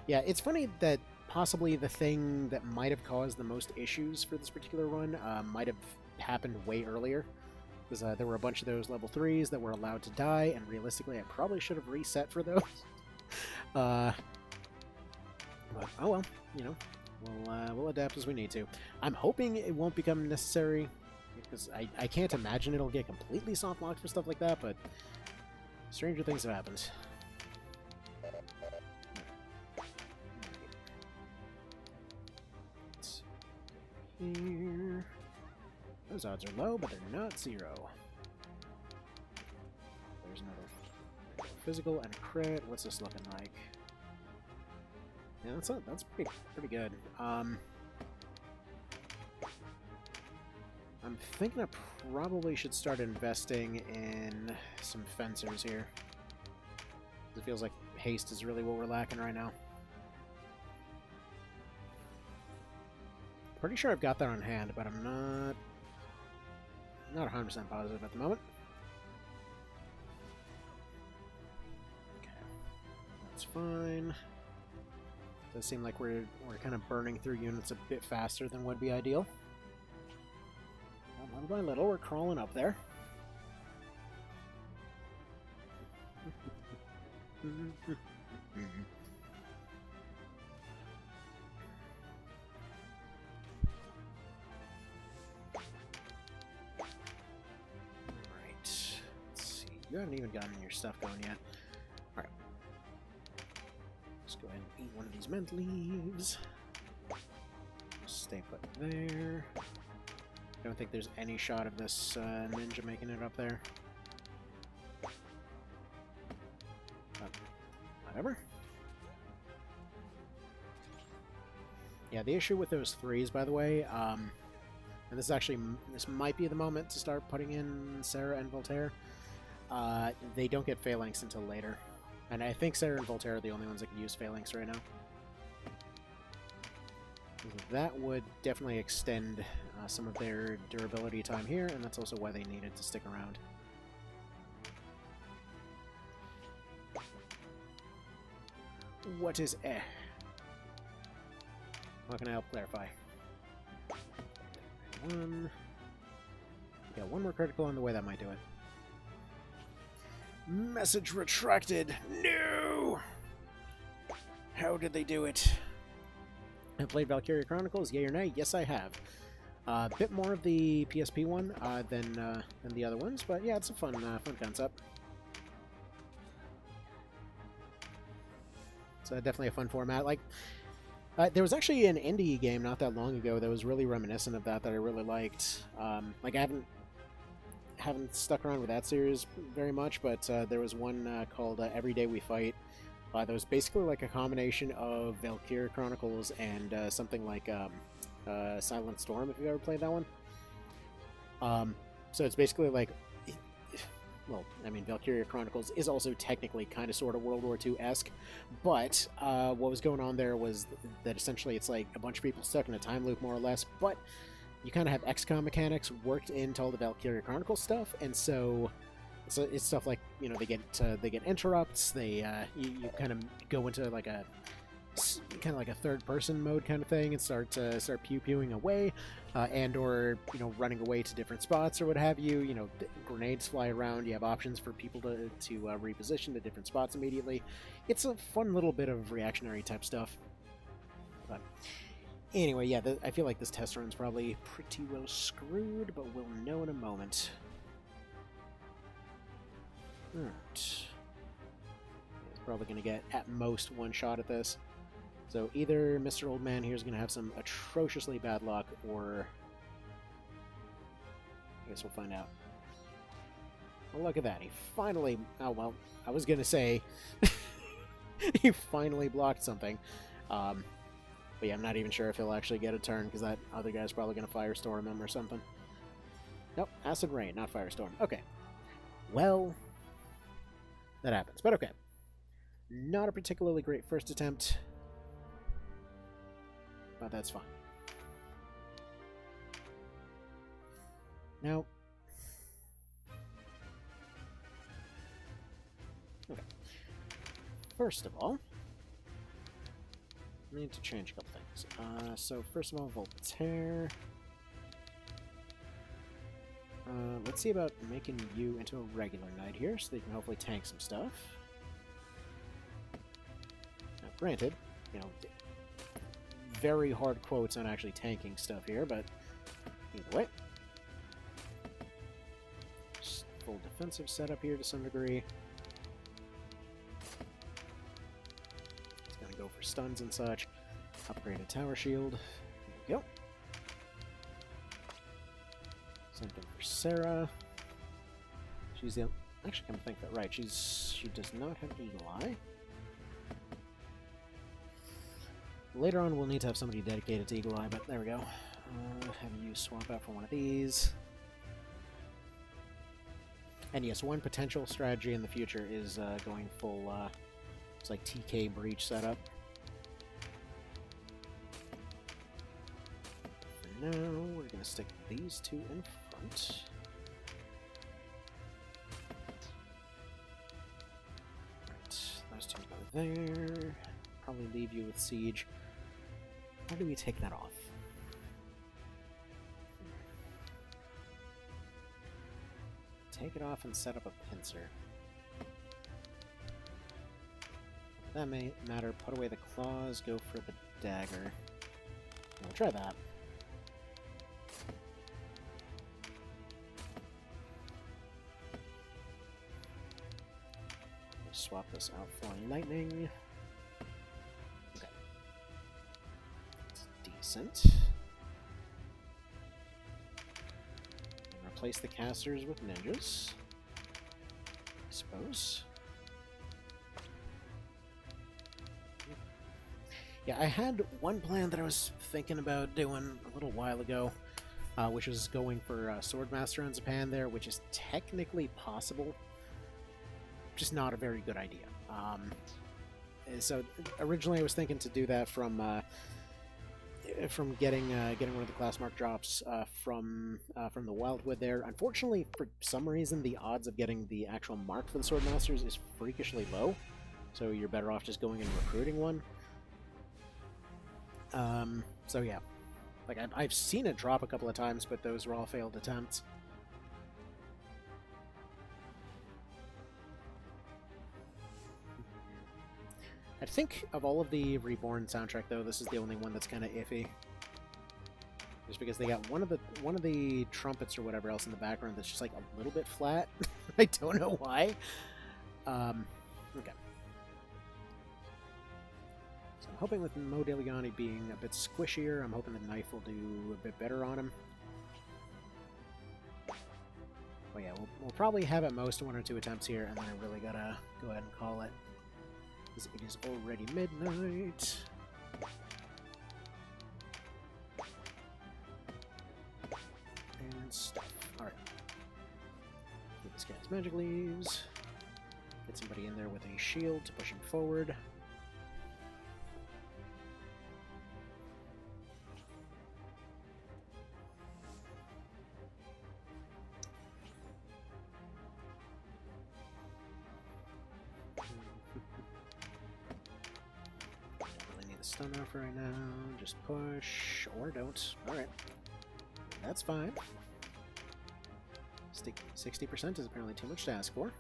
Yeah, it's funny that possibly the thing that might have caused the most issues for this particular run might have happened way earlier, because there were a bunch of those level 3s that were allowed to die, and realistically I probably should have reset for those. But oh well, we'll adapt as we need to. I'm hoping it won't become necessary, because I can't imagine it'll get completely soft locked for stuff like that, but stranger things have happened. Here. Those odds are low, but they're not zero. There's another physical and a crit. What's this looking like? Yeah, that's pretty good. I'm thinking I probably should start investing in some fencers here. It feels like haste is really what we're lacking right now. Pretty sure I've got that on hand, but I'm not 100% positive at the moment. Okay, that's fine. Does seem like we're kind of burning through units a bit faster than would be ideal. Well, little by little, we're crawling up there. You haven't even gotten your stuff going yet. Alright. Let's go ahead and eat one of these mint leaves. Stay put there. I don't think there's any shot of this ninja making it up there. But whatever. Yeah, the issue with those threes, by the way, and this might be the moment to start putting in Sarah and Voltaire. They don't get phalanx until later. And I think Sarah and Voltaire are the only ones that can use phalanx right now. That would definitely extend some of their durability time here, and that's also why they needed to stick around. What is eh? How can I help clarify? Yeah, one more critical on the way, that might do it. Message retracted! No! How did they do it? I played Valkyria Chronicles, yay or nay? Yes, I have. A bit more of the PSP one than the other ones, but yeah, it's a fun concept. It's definitely a fun format. Like, there was actually an indie game not that long ago that was really reminiscent of that I really liked. Like, I haven't stuck around with that series very much, but there was one called Every Day We Fight. That was basically like a combination of Valkyria Chronicles and something like Silent Storm, if you've ever played that one. So it's basically like, well, I mean, Valkyria Chronicles is also technically kind of sort of World War II-esque, but what was going on there was that essentially it's like a bunch of people stuck in a time loop, more or less, but you kind of have XCOM mechanics worked into all the Valkyria Chronicles stuff, and so it's stuff like, you know, they get interrupts, you kind of go into like a kind of like a third-person mode kind of thing and start pew-pewing away, and or, you know, running away to different spots or what have you. You know, grenades fly around. You have options for people to reposition to different spots immediately. It's a fun little bit of reactionary type stuff. But anyway, yeah, I feel like this test run's probably pretty well screwed, but we'll know in a moment. Alright. He's probably going to get, at most, one shot at this. So either Mr. Old Man here is going to have some atrociously bad luck, or I guess we'll find out. Well, look at that. He finally... Oh, well, I was going to say he finally blocked something. But yeah, I'm not even sure if he'll actually get a turn, because that other guy's probably going to Firestorm him or something. Nope, Acid Rain, not Firestorm. Okay. Well, that happens. But okay. Not a particularly great first attempt. But that's fine. Now, okay. First of all, I need to change a couple things. So first of all, Voltaire. Let's see about making you into a regular knight here, so they can hopefully tank some stuff. Now, granted, you know, very hard quotes on actually tanking stuff here, but either way. Just full defensive setup here to some degree. It's gonna go for stuns and such. Upgrade a tower shield. There we go. Same thing for Sarah. She's the... Actually, come to think that right. She does not have Eagle Eye. Later on, we'll need to have somebody dedicated to Eagle Eye, but there we go. Have you swap out for one of these. And yes, one potential strategy in the future is going full, it's like TK Breach setup. For now, we're going to stick these two in front. Right, those two go there. Probably leave you with Siege. How do we take that off? Take it off and set up a pincer. That may matter. Put away the claws, go for the dagger. We'll try that. swap this out for lightning. Okay. It's decent. And replace the casters with ninjas, I suppose. Yeah, I had one plan that I was thinking about doing a little while ago, which was going for Swordmaster on Zapan there, which is technically possible, just not a very good idea. So originally I was thinking to do that from getting one of the class mark drops from the Wildwood there. Unfortunately, for some reason, the odds of getting the actual mark for the Swordmasters is freakishly low, so you're better off just going and recruiting one. So yeah, like I've seen it drop a couple of times, but those were all failed attempts. I think of all of the Reborn soundtrack, though, this is the only one that's kind of iffy. Just because they got one of the trumpets or whatever else in the background that's just like a little bit flat. I don't know why. Okay. So I'm hoping with Modigliani being a bit squishier, I'm hoping the knife will do a bit better on him. Oh yeah, we'll probably have at most 1 or 2 attempts here, and then I really gotta go ahead and call it. Because it is already midnight. And stuff. Alright. Get this guy's magic leaves. Get somebody in there with a shield to push him forward. Stun off right now, just push, or don't. Alright. That's fine. 60% is apparently too much to ask for.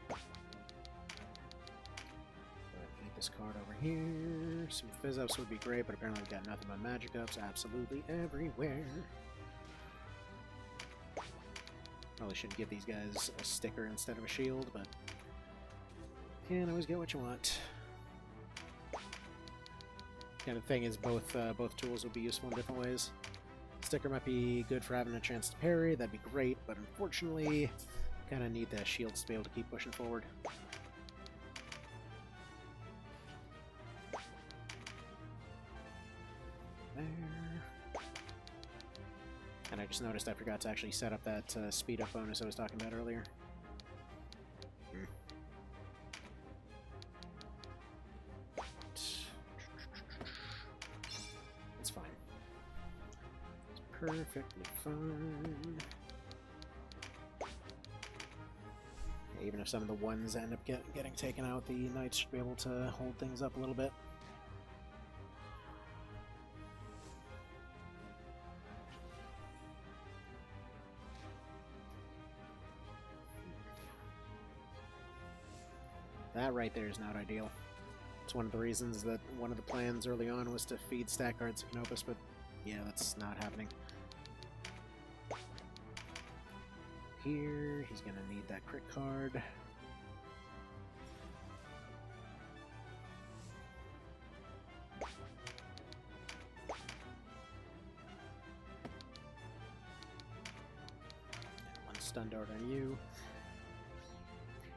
Keep this card over here. Some fizz ups would be great, but apparently we've got nothing but magic ups absolutely everywhere. Probably should give these guys a sticker instead of a shield, but can't always get what you want. Kind of thing is both tools will be useful in different ways. Sticker might be good for having a chance to parry, that'd be great, but unfortunately, kind of need the shields to be able to keep pushing forward. There. And I just noticed I forgot to actually set up that speed up bonus I was talking about earlier. Perfectly fine. Yeah, even if some of the ones end up getting taken out, the knights should be able to hold things up a little bit. That right there is not ideal. It's one of the reasons that one of the plans early on was to feed stack cards to Canopus, but yeah, that's not happening. Here, he's gonna need that crit card. One stun dart on you.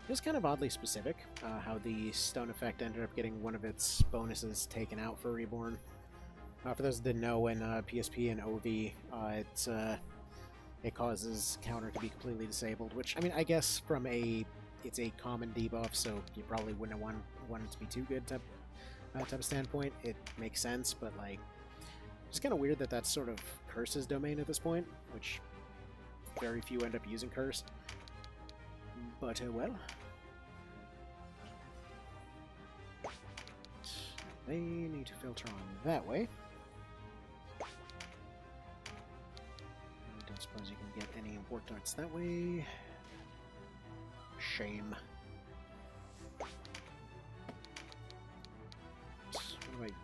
It was kind of oddly specific, how the stone effect ended up getting one of its bonuses taken out for Reborn. For those that didn't know, in PSP and OV, it causes counter to be completely disabled, which, I mean, I guess from it's a common debuff, so you probably wouldn't want it to be too good type of standpoint. It makes sense, but, like, it's kind of weird that that's sort of Curse's domain at this point, which very few end up using Curse. But, well. They need to filter on that way. I suppose you can get any warp darts that way. Shame. What do I do?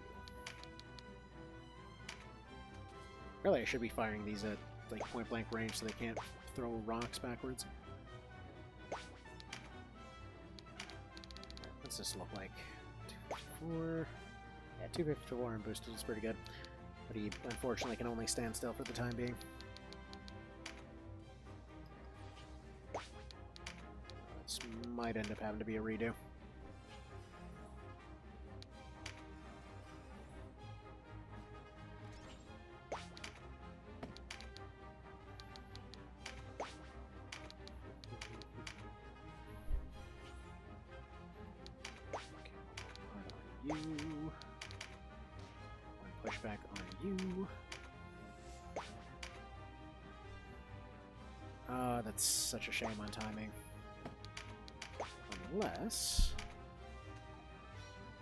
Really, I should be firing these at like point blank range so they can't throw rocks backwards. what's this look like? 254. Yeah, 254 and boosted is pretty good. But he unfortunately can only stand still for the time being. This might end up having to be a redo. You. One pushback on you. That's such a shame on timing. Unless...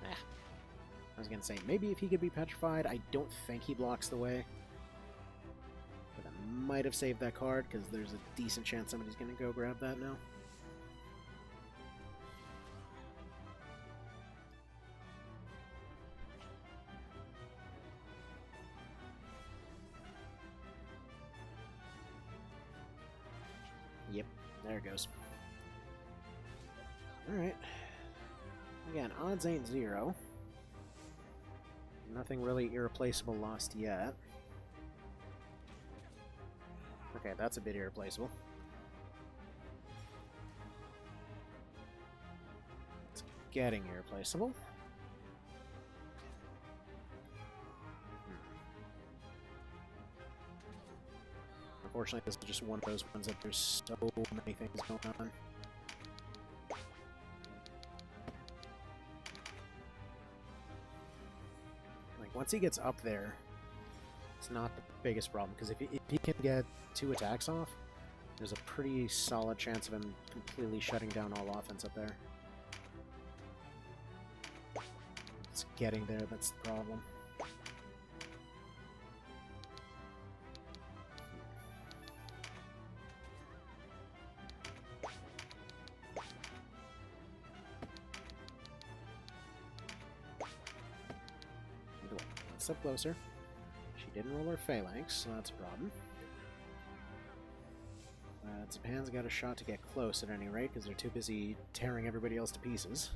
I was gonna say, maybe if he could be petrified, I don't think he blocks the way. But I might have saved that card, because there's a decent chance somebody's gonna go grab that now. Yep, there it goes. Alright. Again, odds ain't 0. Nothing really irreplaceable lost yet. Okay, that's a bit irreplaceable. It's getting irreplaceable. Unfortunately, this is just one of those ones that there's so many things going on. Like, once he gets up there, it's not the biggest problem, because if he can get 2 attacks off, there's a pretty solid chance of him completely shutting down all offense up there. It's getting there, that's the problem. Up closer. She didn't roll her phalanx, so that's a problem. Japan's got a shot to get close at any rate, because they're too busy tearing everybody else to pieces.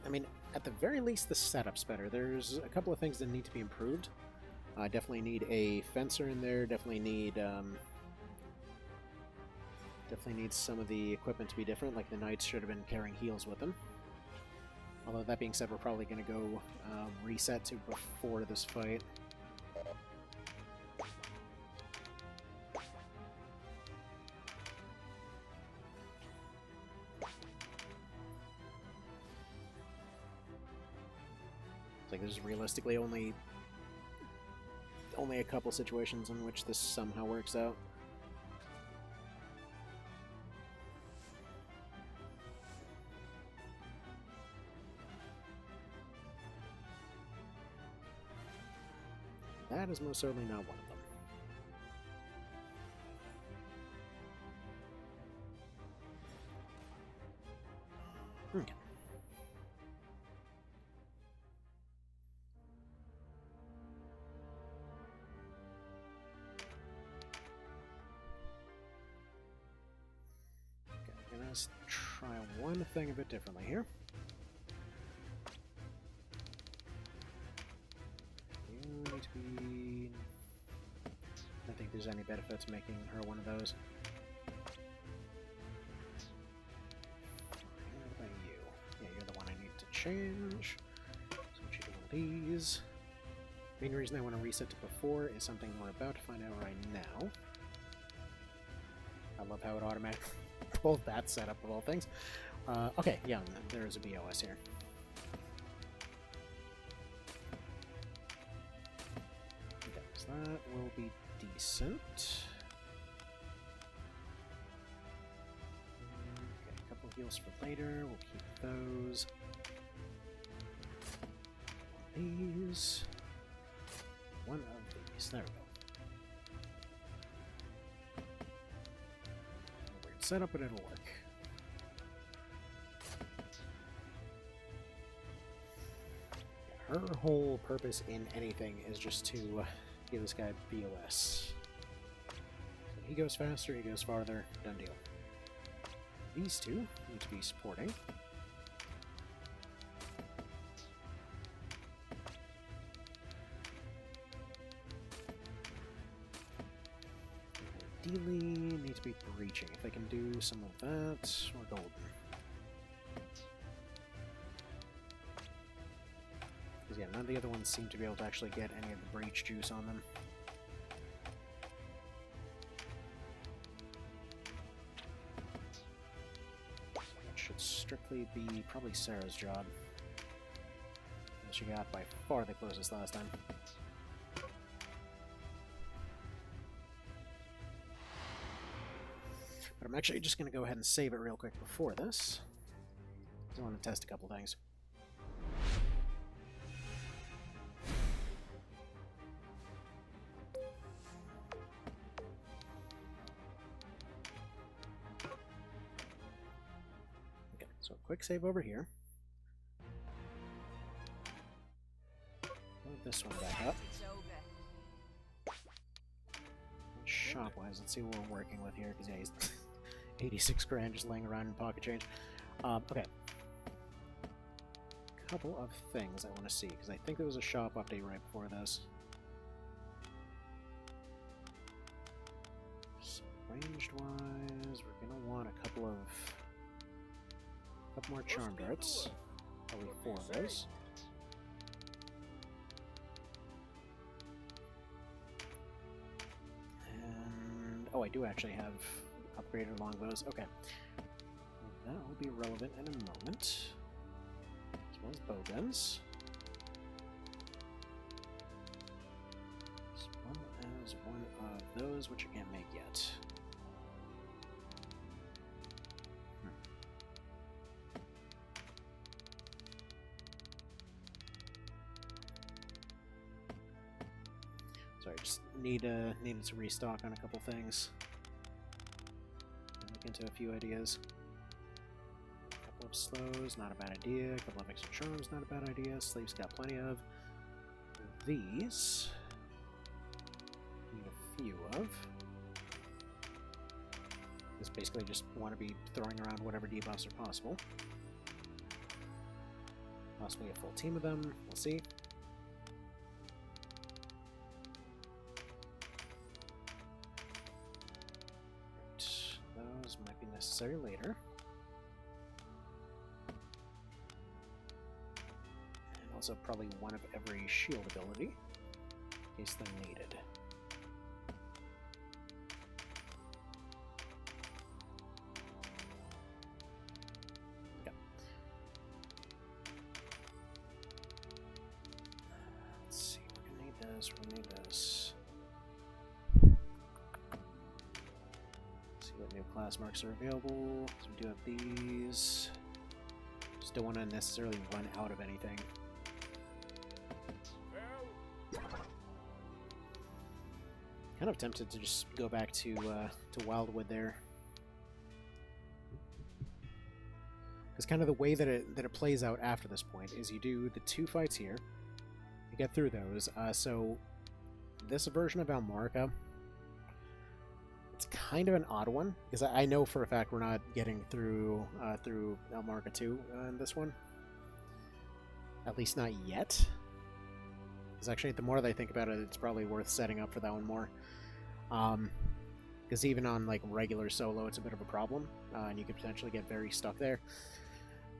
I mean, at the very least, the setup's better. There's a couple of things that need to be improved. I definitely need a fencer in there, definitely need some of the equipment to be different, like the knights should have been carrying heals with them. Although that being said, we're probably going to go reset to before this fight. It's like there's realistically only a couple situations in which this somehow works out. That is most certainly not one of them. Okay. Okay, I'm gonna try one thing a bit differently here. Need to be... I don't think there's any benefit to making her one of those. What about you? Yeah, you're the one I need to change. So we should do one of these. Main reason I want to reset to before is something we're about to find out right now. I love how it automatically pulled that setup of all things. Okay, yeah, there is a BOS here. That will be decent. Okay, a couple heals for later. We'll keep those. These. One of these. There we go. Weird setup, but it'll work. Her whole purpose in anything is just to give this guy BOS. So He goes faster, he goes farther, done deal. These two need to be supporting. Ideally, need to be breaching. If they can do some of that, we're golden. Because yeah, none of the other ones seem to be able to actually get any of the breach juice on them. That should strictly be probably Sarah's job. And she got by far the closest last time. But I'm actually just going to go ahead and save it real quick before this. I want to test a couple things. Okay, so quick save over here. Move this one back up. Shop-wise, let's see what we're working with here, because yeah, he's 86 grand just laying around in pocket change. Okay. Couple of things I want to see, because I think there was a shop update right before this. So ranged-wise, we're going to want a couple more charm darts. Probably 4 of those. Oh, I do actually have upgraded longbows. Okay. That will be relevant in a moment. As well as bowguns. As well as one of those, which I can't make yet. Sorry, just needed to restock on a couple things. Look into a few ideas. A couple of slows, not a bad idea. A couple of extra charms, not a bad idea. Sleeves got plenty of. These need a few of. This basically just want to be throwing around whatever debuffs are possible. Possibly a full team of them. We'll see. Those might be necessary later. And also probably one of every shield ability, in case they're needed. Okay. Let's see, we're gonna need this, we're gonna need this. What new class marks are available? So we do have these. Just don't want to necessarily run out of anything. Kind of tempted to just go back to Wildwood there, because kind of the way that it plays out after this point is you do the 2 fights here, you get through those. So this version of Almarca, it's kind of an odd one, because I know for a fact we're not getting through Almarca 2 in this one. At least not yet. Because actually, the more that I think about it, it's probably worth setting up for that one more. Because even on like regular solo, it's a bit of a problem, and you could potentially get very stuck there.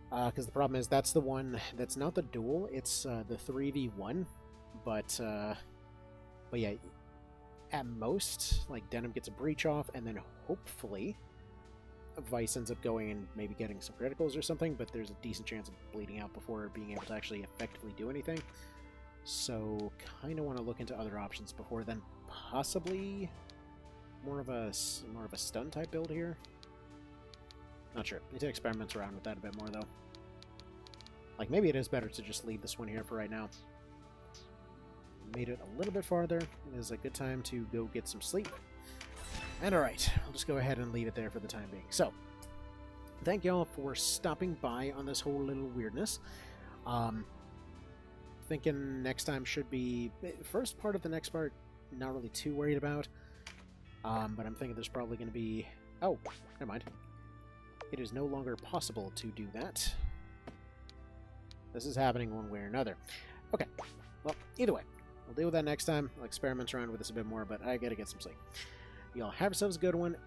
Because the problem is that's the one that's not the duel; it's the 3v1. But yeah. At most, like, Denim gets a breach off, and then hopefully Vice ends up going and maybe getting some criticals or something, but there's a decent chance of bleeding out before being able to actually effectively do anything. So, kind of want to look into other options before then. Possibly more of a stun type build here. Not sure. Need to experiment around with that a bit more, though. Like, maybe it is better to just leave this one here for right now. Made it a little bit farther. It is a good time to go get some sleep. And alright, I'll just go ahead and leave it there for the time being. So, thank y'all for stopping by on this whole little weirdness. Thinking next time should be... First part of the next part, not really too worried about. But I'm thinking there's probably going to be... Oh, never mind. It is no longer possible to do that. This is happening one way or another. Okay, well, either way. We'll deal with that next time. I'll experiment around with this a bit more, but I gotta get some sleep. Y'all have yourselves a good one.